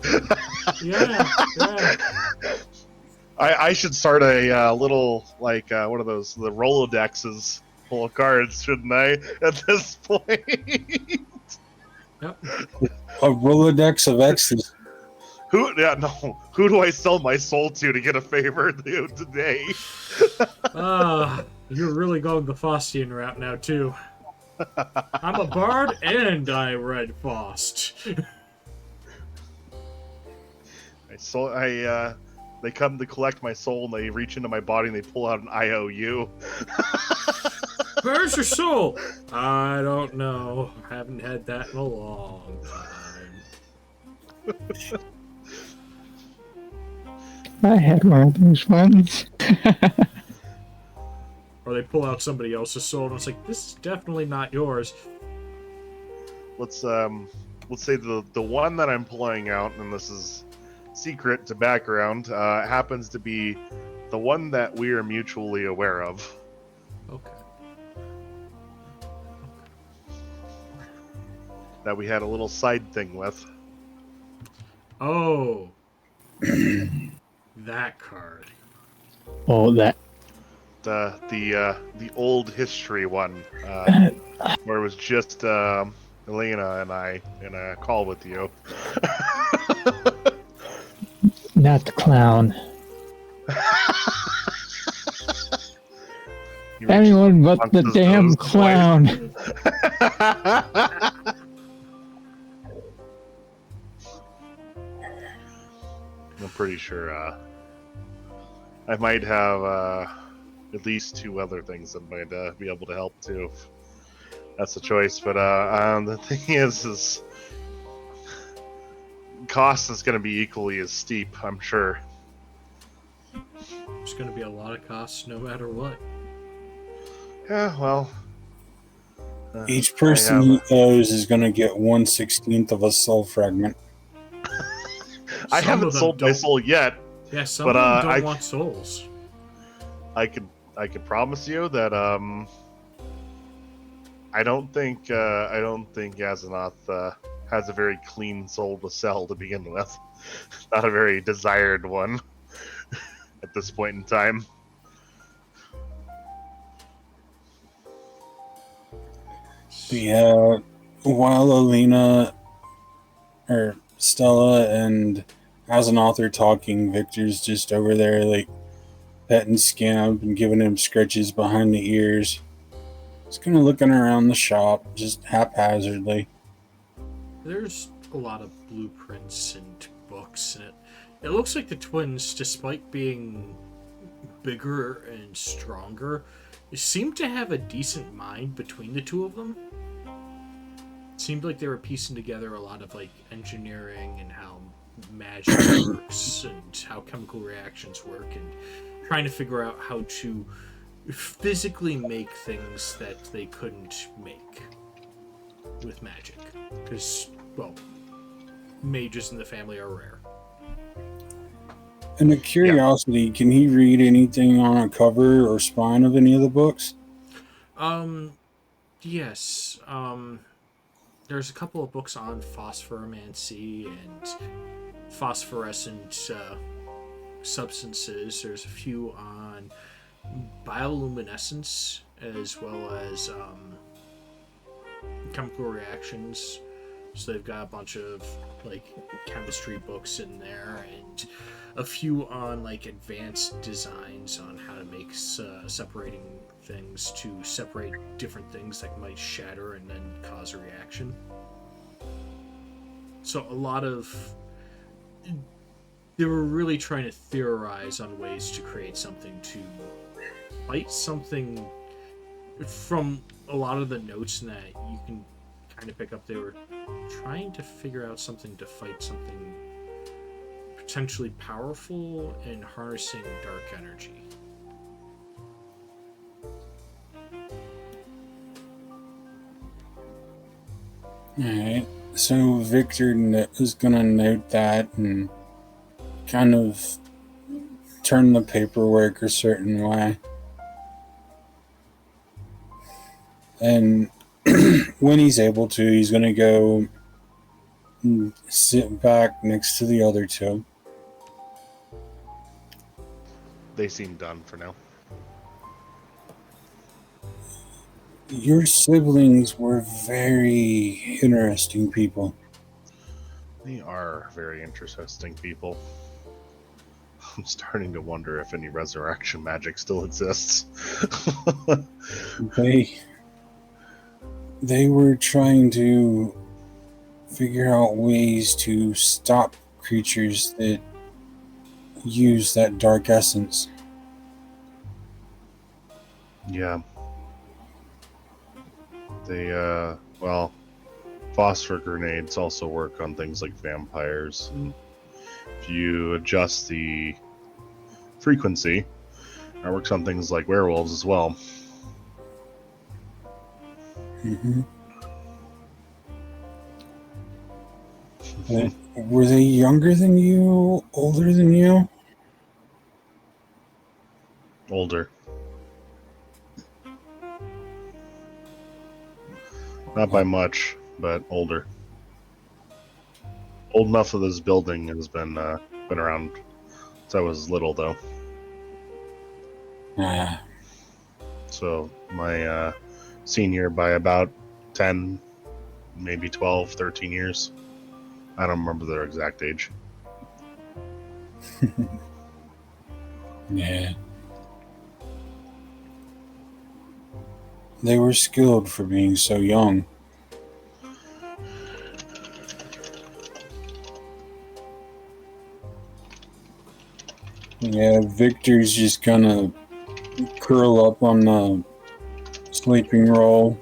Yeah. I should start a little, like, one of those, the Rolodexes full of cards, shouldn't I, at this point? Yep. A Rolodex of X's. Who do I sell my soul to get a favor today? You're really going the Faustian route now, too. I'm a bard and I read Faust. They come to collect my soul and they reach into my body and they pull out an IOU. Where's your soul? I don't know. Haven't had that in a long time. I had one of those ones. Or they pull out somebody else's soul and it's like, this is definitely not yours. Let's say the one that I'm pulling out, and this is secret to background, happens to be the one that we are mutually aware of. Okay. That we had a little side thing with. Oh. That card. Oh, that. The old history one, where it was just Elena and I in a call with you. Not the clown. Anyone but the damn clown. I'm pretty sure I might have at least two other things that might be able to help too. If that's the choice, but the thing is cost is going to be equally as steep, I'm sure. There's going to be a lot of costs no matter what. Yeah, well. Each person he owes is going to get 1/16 of a soul fragment. I haven't sold my soul yet. Yeah, some of them don't want souls. I could promise you that I don't think Azeroth has a very clean soul to sell to begin with. Not a very desired one at this point in time. But yeah, while Alina or Stella and as an author talking, Victor's just over there like petting Scamp and giving him scratches behind the ears. He's kind of looking around the shop just haphazardly. There's a lot of blueprints and books in it. It looks like the twins, despite being bigger and stronger, seem to have a decent mind between the two of them. It seemed like they were piecing together a lot of like engineering and how magic works and how chemical reactions work and trying to figure out how to physically make things that they couldn't make with magic. Because, well, mages in the family are rare. And a curiosity, can he read anything on a cover or spine of any of the books? Yes. There's a couple of books on phosphoromancy and phosphorescent substances. There's a few on bioluminescence as well as chemical reactions. So they've got a bunch of like chemistry books in there and a few on like advanced designs on how to make separating things to separate different things that might shatter and then cause a reaction. So a lot of they were really trying to theorize on ways to create something to fight something. From a lot of the notes in that you can kind of pick up, they were trying to figure out something to fight something potentially powerful and harnessing dark energy. Alright, so Victor is gonna note that and kind of turn the paperwork a certain way. And when he's able to, he's gonna go and sit back next to the other two. They seem done for now. Your siblings were very interesting people. They are very interesting people. I'm starting to wonder if any resurrection magic still exists. They were trying to figure out ways to stop creatures that use that dark essence. Yeah. They, well, phosphor grenades also work on things like vampires. And if you adjust the frequency, it works on things like werewolves as well. Mm-hmm. Were they younger than you? Older than you? Older. Not by much, but older. Old enough that this building has been around since I was little, though. Ah, So my senior by about 10, maybe 12, 13 years. I don't remember their exact age. yeah. They were skilled for being so young. Yeah, Victor's just gonna curl up on the sleeping roll.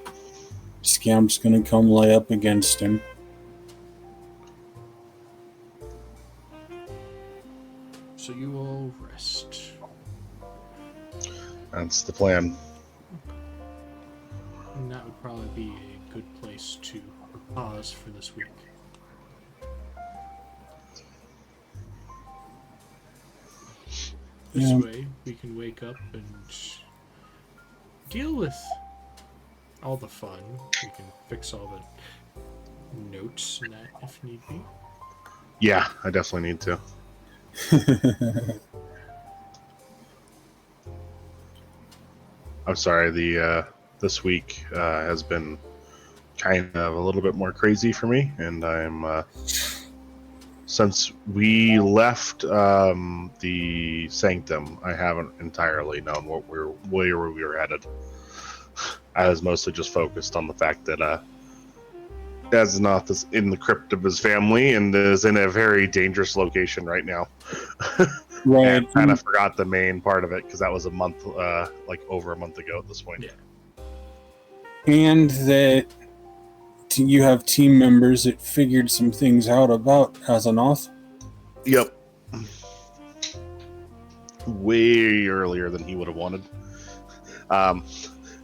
Scamp's gonna come lay up against him. So you all rest. That's the plan. And that would probably be a good place to pause for this week. This way, we can wake up and deal with all the fun. We can fix all the notes and that if need be. Yeah, I definitely need to. I'm sorry, the this week has been kind of a little bit more crazy for me, and I'm since we left the Sanctum, I haven't entirely known where we were headed. I was mostly just focused on the fact that Aznath is in the crypt of his family and is in a very dangerous location right now. Right. And kind of forgot the main part of it because that was a month, like over a month ago at this point. Yeah. And that you have team members that figured some things out about Aznath. Yep. Way earlier than he would have wanted.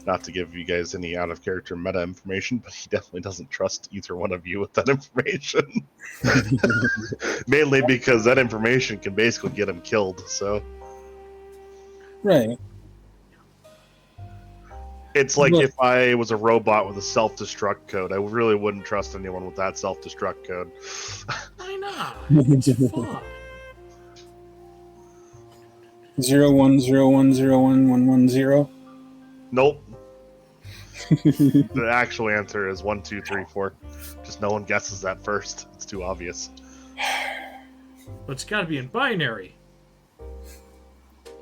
Not to give you guys any out of character meta information, but he definitely doesn't trust either one of you with that information. Mainly because that information can basically get him killed, so Right. it's like Look. if I was a robot with a self-destruct code, I really wouldn't trust anyone with that self-destruct code. Why not? It's fun. 0101011110. Nope. The actual answer is 1, 2, 3, 4. Just no one guesses that first. It's too obvious. But it's got to be in binary.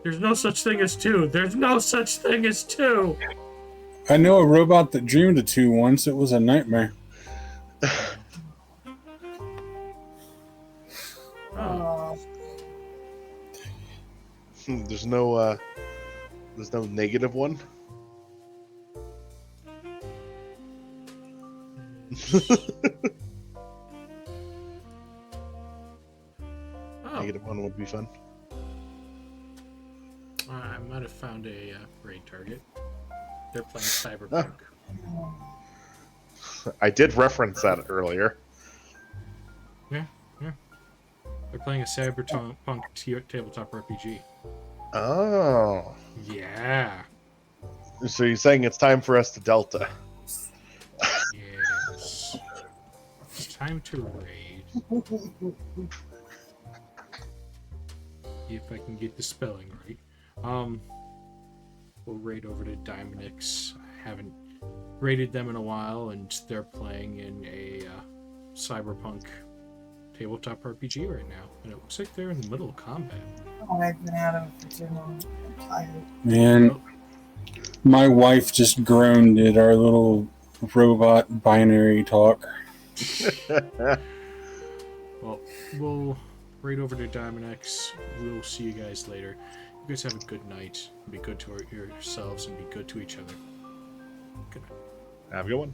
There's no such thing as 2. There's no such thing as 2. I know a robot that dreamed of 2 once. It was a nightmare. Oh. There's no negative one. Oh. Negative one would be fun. I might have found a raid target. They're playing Cyberpunk. I did reference that earlier. Yeah. They're playing a Cyberpunk tabletop RPG. Oh. Yeah. So you're saying it's time for us to Delta? Yes. It's time to raid. See if I can get the spelling right. We'll raid over to Diamondix. I haven't raided them in a while, and they're playing in a Cyberpunk tabletop RPG right now, and it looks like they're in the middle of combat. Oh, I've been out of it for too long. I'm tired. Man, my wife just groaned at our little robot binary talk. Well, we'll raid over to Diamondx. We'll see you guys later. You guys have a good night. Be good to yourselves and be good to each other. Good night. Have a good one.